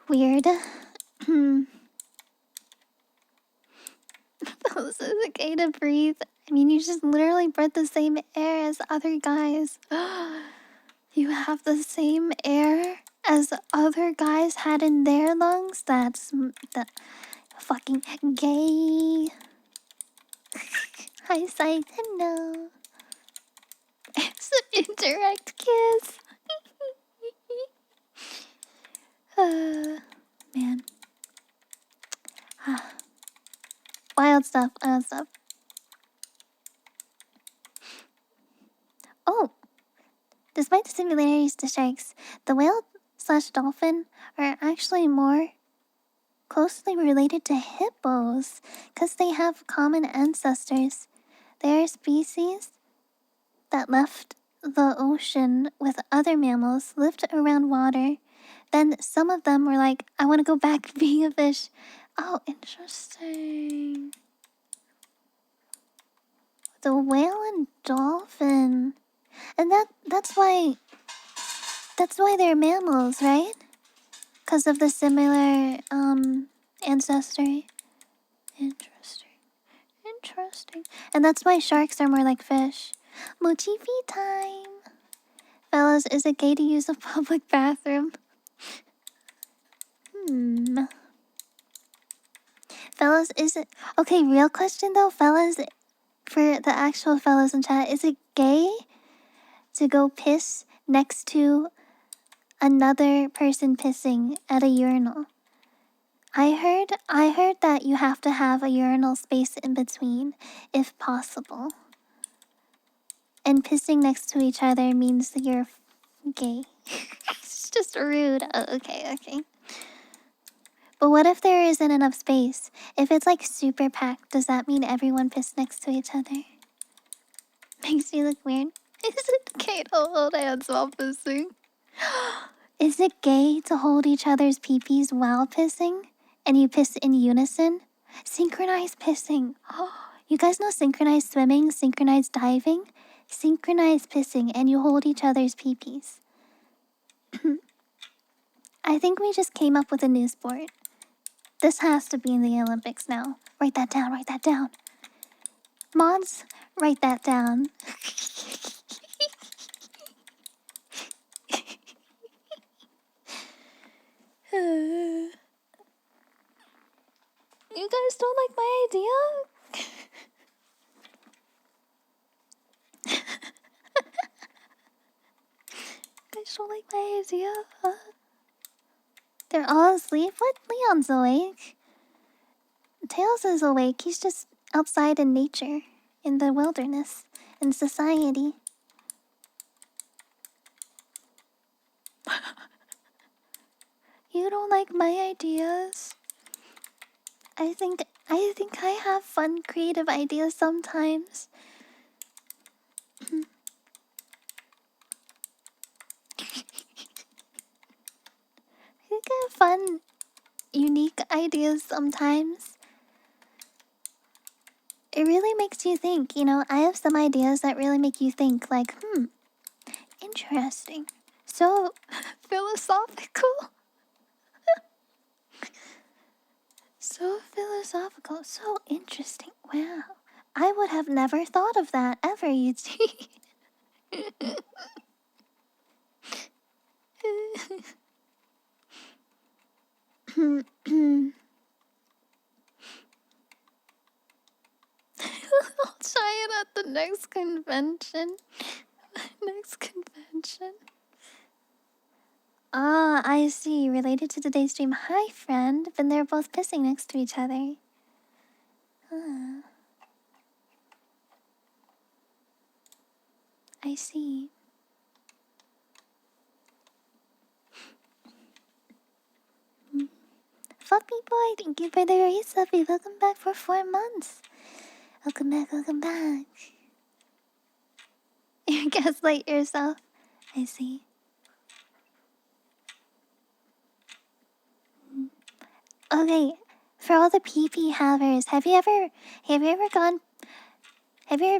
Weird. Is it gay to breathe? I mean, you just literally breathe the same air as other guys. You have the same air as other guys had in their lungs? That's the fucking gay. Hi, Sight. Hello. It's an indirect kiss. Man. Wild stuff, wild stuff. Oh! Despite the similarities to sharks, the whale slash dolphin are actually more closely related to hippos because they have common ancestors. They are species that left the ocean with other mammals, lived around water. Then some of them were like, I want to go back being a fish. Oh, interesting. The whale and dolphin. And that's why they're mammals, right? Because of the similar ancestry. Interesting. Interesting. And that's why sharks are more like fish. Mochi feed time. Fellas, is it gay to use a public bathroom? Fellas, is it... Okay, real question though, fellas. For the actual fellas in chat, is it gay to go piss next to another person pissing at a urinal? I heard that you have to have a urinal space in between, if possible. And pissing next to each other means that you're gay. It's just rude. Oh, okay. But what if there isn't enough space? If it's like super packed, does that mean everyone pissed next to each other? Makes you look weird. Is it gay to hold hands while pissing? Is it gay to hold each other's peepees while pissing? And you piss in unison? Synchronized pissing. You guys know synchronized swimming, synchronized diving? Synchronized pissing, and you hold each other's peepees. I think we just came up with a new sport. This has to be in the Olympics now. Write that down, write that down. Mods, write that down. You guys don't like my idea? You guys don't like my idea? They're all asleep? What? Leon's awake. Tails is awake. He's just outside in nature, in the wilderness, in society. You don't like my ideas? I think I have fun, creative ideas sometimes. I think I have fun, unique ideas sometimes. It really makes you think, you know. I have some ideas that really make you think, like, interesting. So philosophical. So philosophical, so interesting. Wow. I would have never thought of that ever, Yuchi. I'll try it at the next convention. Next convention. Ah, I see. Related to today's stream. Hi, friend. But they're both pissing next to each other. Ah. I see. Fuck me, boy. Thank you for the race, Luffy. Welcome back for 4 months. Welcome back, welcome back. You gaslight yourself. I see. Okay, for all the pee-pee havers, have you ever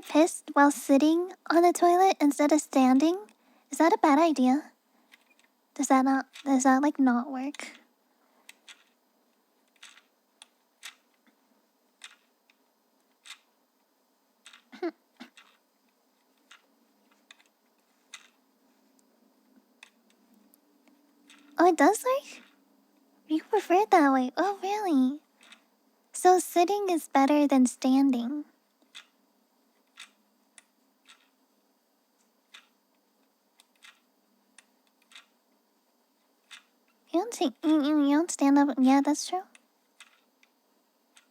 pissed while sitting on the toilet instead of standing? Is that a bad idea? Does that like not work? Oh, it does work? You prefer it that way? Oh, really? So sitting is better than standing. You don't stand up. Yeah, that's true.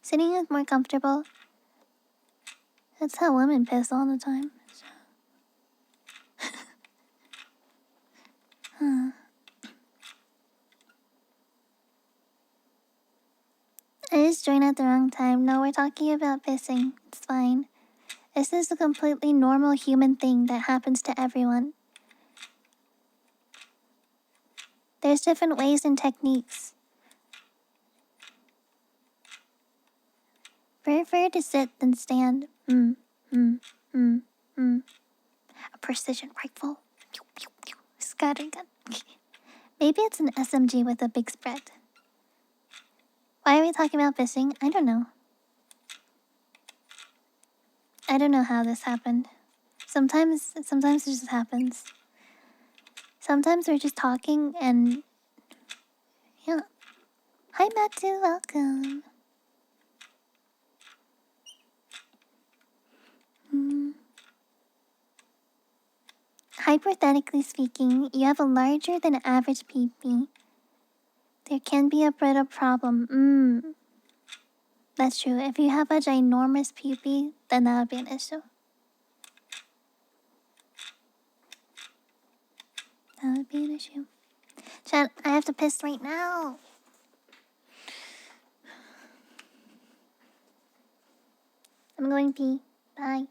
Sitting is more comfortable. That's how women piss all the time. So. Huh. I just joined at the wrong time. No, we're talking about pissing. It's fine. This is a completely normal human thing that happens to everyone. There's different ways and techniques. Prefer to sit than stand. A precision rifle. Scattering gun. Maybe it's an SMG with a big spread. Why are we talking about fishing? I don't know. I don't know how this happened. Sometimes it just happens. Sometimes we're just talking and yeah. Hi Matsu, welcome. Hmm. Hypothetically speaking, you have a larger than average PP. There can be a bit of problem. That's true. If you have a ginormous PP, then that would be an issue. That would be an issue. Chat, I have to piss right now. I'm going pee. Bye.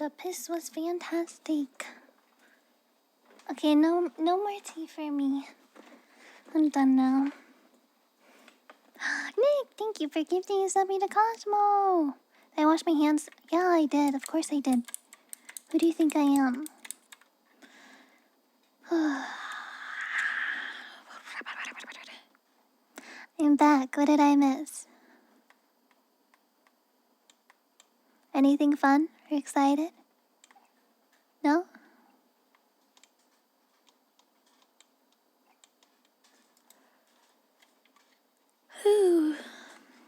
The piss was fantastic. Okay, no more tea for me. I'm done now. Nick, thank you for gifting something to Cosmo. Did I wash my hands? Yeah, I did. Of course I did. Who do you think I am? I'm back. What did I miss? Anything fun or excited? No? Whew.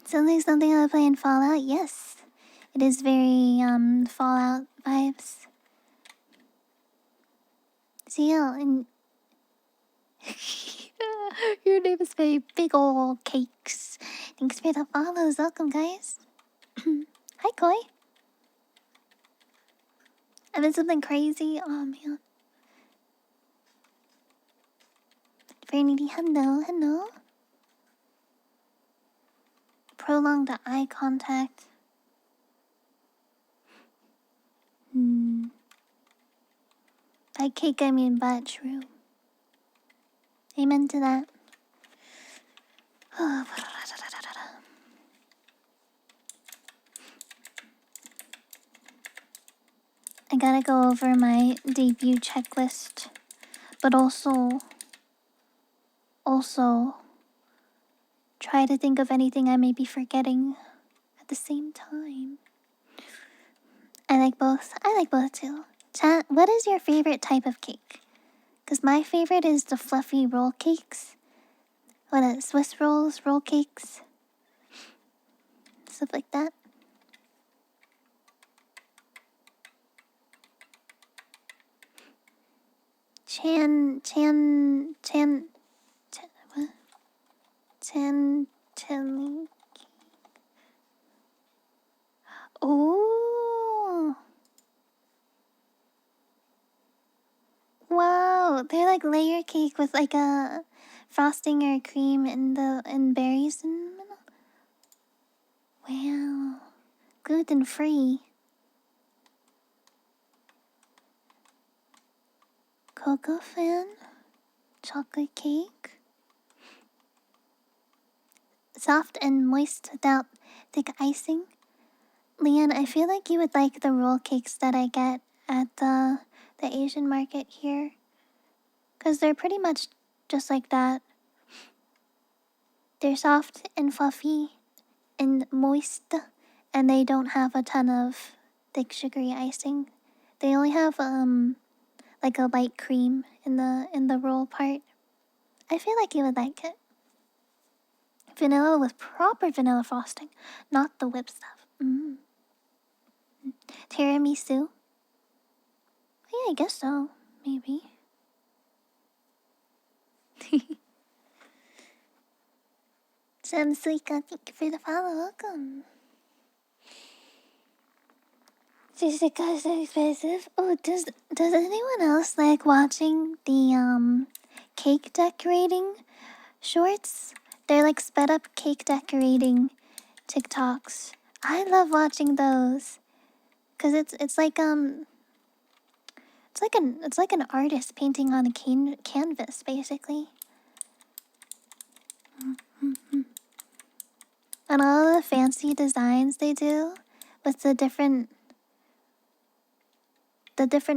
Sounds like something I would play in Fallout. Yes. It is very, Fallout vibes. Seal and... Your name is very big ol' cakes. Thanks for the follows. Welcome, guys. Hi, Koi. I did something crazy. Oh, man. Very needy. Hello, hello. Prolong the eye contact. By cake, I mean but true. Amen to that. I gotta go over my debut checklist, but also try to think of anything I may be forgetting at the same time. I like both. I like both too. Chat, what is your favorite type of cake? Because my favorite is the fluffy roll cakes. What is Swiss rolls, roll cakes, stuff like that. What? Chantilly. Oh. Wow, they're like layer cake with like a frosting or cream and berries in the middle. Wow, gluten free. Cocoa fan, chocolate cake, soft and moist without thick icing. Leon, I feel like you would like the roll cakes that I get at the Asian market here, cause they're pretty much just like that. They're soft and fluffy and moist, and they don't have a ton of thick sugary icing. They only have like a light cream in the roll part. I feel like you would like it. Vanilla with proper vanilla frosting, not the whip stuff. Tiramisu? Yeah, I guess so. Maybe. Sam Suika, thank you for the follow. Welcome. Just because they're expensive. Oh, does anyone else like watching the cake decorating shorts? They're like sped up cake decorating TikToks. I love watching those, cause it's like it's like an artist painting on a canvas basically. And all the fancy designs they do with the different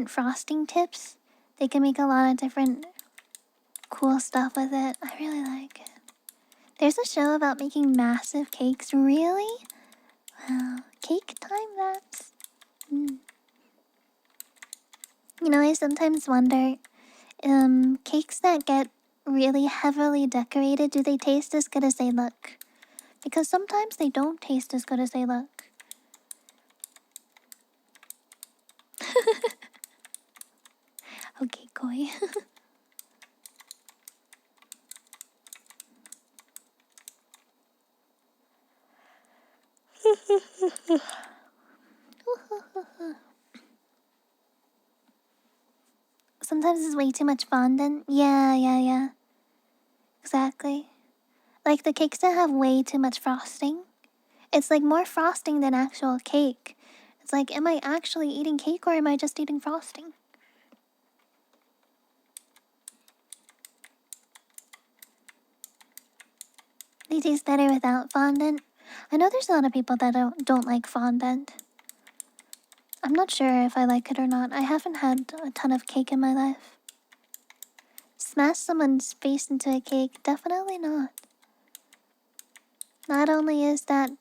frosting tips, they can make a lot of different cool stuff with it. I really like it. There's a show about making massive cakes. Really? Wow. Cake time lapse. You know, I sometimes wonder, cakes that get really heavily decorated, do they taste as good as they look? Because sometimes they don't taste as good as they look. Okay, Koi. Sometimes it's way too much fondant. Yeah. Exactly. Like the cakes that have way too much frosting. It's like more frosting than actual cake. It's like, am I actually eating cake or am I just eating frosting? They taste better without fondant. I know there's a lot of people that don't like fondant. I'm not sure if I like it or not. I haven't had a ton of cake in my life. Smash someone's face into a cake? Definitely not. Not only is that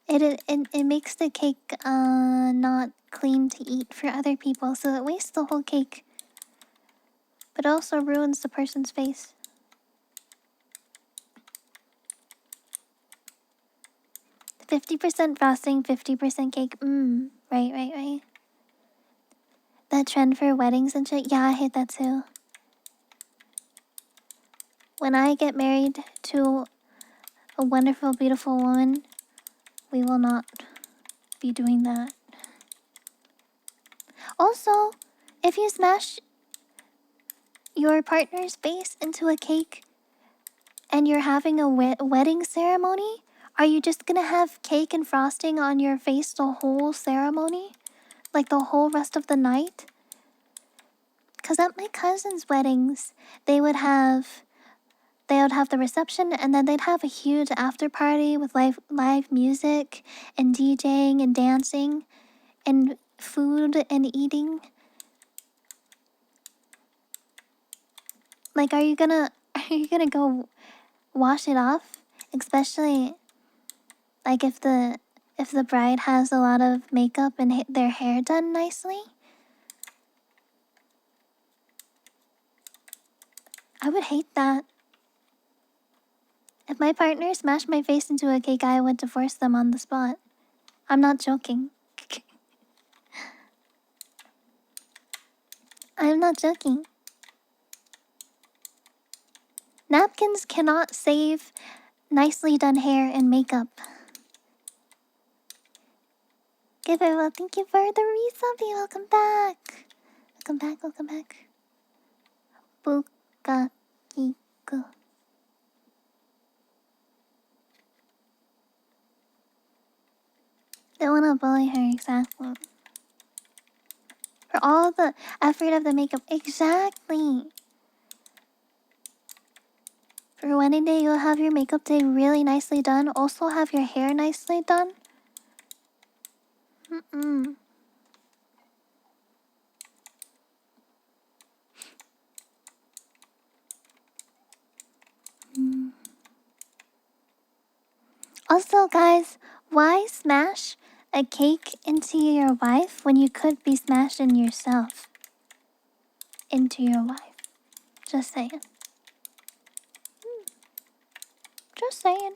it makes the cake not clean to eat for other people, so it wastes the whole cake. But also ruins the person's face. %50 frosting, 50% cake. Right. That trend for weddings and shit. Yeah, I hate that too. When I get married to a wonderful, beautiful woman, we will not be doing that. Also, if you smash your partner's face into a cake and you're having a wedding ceremony, are you just gonna have cake and frosting on your face the whole ceremony? Like the whole rest of the night? Because at my cousin's weddings, they would have the reception and then they'd have a huge after party with live music and DJing and dancing and food and eating. Like, are you gonna go wash it off? Especially like if the bride has a lot of makeup and their hair done nicely. I would hate that. If my partner smashed my face into a cake, I would divorce them on the spot. I'm not joking. I'm not joking. Napkins cannot save nicely done hair and makeup. Giver, well, thank you for the resub. Welcome back. Welcome back. Bukakiku. Don't wanna bully her, exactly. For all the effort of the makeup, exactly. For wedding day, you'll have your makeup day really nicely done. Also have your hair nicely done. Also, guys, why smash a cake into your wife when you could be smashing yourself into your wife? Just saying. Just saying.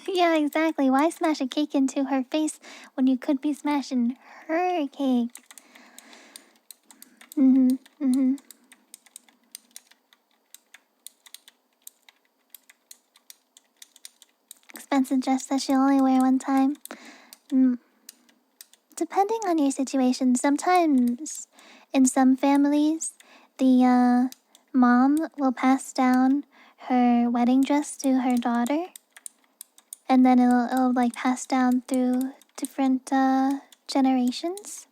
Yeah, exactly. Why smash a cake into her face when you could be smashing her cake? Expensive dress that she'll only wear one time. Depending on your situation, sometimes in some families, the mom will pass down her wedding dress to her daughter, and then it'll like pass down through different generations.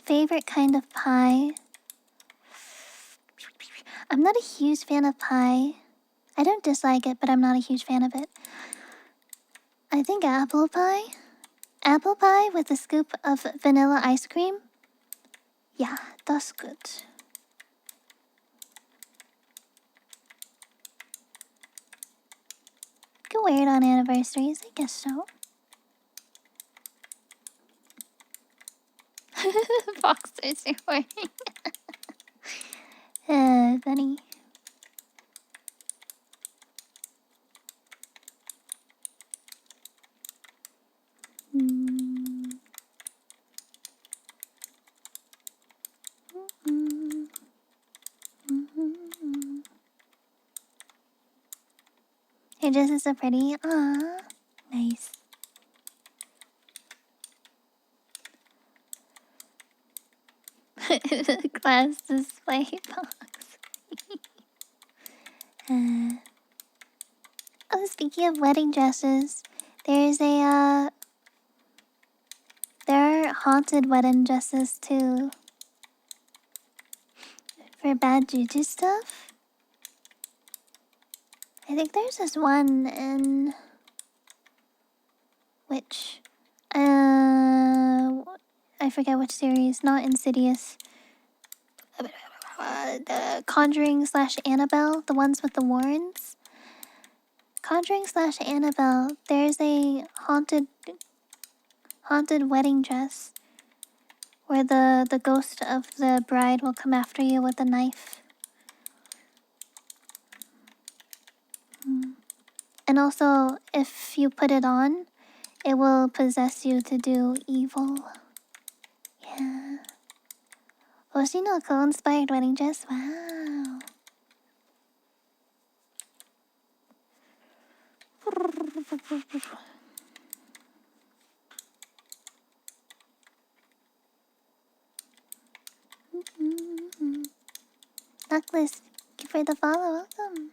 Favorite kind of pie? I'm not a huge fan of pie. I don't dislike it, but I'm not a huge fan of it. I think apple pie. Apple pie with a scoop of vanilla ice cream. Yeah, that's good. Could wear it on anniversaries, I guess so. Boxers you're wearing. Funny. Your dress is so pretty. Aww. Nice. Glass display box. Oh, speaking of wedding dresses, there's there are haunted wedding dresses too. For bad juju stuff. I think there's this one in which, I forget which series. Not Insidious. The Conjuring / Annabelle, the ones with the Warrens. Conjuring / Annabelle. There's a haunted wedding dress where the ghost of the bride will come after you with a knife. And also, if you put it on, it will possess you to do evil. Yeah. Oshinoko inspired wedding dress. Wow. Necklace, thank you for the follow. Welcome.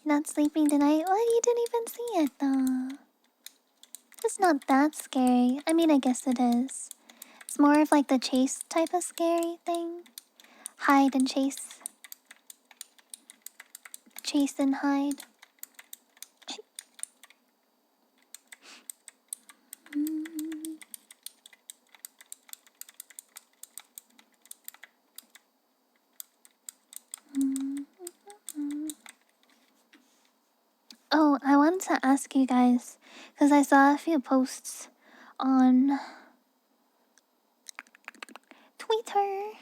You're not sleeping tonight? Well, you didn't even see it though. It's not that scary. I mean, I guess it is. It's more of like the chase type of scary thing. Hide and chase. Chase and hide. Oh, I wanted to ask you guys, because I saw a few posts on Twitter.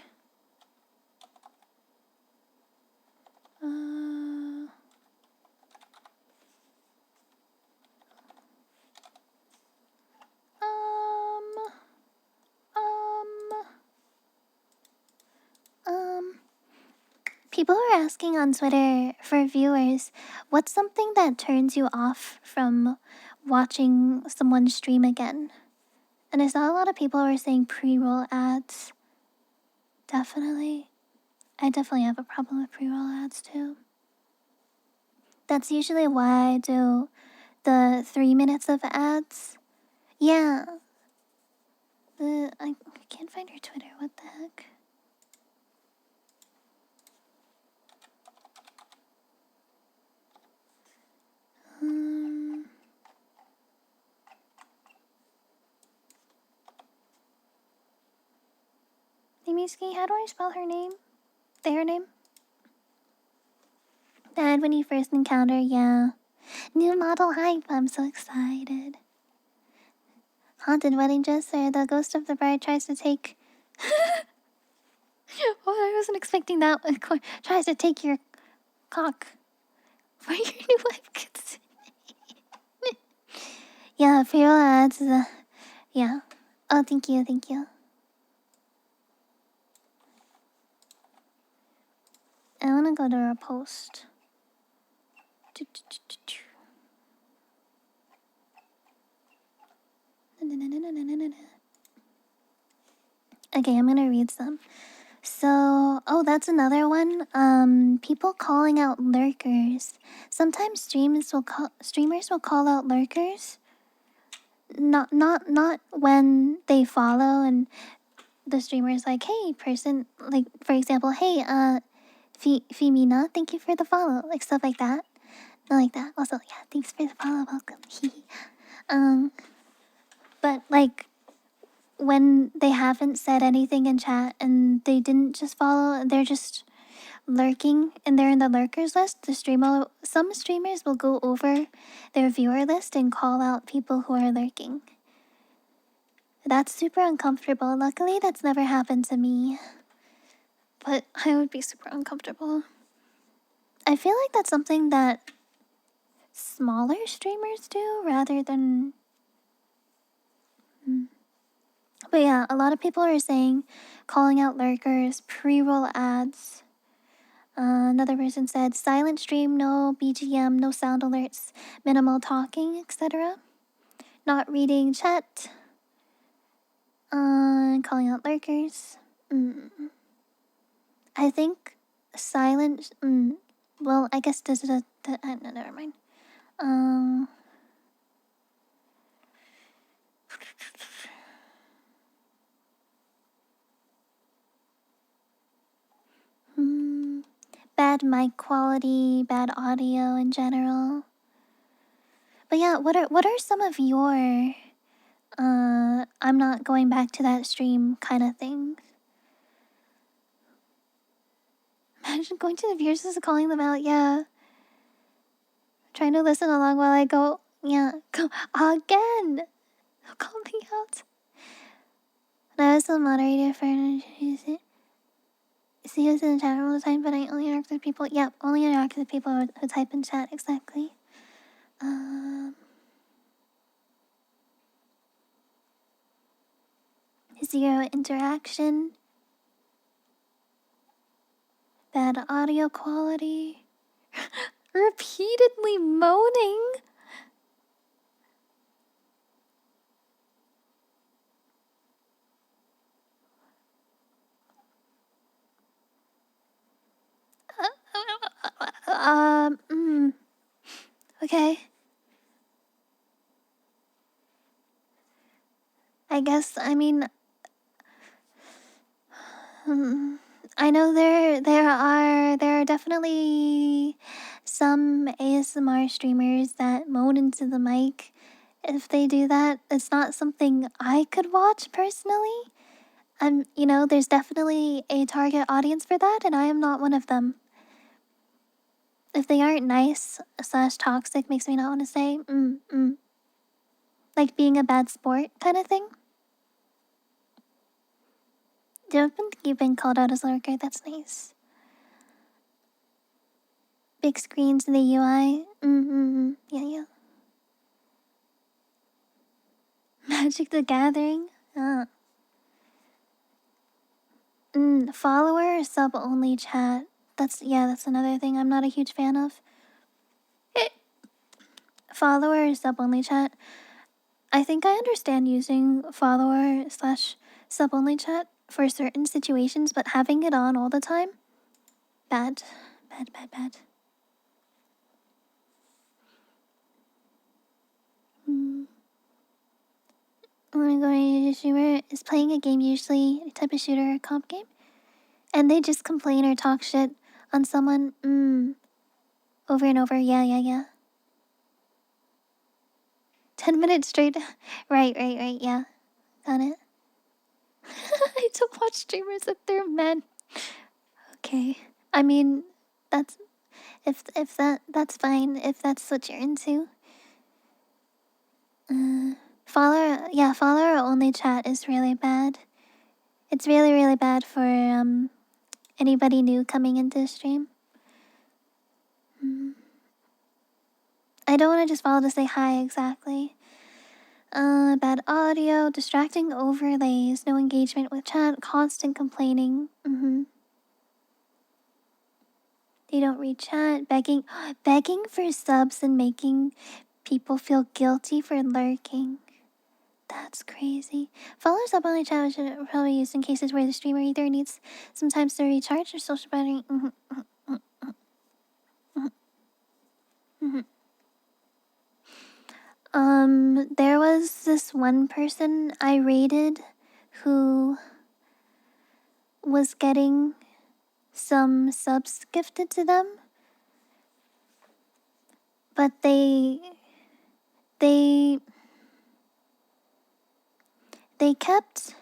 Uh, um, People are asking on Twitter for viewers, what's something that turns you off from watching someone stream again? And I saw a lot of people were saying pre-roll ads. Definitely. I definitely have a problem with pre-roll ads too. That's usually why I do the 3 minutes of ads. Yeah. I can't find her Twitter. What the heck? Nimiski, how do I spell her name? Their name? Bad when you first encounter, yeah. New model hype, I'm so excited. Haunted wedding dress where the ghost of the bride tries to take... Oh, I wasn't expecting that. Tries to take your cock. For your new wife gets... Yeah, pre-roll ads is a... Yeah. Oh, thank you, thank you. I wanna go to our post. Okay, I'm gonna read some. So, oh, that's another one. People calling out lurkers. Sometimes streamers will call out lurkers. Not when they follow and the streamer's like, hey, person, like for example, hey, Femina, thank you for the follow, like stuff like that. Not like that. Also, yeah, thanks for the follow, welcome. But like when they haven't said anything in chat and they didn't just follow, they're just lurking and they're in the lurkers list, some streamers will go over their viewer list and call out people who are lurking. That's super uncomfortable. Luckily, that's never happened to me. But I would be super uncomfortable. I feel like that's something that smaller streamers do rather than... But yeah, a lot of people are saying calling out lurkers, pre-roll ads. Another person said silent stream, no BGM, no sound alerts, minimal talking, etc. Not reading chat. Calling out lurkers. I think silent. Well, I guess this is no, never mind. Bad mic quality, bad audio in general. But yeah, what are some of your I'm not going back to that stream kind of things? Imagine going to the viewers and calling them out. Yeah, trying to listen along while I go. Yeah, go again. Call me out. And I was the moderator for see us in the chat all the time, but I only interact with people. Yep, only interact with people who type in chat, exactly. Zero interaction. Bad audio quality. Repeatedly moaning. Okay. I guess, I mean, I know there are definitely some ASMR streamers that moan into the mic. If they do that, it's not something I could watch personally. There's definitely a target audience for that, and I am not one of them. If they aren't nice slash toxic, makes me not want to say, like being a bad sport kind of thing. You've been called out as a lurker, that's nice. Big screens in the UI. Yeah. Magic the Gathering. Follower or sub only chat. That's another thing I'm not a huge fan of. Follower or sub only chat. I think I understand using follower slash sub only chat for certain situations, but having it on all the time, bad. When going to a streamer is playing a game, usually a type of shooter or comp game, and they just complain or talk shit on someone, over and over. Yeah. 10 minutes straight. Right, yeah. Got it. I don't watch streamers if they're men. Okay. I mean, that's that's fine if that's what you're into. Follower only chat is really bad. It's really bad for anybody new coming into the stream. I don't want to just follow to say hi, exactly. Bad audio, distracting overlays, no engagement with chat, constant complaining. They don't read chat, begging for subs and making people feel guilty for lurking. That's crazy. Followers up on the chat should probably used in cases where the streamer either needs some time to recharge or social battery. There was this one person I rated who was getting some subs gifted to them, but they kept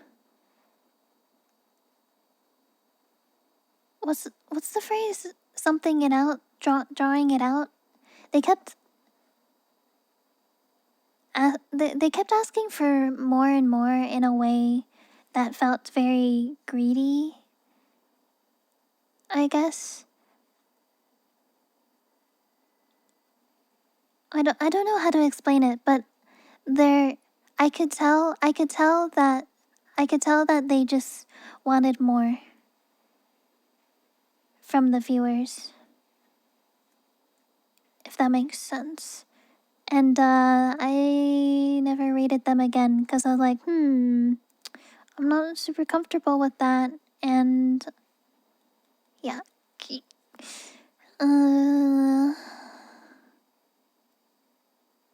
what's the phrase, something it out, drawing it out. They kept they kept asking for more and more in a way that felt very greedy, I guess. I don't know how to explain it, but I could tell that they just wanted more from the viewers, if that makes sense. And I never rated them again because I was like, I'm not super comfortable with that. And yeah. Uh,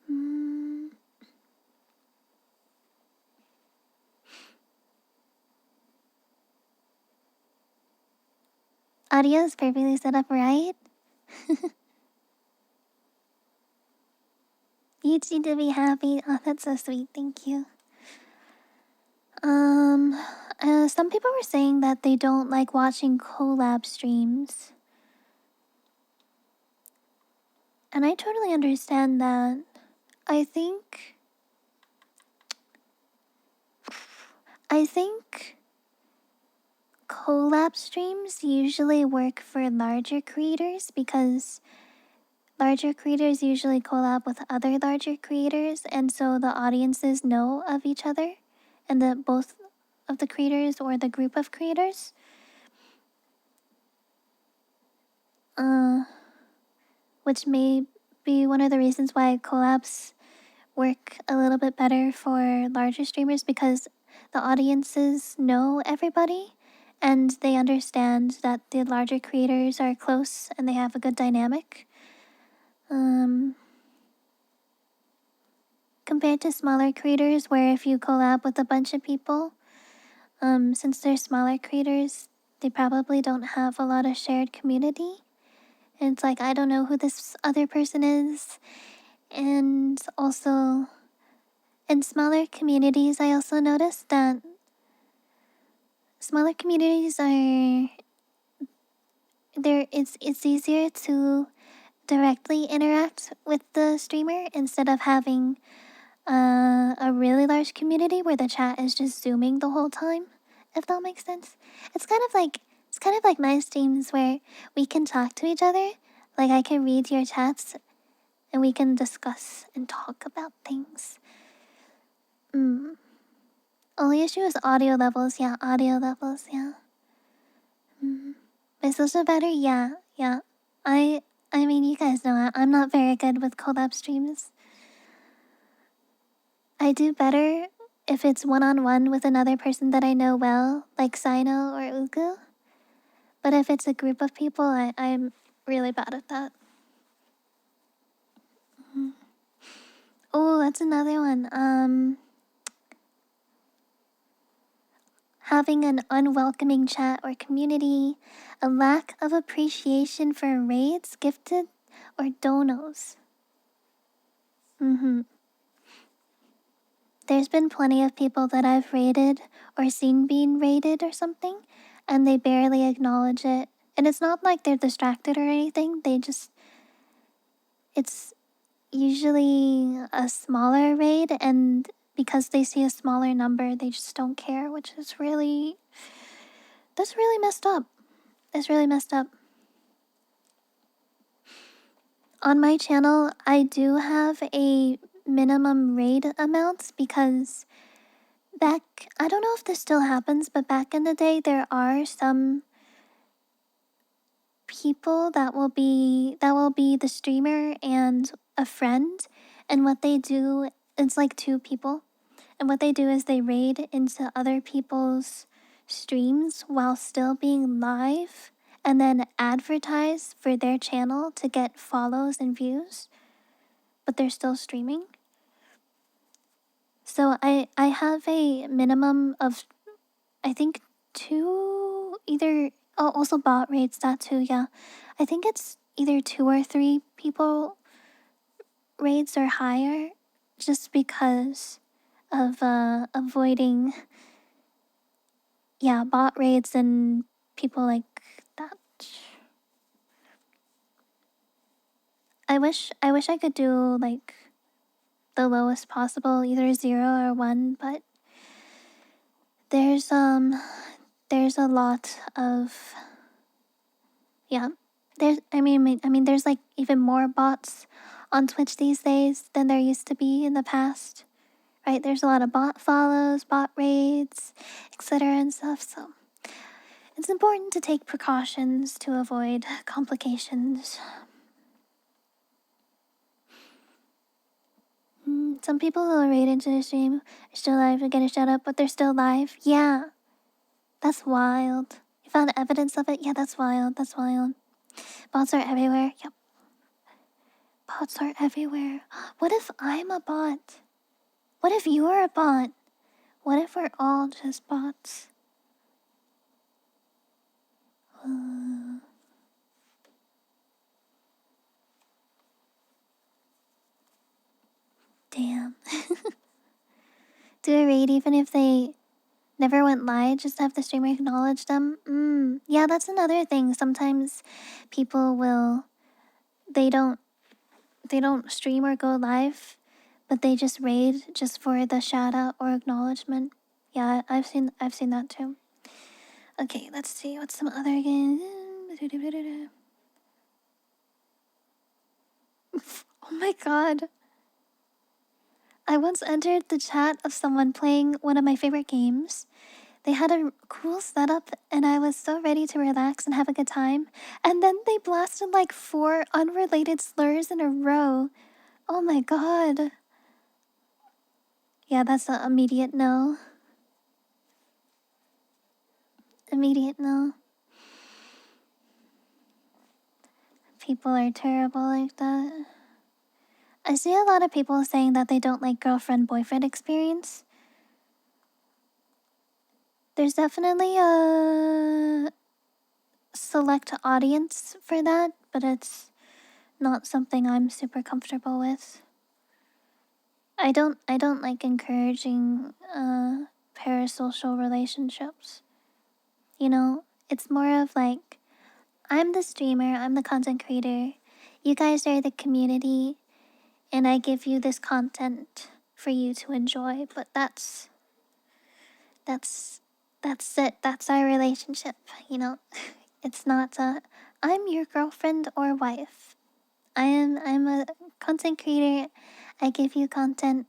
mm, audio is perfectly set up, right? You seem to be happy. Oh, that's so sweet. Thank you. Um, some people were saying that they don't like watching collab streams. And I totally understand that. I think... I think collab streams usually work for larger creators because larger creators usually collab with other larger creators, and so the audiences know of each other and the both of the creators or the group of creators. Which may be one of the reasons why collabs work a little bit better for larger streamers, because the audiences know everybody and they understand that the larger creators are close and they have a good dynamic. Compared to smaller creators, where if you collab with a bunch of people, since they're smaller creators, they probably don't have a lot of shared community. And it's like, I don't know who this other person is. And also, in smaller communities, I also noticed that smaller communities are there. It's easier to directly interact with the streamer instead of having a really large community where the chat is just zooming the whole time. If that makes sense, it's kind of like my streams where we can talk to each other. Like I can read your chats and we can discuss and talk about things. Only issue is audio levels. Yeah, audio levels. Yeah. My social battery. Yeah, yeah. I mean, you guys know I'm not very good with collab streams. I do better if it's one-on-one with another person that I know well, like Sino or Ugu. But if it's a group of people, I'm really bad at that. Oh, that's another one. Having an unwelcoming chat or community, a lack of appreciation for raids, gifted, or donos. There's been plenty of people that I've raided or seen being raided or something, and they barely acknowledge it. And it's not like they're distracted or anything, it's usually a smaller raid, and because they see a smaller number, they just don't care, which is that's really messed up. It's really messed up. On my channel, I do have a minimum raid amount because I don't know if this still happens, but back in the day, there are some people that will be the streamer and a friend, and what they do, it's like two people, and what they do is they raid into other people's streams while still being live, and then advertise for their channel to get follows and views, but they're still streaming. So I have a minimum of, I think, two, either, oh, also bot raids, that too, yeah. I think it's either 2 or 3 people raids or higher, just because of avoiding, yeah, bot raids and people like that. I wish I could do like the lowest possible, either 0 or 1, but there's a lot of, yeah, there's like even more bots on Twitch these days than there used to be in the past, right? There's a lot of bot follows, bot raids, etc. and stuff, so It's important to take precautions to avoid complications. Some people who are rated into the stream are still alive and get a shout out, but they're still alive. Yeah, that's wild. You found evidence of it? Yeah, that's wild. That's wild. Bots are everywhere. Yep. Bots are everywhere. What if I'm a bot? What if you're a bot? What if we're all just bots? Damn. Do a raid even if they never went live, just to have the streamer acknowledge them? Yeah, that's another thing. Sometimes people will... They don't stream or go live, but they just raid just for the shout out or acknowledgement. Yeah, I've seen that too. Okay, let's see what's some other games. Oh my god. I once entered the chat of someone playing one of my favorite games. They had a cool setup and I was so ready to relax and have a good time. And then they blasted like 4 unrelated slurs in a row. Oh my god. Yeah, that's an immediate no. Immediate no. People are terrible like that. I see a lot of people saying that they don't like girlfriend-boyfriend experience. There's definitely a select audience for that, but it's not something I'm super comfortable with. I don't like encouraging parasocial relationships. You know, it's more of like, I'm the streamer, I'm the content creator, you guys are the community, and I give you this content for you to enjoy, but that's it. That's our relationship, you know. It's not I'm your girlfriend or wife. I'm a content creator. I give you content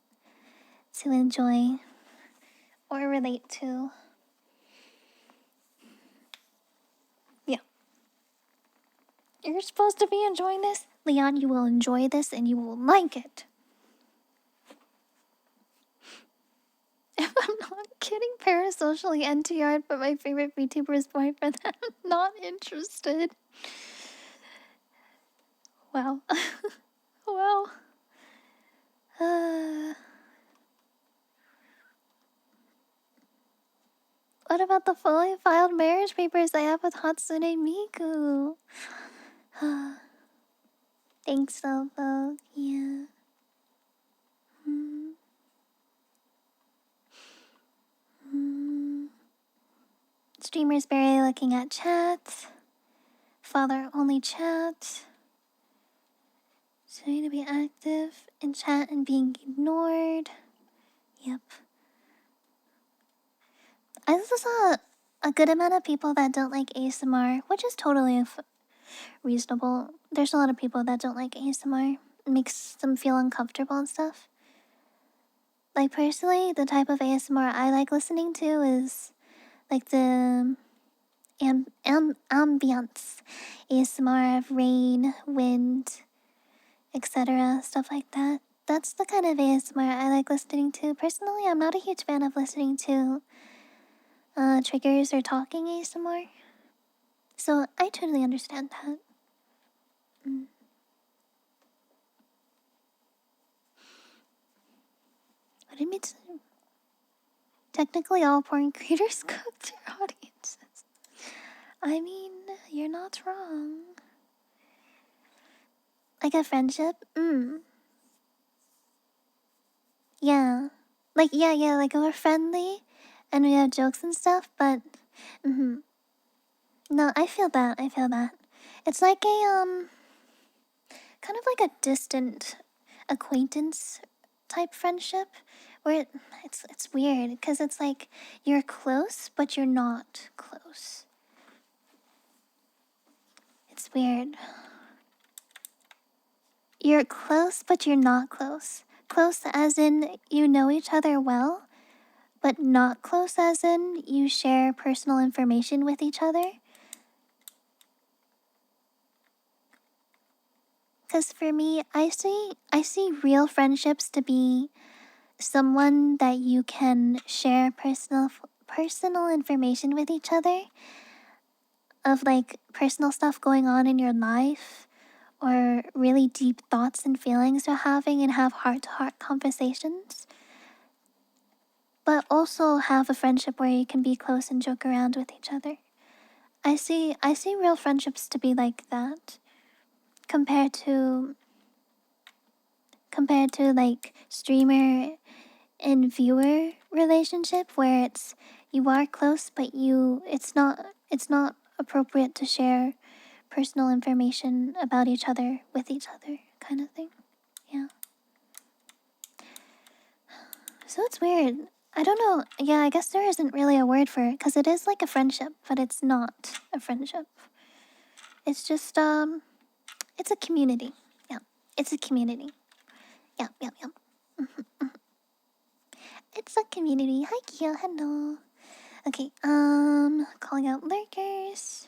to enjoy or relate to. Yeah. You're supposed to be enjoying this. Leon, you will enjoy this and you will like it. If I'm not getting parasocially NTR'd by my favorite VTuber's boyfriend, I'm not interested. Well. Well. What about the fully filed marriage papers I have with Hatsune Miku? Thanks, Lobo. Yeah. Streamers barely looking at chat. Father only chat. Trying to be active in chat and being ignored. Yep. I also saw a good amount of people that don't like ASMR, which is totally reasonable. There's a lot of people that don't like ASMR. It makes them feel uncomfortable and stuff. Like, personally, the type of ASMR I like listening to is like the ambience ASMR of rain, wind, etc. Stuff like that. That's the kind of ASMR I like listening to. Personally, I'm not a huge fan of listening to triggers or talking ASMR. So I totally understand that. What do you mean? Technically, all porn creators cook their audiences. I mean, you're not wrong. Like a friendship? Yeah. Like, yeah, like we're friendly and we have jokes and stuff, but... No, I feel that. It's like a, kind of like a distant acquaintance type friendship where it's weird because it's like you're close but you're not close. It's weird. You're close but you're not close. Close as in you know each other well, But not close as in you share personal information with each other? Because for me, I see real friendships to be someone that you can share personal information with each other, of like personal stuff going on in your life, or really deep thoughts and feelings you're having, and have heart to heart conversations. But also have a friendship where you can be close and joke around with each other. I see real friendships to be like that, compared to like streamer and viewer relationship, where it's you are close but it's not appropriate to share personal information about each other with each other, kind of thing. Yeah. So it's weird. I don't know. Yeah, I guess there isn't really a word for it, because it is like a friendship, but it's not a friendship. It's just it's a community. Yeah. It's a community. Yeah, yeah, yeah. It's a community. Hi Kia, hello. Okay, calling out lurkers.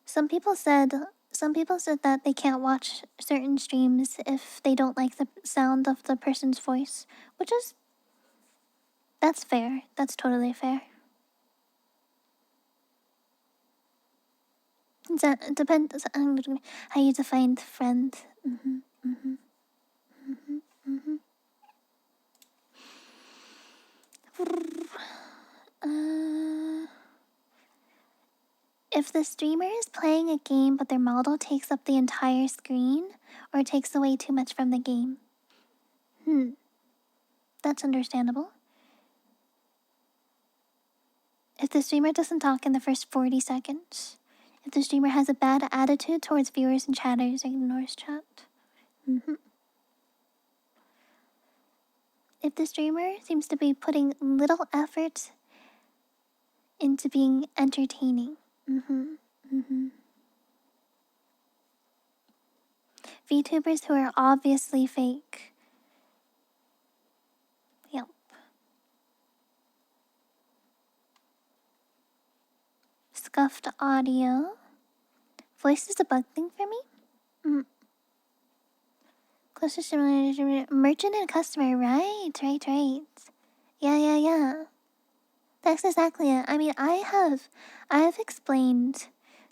Some people said that they can't watch certain streams if they don't like the sound of the person's voice, which is that's fair. That's totally fair. It depends on how you define friend. Mhm, mhm, mhm, mhm. Uh, if the streamer is playing a game but their model takes up the entire screen or takes away too much from the game, that's understandable. If the streamer doesn't talk in the first 40 seconds, if the streamer has a bad attitude towards viewers and chatters or ignores chat, mhm. If the streamer seems to be putting little effort into being entertaining, mhm, mhm. VTubers who are obviously fake. Yep. Scuffed audio. Voice is a bug thing for me? Mm. Closest to merchant and customer, right, right. Yeah, yeah, yeah. That's exactly it. I mean, I have explained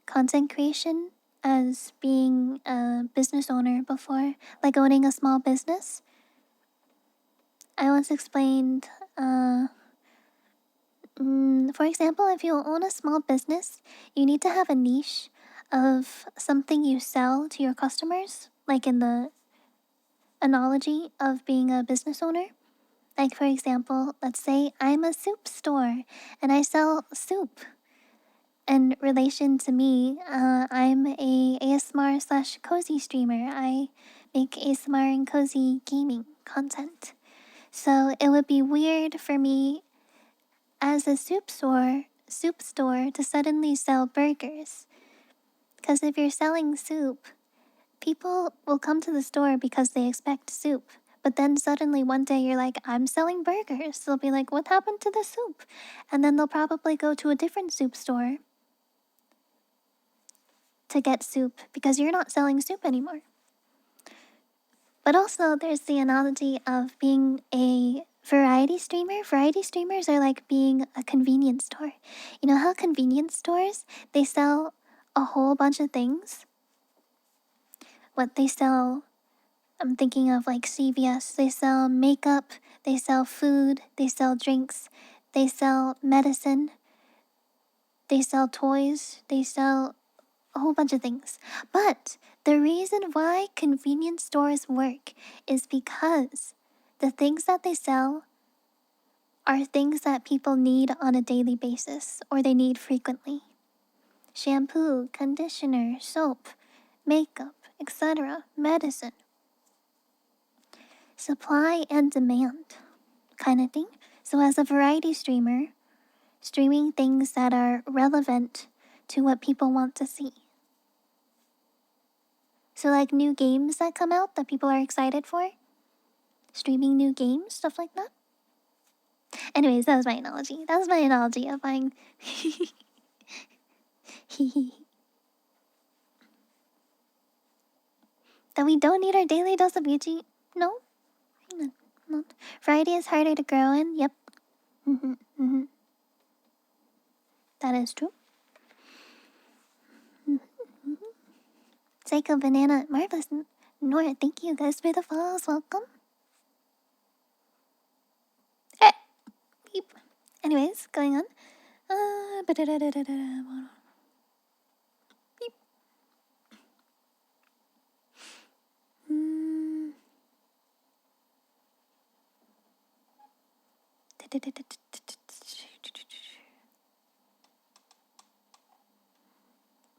content creation as being a business owner before, like owning a small business. I once explained, for example, if you own a small business, you need to have a niche of something you sell to your customers, like in the analogy of being a business owner. Like, for example, let's say I'm a soup store and I sell soup. In relation to me, I'm a ASMR slash cozy streamer. I make ASMR and cozy gaming content. So it would be weird for me as a soup store to suddenly sell burgers. Because if you're selling soup, people will come to the store because they expect soup. But then suddenly one day you're like, I'm selling burgers. They'll be like, what happened to the soup? And then they'll probably go to a different soup store to get soup because you're not selling soup anymore. But also, there's the analogy of being a variety streamer. Variety streamers are like being a convenience store. You know how convenience stores, they sell a whole bunch of things? What they sell, I'm thinking of like CVS. They sell makeup, they sell food, they sell drinks, they sell medicine, they sell toys, they sell a whole bunch of things. But the reason why convenience stores work is because the things that they sell are things that people need on a daily basis or they need frequently. Shampoo, conditioner, soap, makeup, etc., medicine. Supply and demand kind of thing. So, as a variety streamer, streaming things that are relevant to what people want to see. So, like new games that come out that people are excited for, streaming new games, stuff like that. Anyways, that was my analogy. That was my analogy of buying. That we don't need our daily dose of Yuchi. No, no, not. Variety is harder to grow in. Yep. That is true. Psycho Banana, Marvelous, Nora, thank you guys for the follows. Welcome. Eh, beep. Anyways, going on. Beep. Mm.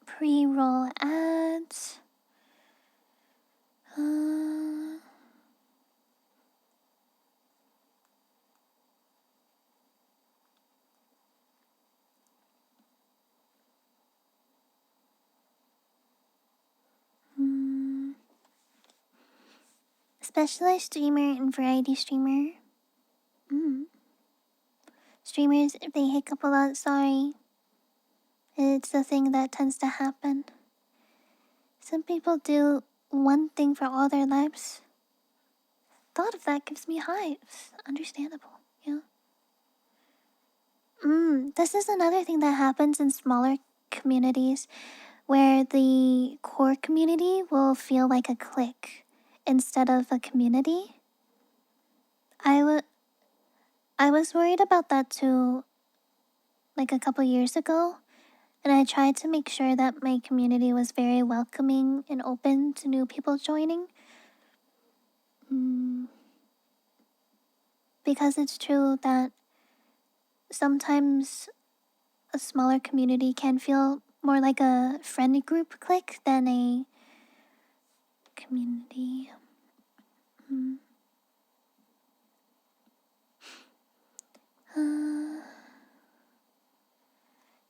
Pre-roll ads. Specialized streamer and variety streamer. Streamers, if they hiccup a lot, sorry. It's a thing that tends to happen. Some people do one thing for all their lives. Thought of that gives me hives. Understandable, yeah. This is another thing that happens in smaller communities where the core community will feel like a clique instead of a community. I was worried about that too, like a couple years ago, and I tried to make sure that my community was very welcoming and open to new people joining. Because it's true that sometimes a smaller community can feel more like a friendly group clique than a community.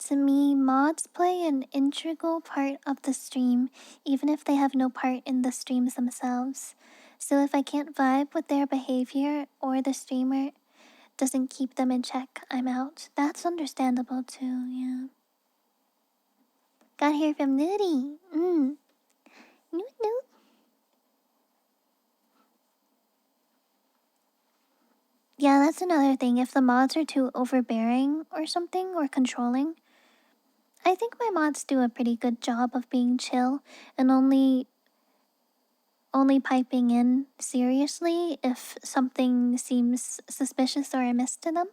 To me, mods play an integral part of the stream, even if they have no part in the streams themselves. So if I can't vibe with their behavior or the streamer doesn't keep them in check, I'm out. That's understandable too, yeah. Got here from Nudie. Noot noot. Yeah, that's another thing. If the mods are too overbearing or something, or controlling, I think my mods do a pretty good job of being chill and only piping in seriously if something seems suspicious or amiss to them.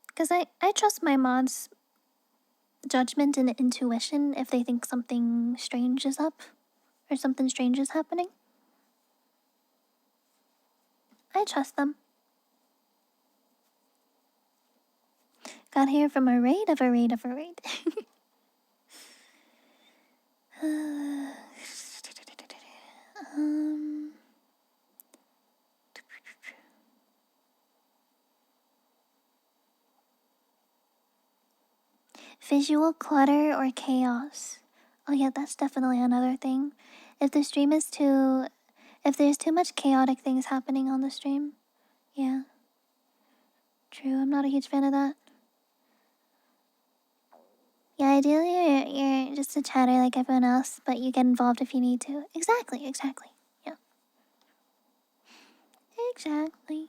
Because I trust my mods' judgment and intuition if they think something strange is up or something strange is happening. I trust them. Got here from a raid of a raid of a raid. Visual clutter or chaos. Oh yeah, that's definitely another thing. If the stream is too... If there's too much chaotic things happening on the stream. Yeah. True, I'm not a huge fan of that. Yeah, ideally you're just a chatter like everyone else, but you get involved if you need to. Exactly. Yeah. Exactly.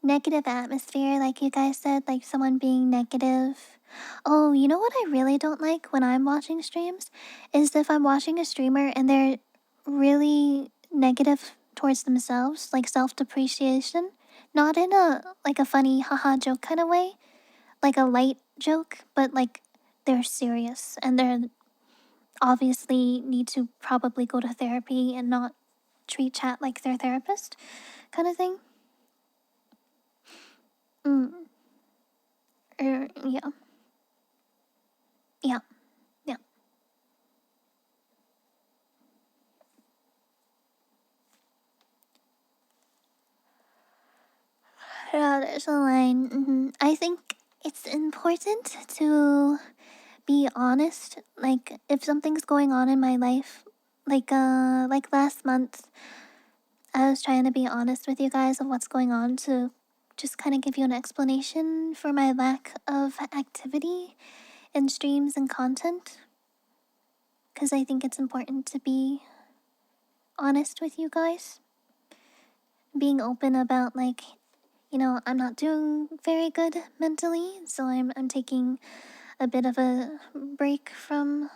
Negative atmosphere, like you guys said, like someone being negative. Oh, you know what I really don't like when I'm watching streams? Is if I'm watching a streamer and they're really negative towards themselves, like self-depreciation. Not in a, like a funny haha joke kind of way, like a light joke, but like they're serious and they're obviously need to probably go to therapy and not treat chat like their therapist kind of thing. Yeah. Yeah. Yeah. Yeah, there's a line. I think it's important to be honest. Like, if something's going on in my life, like last month, I was trying to be honest with you guys of what's going on to just kind of give you an explanation for my lack of activity in streams and content. Because I think it's important to be honest with you guys. Being open about, like, I'm not doing very good mentally, so I'm taking a bit of a break from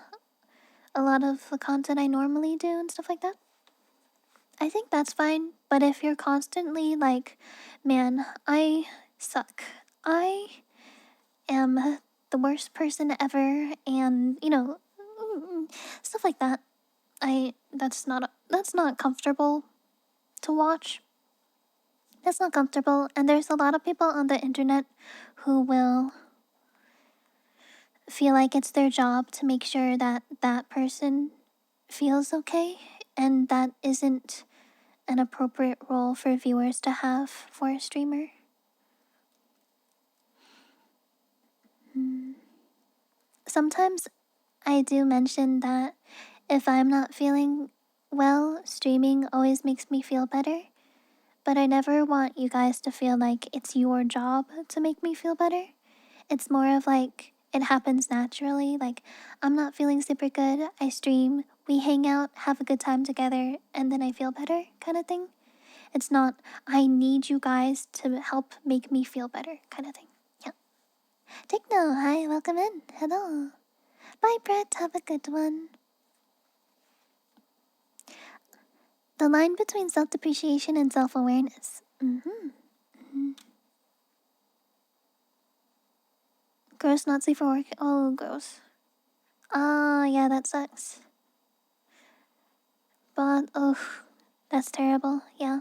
a lot of the content I normally do and stuff like that. I think that's fine, but if you're constantly like, man, I suck. I am the worst person ever, and stuff like that. That's not comfortable to watch. That's not comfortable, and there's a lot of people on the internet who will feel like it's their job to make sure that that person feels okay, and that isn't an appropriate role for viewers to have for a streamer. Sometimes I do mention that if I'm not feeling well, streaming always makes me feel better. But I never want you guys to feel like it's your job to make me feel better. It's more of like it happens naturally. Like, I'm not feeling super good, I stream, we hang out, have a good time together, and then I feel better kind of thing. It's not, I need you guys to help make me feel better kind of thing. Yeah. Techno, hi, welcome in. Hello. Bye, Brett. Have a good one. The line between self depreciation and self awareness. Gross Nazi for work. Oh, gross. Yeah, that sucks. But, oh, that's terrible. Yeah.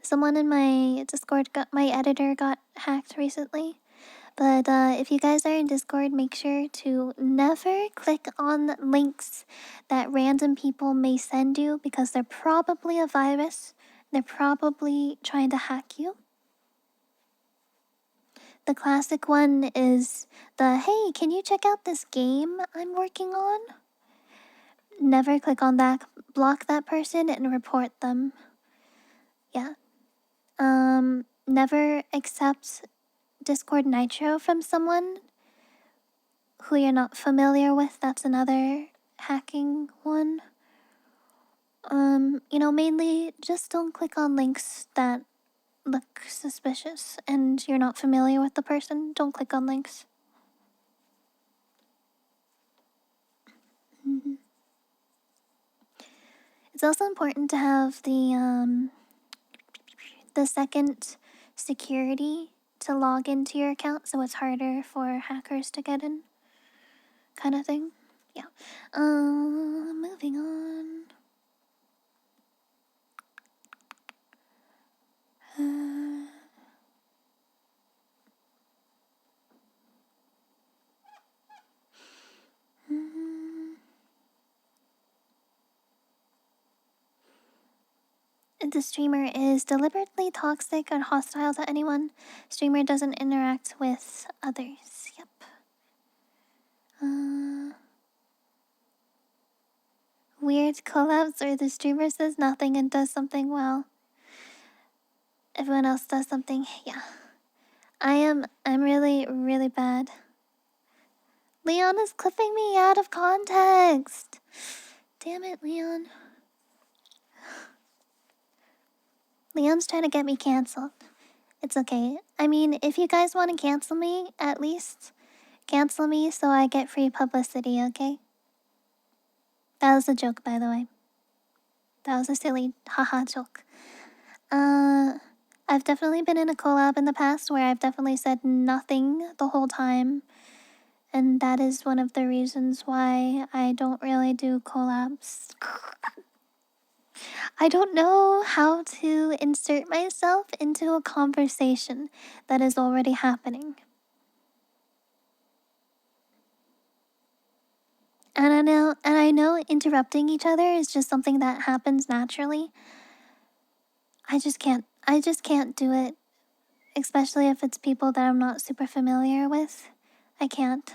Someone in my Discord my editor got hacked recently. But if you guys are in Discord, make sure to never click on links that random people may send you because they're probably a virus. They're probably trying to hack you. The classic one is the, hey, can you check out this game I'm working on? Never click on that. Block that person and report them. Yeah. Never accept Discord Nitro from someone who you're not familiar with. That's another hacking one. Mainly just don't click on links that look suspicious and you're not familiar with the person. Don't click on links. It's also important to have the second security to log into your account so it's harder for hackers to get in. Kind of thing. Yeah. Moving on. The streamer is deliberately toxic or hostile to anyone. Streamer doesn't interact with others. Yep. Weird collabs where the streamer says nothing and does something well. Everyone else does something. Yeah. I'm really, really bad. Leon is clipping me out of context. Damn it, Leon. Leon's trying to get me canceled. It's okay. I mean, if you guys want to cancel me, at least cancel me so I get free publicity, okay? That was a joke, by the way. That was a silly haha joke. I've definitely been in a collab in the past where I've definitely said nothing the whole time. And that is one of the reasons why I don't really do collabs. I don't know how to insert myself into a conversation that is already happening. And I know interrupting each other is just something that happens naturally. I just can't do it. Especially if it's people that I'm not super familiar with. I can't.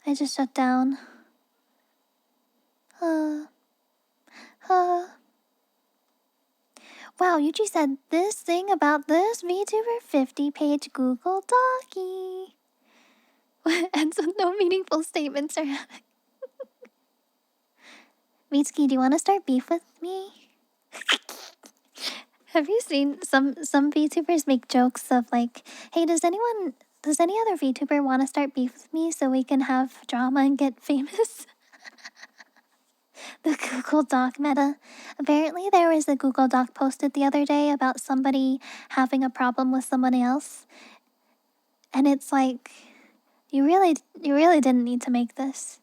I just shut down. Wow, Yuchi said this thing about this VTuber 50-page Google Docie. And so no meaningful statements are happening. Mitsuki, do you want to start beef with me? Have you seen some VTubers make jokes of like, hey, does any other VTuber want to start beef with me so we can have drama and get famous? The Google Doc meta. Apparently there was a Google Doc posted the other day about somebody having a problem with somebody else. And it's like, you really didn't need to make this.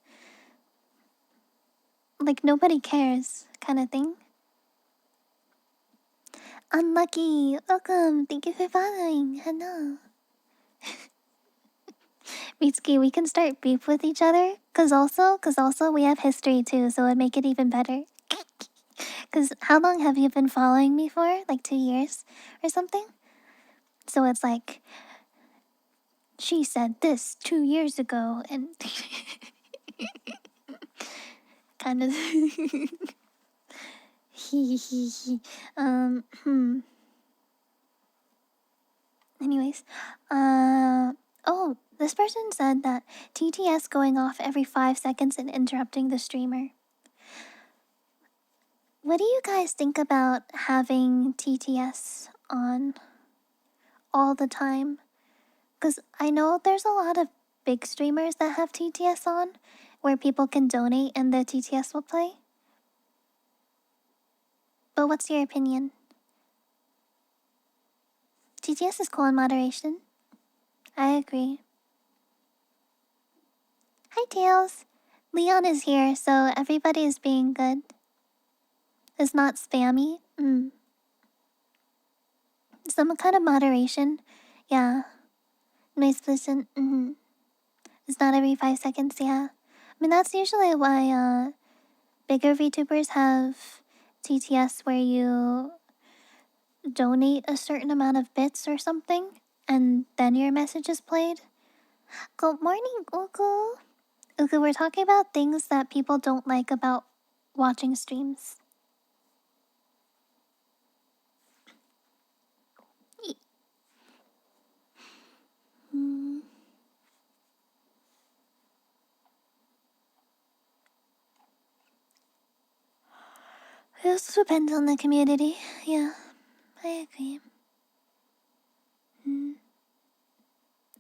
Like, nobody cares, kind of thing. Unlucky, welcome, thank you for following, hello. Mitsuki, we can start beef with each other, cause also we have history too, so it'd make it even better. Cause how long have you been following me for? Like 2 years or something? So it's like, she said this 2 years ago, and kind of. Anyways, oh, this person said that TTS going off every 5 seconds and interrupting the streamer. What do you guys think about having TTS on all the time? Because I know there's a lot of big streamers that have TTS on, where people can donate and the TTS will play. But what's your opinion? TTS is cool in moderation. I agree. Hi, Tails. Leon is here, so everybody is being good. It's not spammy. Some kind of moderation. Yeah. Noise pollution. It's not every 5 seconds, yeah. I mean, that's usually why bigger VTubers have TTS where you donate a certain amount of bits or something, and then your message is played. Good morning, Uku. Uku, we're talking about things that people don't like about watching streams. It also depends on the community. Yeah, I agree.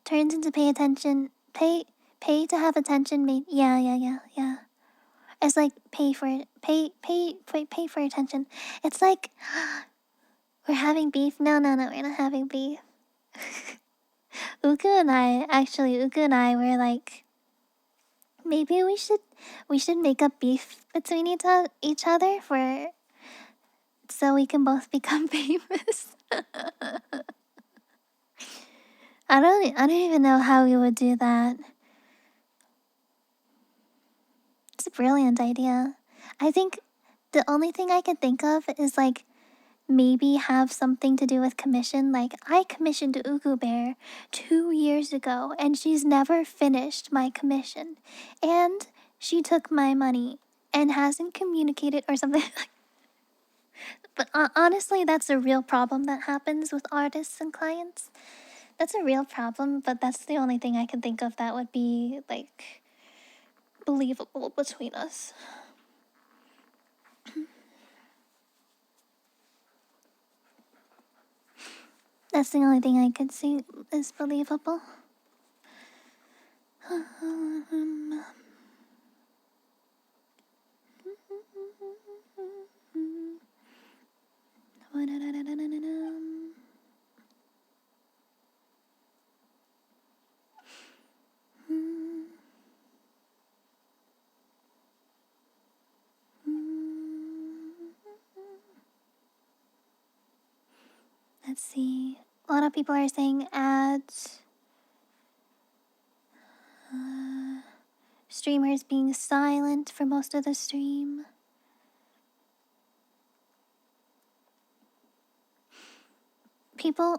Turns into pay attention. Pay to have attention made. Yeah. It's like pay for it. Pay for attention. It's like we're having beef. No, we're not having beef. Uku and I were like, maybe we should make a beef between each other for so we can both become famous. I don't even know how we would do that. It's a brilliant idea. I think the only thing I can think of is like maybe have something to do with commission. Like I commissioned Ugu Bear 2 years ago and she's never finished my commission. And she took my money and hasn't communicated or something. But honestly, that's a real problem that happens with artists and clients. That's a real problem, but that's the only thing I can think of that would be like believable between us. That's the only thing I could see is believable. Let's see. A lot of people are saying ads. Streamers being silent for most of the stream. People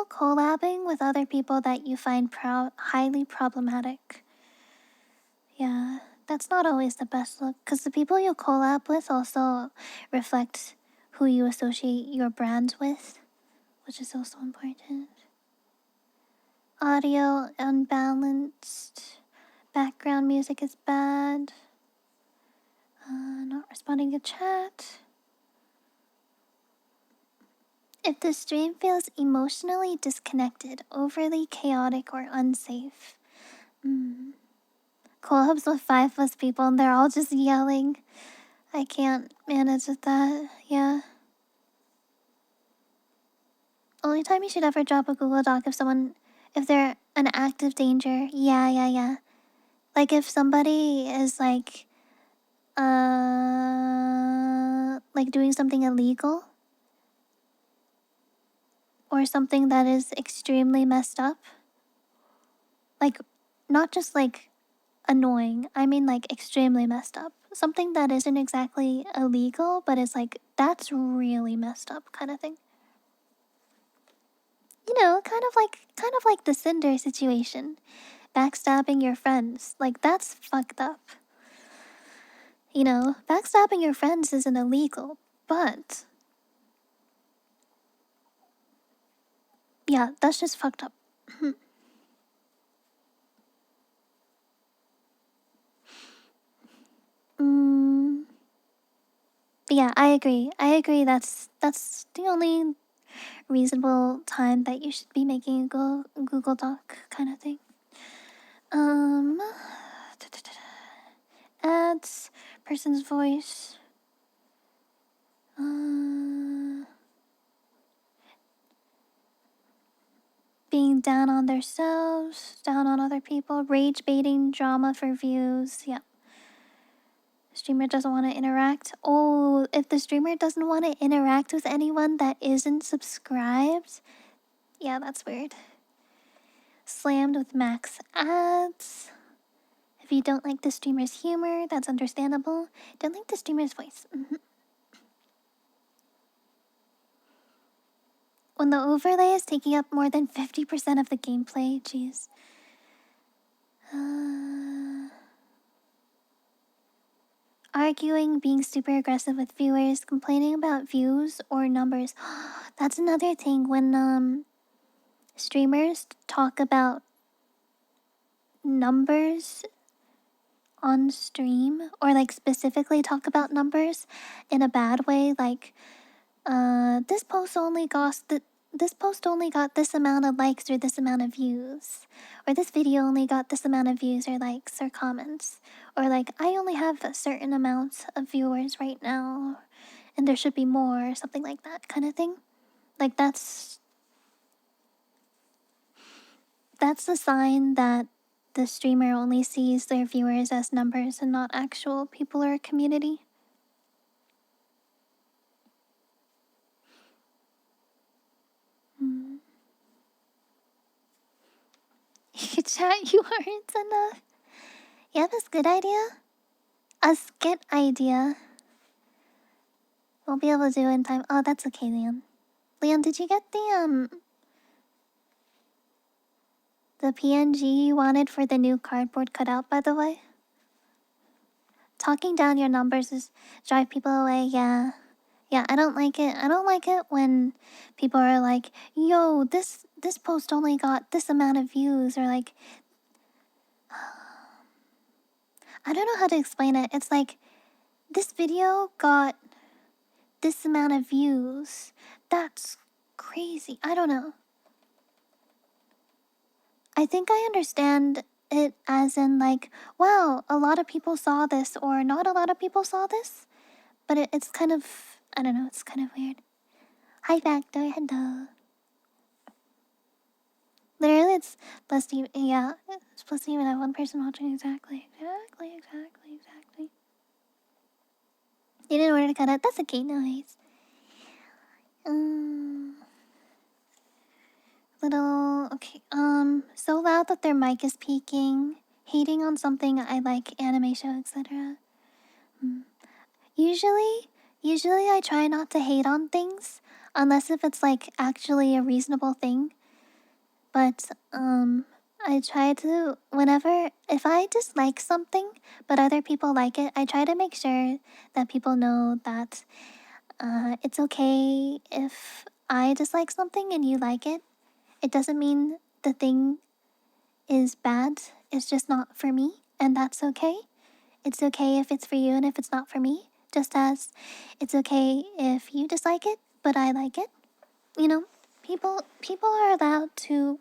collabing with other people that you find highly problematic. Yeah, that's not always the best look, because the people you collab with also reflect who you associate your brand with, which is also important. Audio unbalanced. Background music is bad. Not responding to chat. If the stream feels emotionally disconnected, overly chaotic, or unsafe. Collabs with 5+ people and they're all just yelling. I can't manage with that, yeah. Only time you should ever drop a Google Doc if they're an active danger. Yeah. Like if somebody is like doing something illegal or something that is extremely messed up. Like, not just like annoying, I mean like extremely messed up. Something that isn't exactly illegal, but it's like, that's really messed up kind of thing. You know, kind of like the Cinder situation. Backstabbing your friends. Like, that's fucked up. You know, backstabbing your friends isn't illegal, but yeah, that's just fucked up. But yeah, I agree. That's the only reasonable time that you should be making a Google Doc kind of thing. Um, ads, person's voice. Being down on themselves, down on other people, rage baiting, drama for views. Yeah. Streamer doesn't want to interact. Oh, if the streamer doesn't want to interact with anyone that isn't subscribed, yeah, that's weird. Slammed with max ads. If you don't like the streamer's humor, that's understandable. Don't like the streamer's voice. When the overlay is taking up more than 50% of the gameplay, jeez. Arguing, being super aggressive with viewers, complaining about views or numbers. That's another thing when streamers talk about numbers on stream, or like specifically talk about numbers in a bad way, like this post only got this amount of likes or this amount of views, or this video only got this amount of views or likes or comments, or like I only have a certain amount of viewers right now and there should be more, or something like that kind of thing. Like that's a sign that the streamer only sees their viewers as numbers and not actual people or a community. You chat, you aren't enough. You have a good idea? A skit idea. Won't be able to do it in time. Oh, that's okay, Leon. Leon, did you get the PNG you wanted for the new cardboard cutout, by the way? Talking down your numbers is drive people away, yeah. Yeah, I don't like it. I don't like it when people are like, yo, this post only got this amount of views, or like, I don't know how to explain it. It's like, this video got this amount of views. That's crazy. I don't know. I think I understand it as in like, wow, a lot of people saw this, or not a lot of people saw this. But it's kind of, I don't know, it's kind of weird. Hi, Factor, hello. Literally, it's plus even, yeah, it's plus even have one person watching exactly. You didn't order to cut it, that's okay, nice. Okay, so loud that their mic is peaking, hating on something I like, anime show, etc. Usually I try not to hate on things, unless if it's like actually a reasonable thing. But, I try to, if I dislike something, but other people like it, I try to make sure that people know that It's okay if I dislike something and you like it. It doesn't mean the thing is bad. It's just not for me, and that's okay. It's okay if it's for you and if it's not for me. Just as it's okay if you dislike it, but I like it. You know, people are allowed to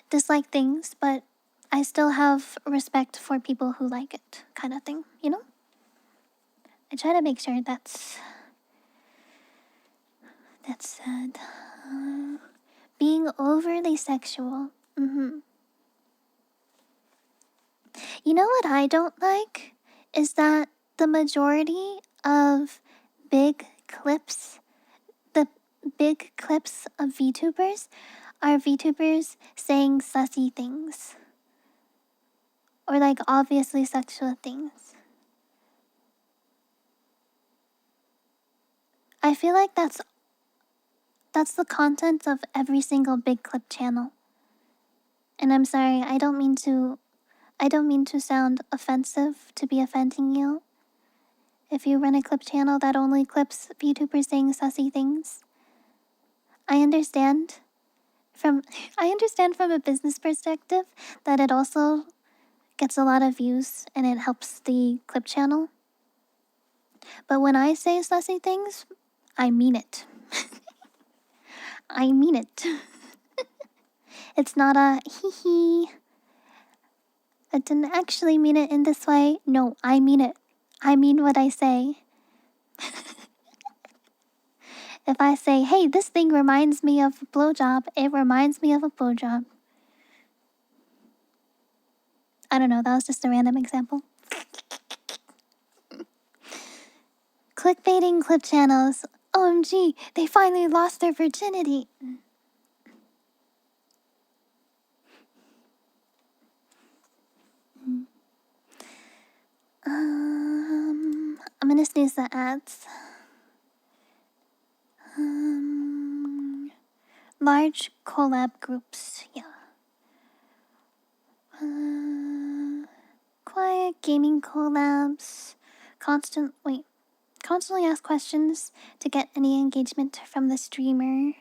dislike things, but I still have respect for people who like it, kind of thing, you know? I try to make sure that's said. Being overly sexual. You know what I don't like? Is that the majority of big clips, the big clips of VTubers are VTubers saying sussy things. Or like obviously sexual things. I feel like that's the content of every single big clip channel. And I'm sorry, I don't mean to sound offensive to be offending you. If you run a clip channel that only clips VTubers saying sussy things, I understand from I understand from a business perspective that it also gets a lot of views and it helps the clip channel. But when I say sussy things, I mean it. I mean it. It's not a hee hee. I didn't actually mean it in this way. No, I mean it. I mean what I say. If I say, hey, this thing reminds me of a blowjob, it reminds me of a blowjob. I don't know, that was just a random example. Clickbaiting clip channels. OMG, they finally lost their virginity. I'm gonna snooze the ads. Large collab groups, yeah. Quiet gaming collabs. Constantly ask questions to get any engagement from the streamer.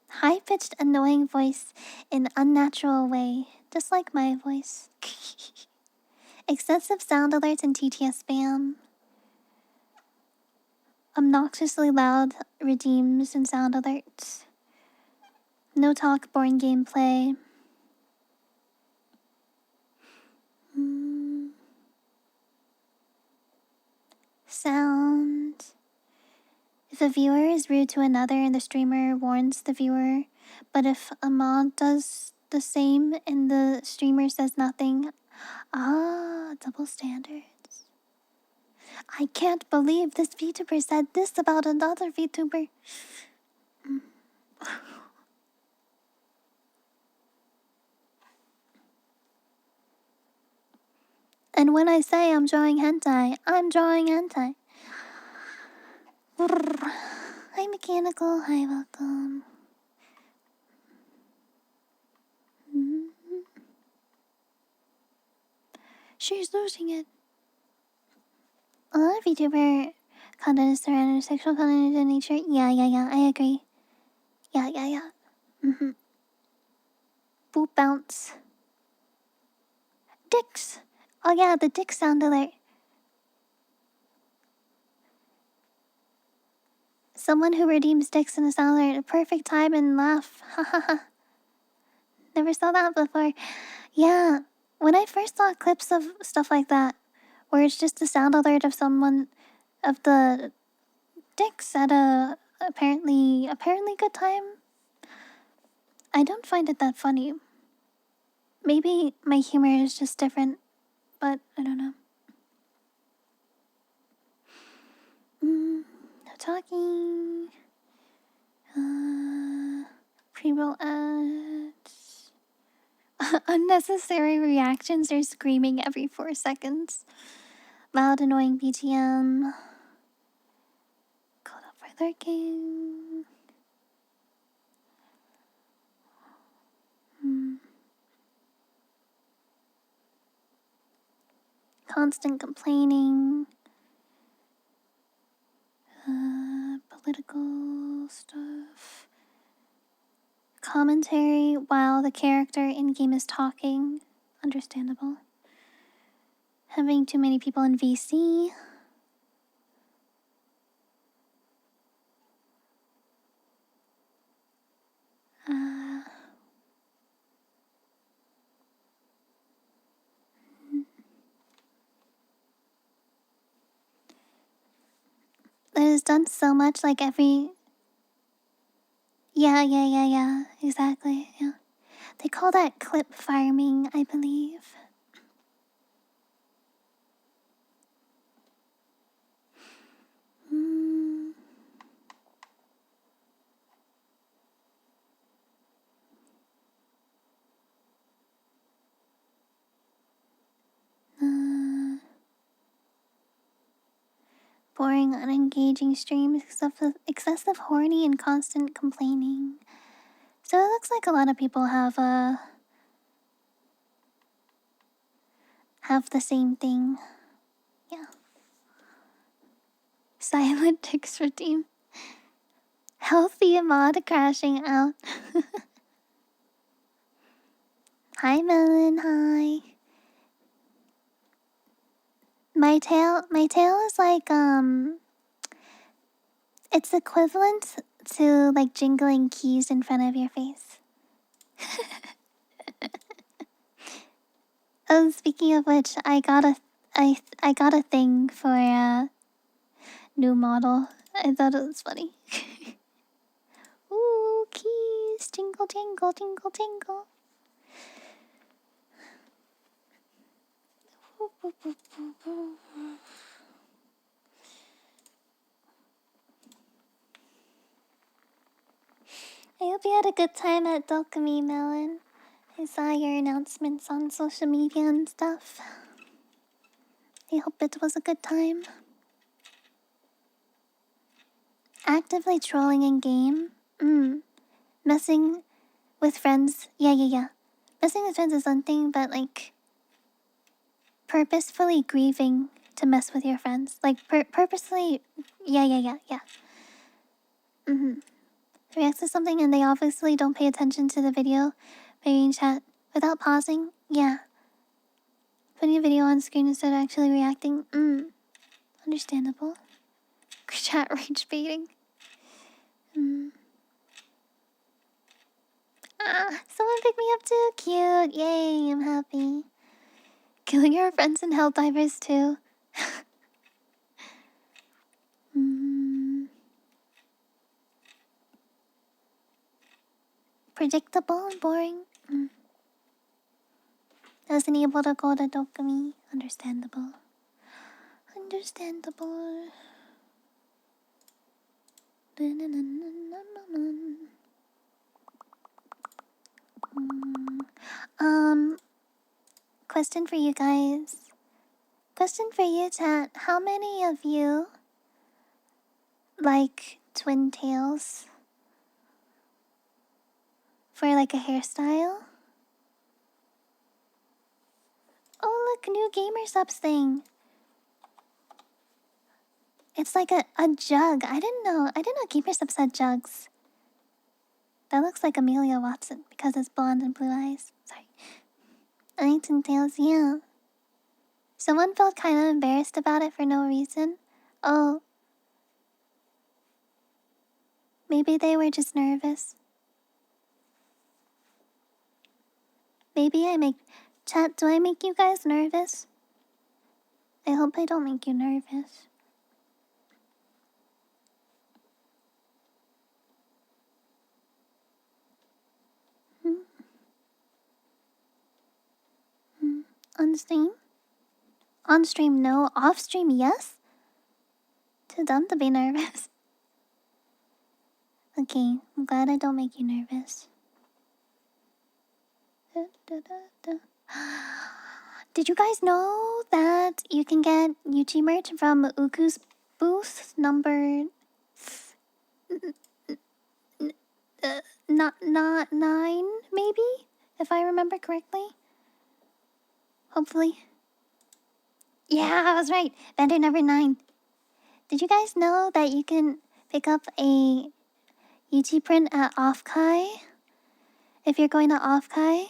High-pitched annoying voice in unnatural way, just like my voice. Excessive sound alerts and TTS spam. Obnoxiously loud redeems and sound alerts. No talk, boring gameplay. Sound. If a viewer is rude to another and the streamer warns the viewer, but if a mod does the same and the streamer says nothing, double standards. I can't believe this VTuber said this about another VTuber. And when I say I'm drawing hentai, I'm drawing hentai. Hi, Mechanical. Hi, welcome. She's losing it. A lot of VTuber content is surrounded sexual content in nature. Yeah, I agree. Yeah. Boop bounce. Dicks. Oh yeah, the dick sound alert. Someone who redeems dicks in a sound alert. A perfect time and laugh. Ha ha ha. Never saw that before. Yeah, when I first saw clips of stuff like that, where it's just a sound alert of someone, of the dicks at a apparently good time, I don't find it that funny. Maybe my humor is just different, but I don't know. No talking. Pre-roll ads. Unnecessary reactions or screaming every 4 seconds. Loud annoying BGM. Called up for lurking. Constant complaining. commentary while the character in game is talking. Understandable. Having too many people in VC. That is done so much, like every... Yeah, exactly, yeah. They call that clip farming, I believe. Boring, unengaging streams, excessive horny, and constant complaining. So it looks like a lot of people have the same thing. Yeah. Silent ticks redeem. Healthy mod crashing out. Hi Melon, hi. My tail is like it's equivalent to like jingling keys in front of your face. Oh, speaking of which, I got a thing for a new model. I thought it was funny. Ooh, keys, jingle, jingle, jingle, jingle. I hope you had a good time at Dokumi, Melon. I saw your announcements on social media and stuff. I hope it was a good time. Actively trolling in game? Messing with friends? Yeah. Messing with friends is one thing, but like... purposefully grieving to mess with your friends. Like, purposely... Yeah. Reacts to something and they obviously don't pay attention to the video. Maybe in chat. Without pausing? Yeah. Putting a video on screen instead of actually reacting? Understandable. Chat rage baiting. Someone picked me up too. Cute. Yay, I'm happy. Killing your friends in Helldivers too. Predictable and boring. I wasn't able to go to Dokumi. Understandable. Question for you guys. Question for you, chat. How many of you like twin tails for like a hairstyle? Oh look, new gamer subs thing. It's like a jug. I didn't know gamer subs had jugs. That looks like Amelia Watson because it's blonde and blue eyes. Sorry. I like twin tails, yeah. Someone felt kind of embarrassed about it for no reason. Oh. Maybe they were just nervous. Maybe I make... Chat, do I make you guys nervous? I hope I don't make you nervous. On stream? On stream, no. Off stream, yes? Too dumb to be nervous. Okay, I'm glad I don't make you nervous. Did you guys know that you can get Yuchi merch from Uku's booth number... not 9, maybe? If I remember correctly? Hopefully. Yeah, I was right. Vendor number 9. Did you guys know that you can pick up a Yuchi print at Offkai If you're going to Offkai.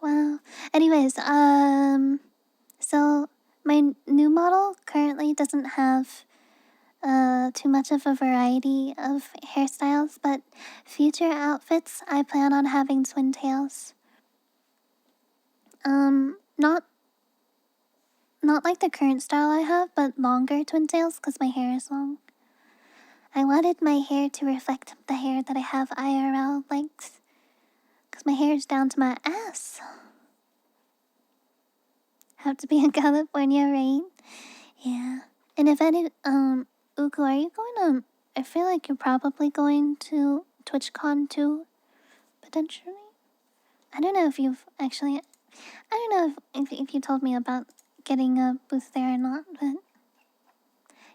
Wow. Anyways, so my new model currently doesn't have too much of a variety of hairstyles, but future outfits I plan on having twin tails. Not like the current style I have, but longer twin tails because my hair is long. I wanted my hair to reflect the hair that I have IRL length, because my hair is down to my ass. Have to be in California, right? Yeah. And if any, Uku, are you going to, I feel like you're probably going to TwitchCon too, potentially? I don't know if you've actually, I don't know if you told me about getting a booth there or not, but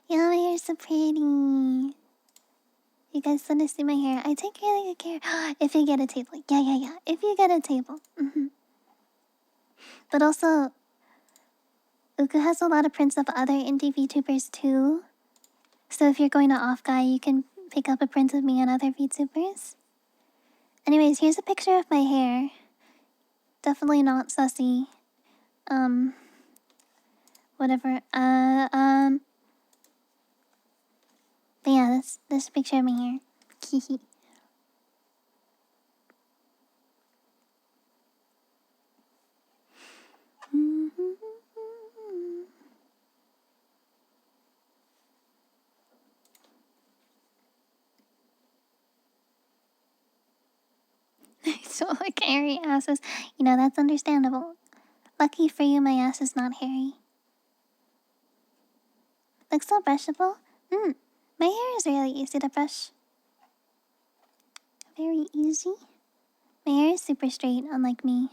yeah, my hair's so pretty. You guys want to see my hair? I take really good care. If you get a table. Yeah. If you get a table. But also, Uku has a lot of prints of other indie VTubers too. So if you're going to Off Guy, you can pick up a print of me and other VTubers. Anyways, here's a picture of my hair. Definitely not sussy. Whatever. But yeah, this picture of my hair. Kihi. So like hairy asses. You know, that's understandable. Lucky for you, my ass is not hairy. Looks so brushable. My hair is really easy to brush. Very easy. My hair is super straight, unlike me.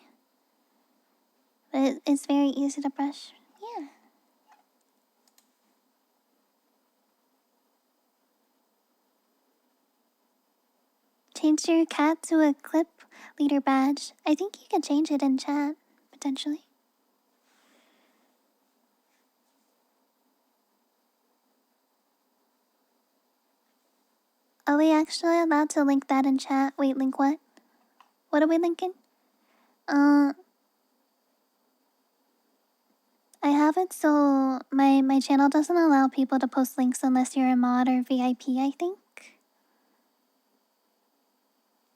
But it's very easy to brush. Yeah. Change your cat to a clip leader badge. I think you can change it in chat, potentially. Are we actually allowed to link that in chat? Wait, link what? What are we linking? I have it so my channel doesn't allow people to post links unless you're a mod or VIP, I think.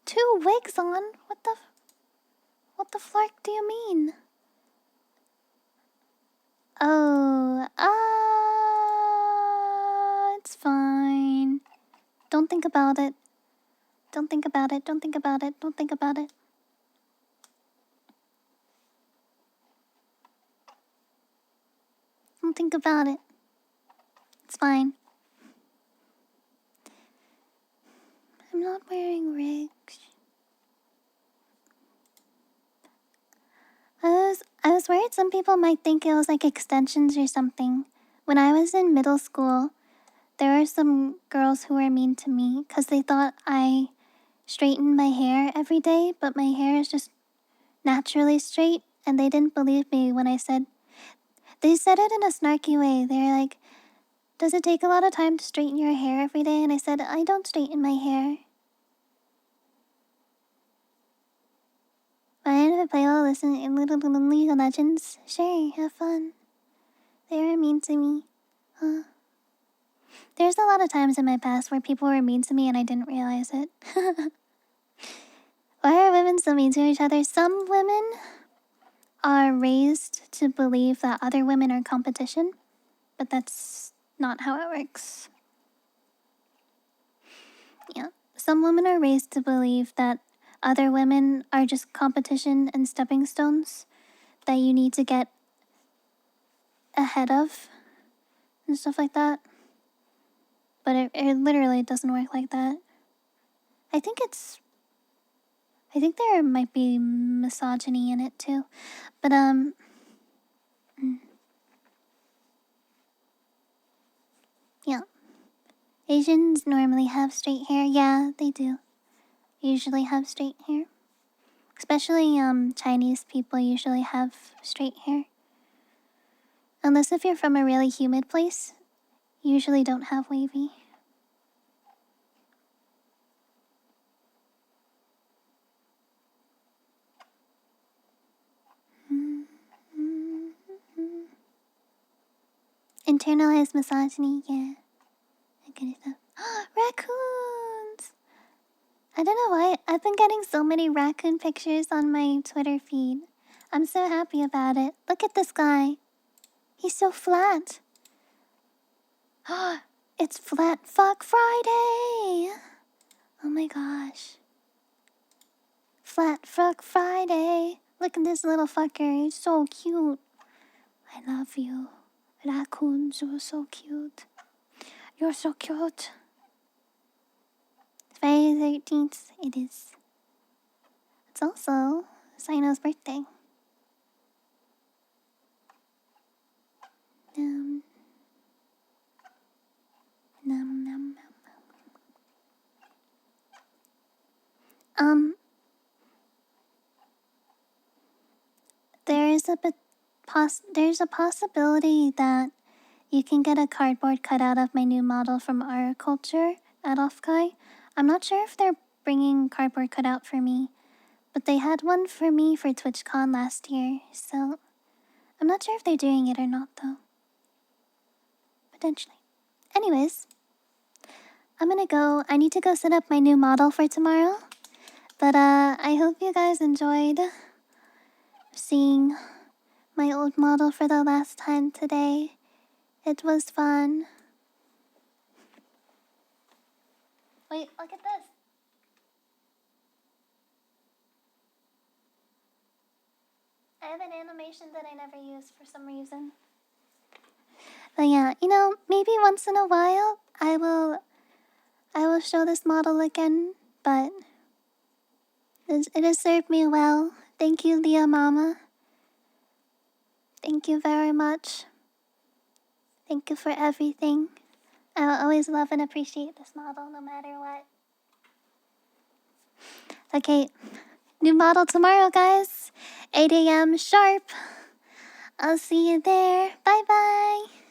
2 wigs on? What the flark do you mean? Oh, it's fine. Don't think about it. Don't think about it. Don't think about it. Don't think about it. Don't think about it. It's fine. I'm not wearing rigs. I was worried some people might think it was like extensions or something. When I was in middle school, there were some girls who were mean to me because they thought I straightened my hair every day, but my hair is just naturally straight, and they didn't believe me when I said. They said it in a snarky way. They're like, "Does it take a lot of time to straighten your hair every day?" And I said, "I don't straighten my hair." Mind if I play while listening in Little League of Legends? Sure, have fun. They were mean to me. Huh. There's a lot of times in my past where people were mean to me and I didn't realize it. Why are women so mean to each other? Some women are raised to believe that other women are competition, but that's not how it works. Yeah. Some women are raised to believe that other women are just competition and stepping stones that you need to get ahead of and stuff like that. But it literally doesn't work like that. I think there might be misogyny in it too. But yeah. Asians normally have straight hair. Yeah, they do. Usually have straight hair. Especially Chinese people usually have straight hair. Unless if you're from a really humid place, you usually don't have wavy. Internalized misogyny, yeah. That kind of stuff. Raccoons! I don't know why. I've been getting so many raccoon pictures on my Twitter feed. I'm so happy about it. Look at this guy. He's so flat. It's Flat Fuck Friday! Oh my gosh. Flat Fuck Friday. Look at this little fucker. He's so cute. I love you. Raccoons, you're so cute. You're so cute. It's Friday the 13th. It is. It's also Sino's birthday. Num, num, num, num. There's a possibility that you can get a cardboard cutout of my new model from our culture at Offkai. I'm not sure if they're bringing cardboard cutout for me, but they had one for me for TwitchCon last year, so I'm not sure if they're doing it or not though. Potentially. Anyways, I'm gonna go. I need to go set up my new model for tomorrow. But I hope you guys enjoyed seeing my old model for the last time today. It was fun. Wait, look at this. I have an animation that I never use for some reason. But yeah, you know, maybe once in a while I will show this model again, but it has served me well. Thank you, Leah Mama. Thank you very much. Thank you for everything. I will always love and appreciate this model no matter what. Okay, new model tomorrow, guys. 8 a.m. sharp. I'll see you there. Bye bye.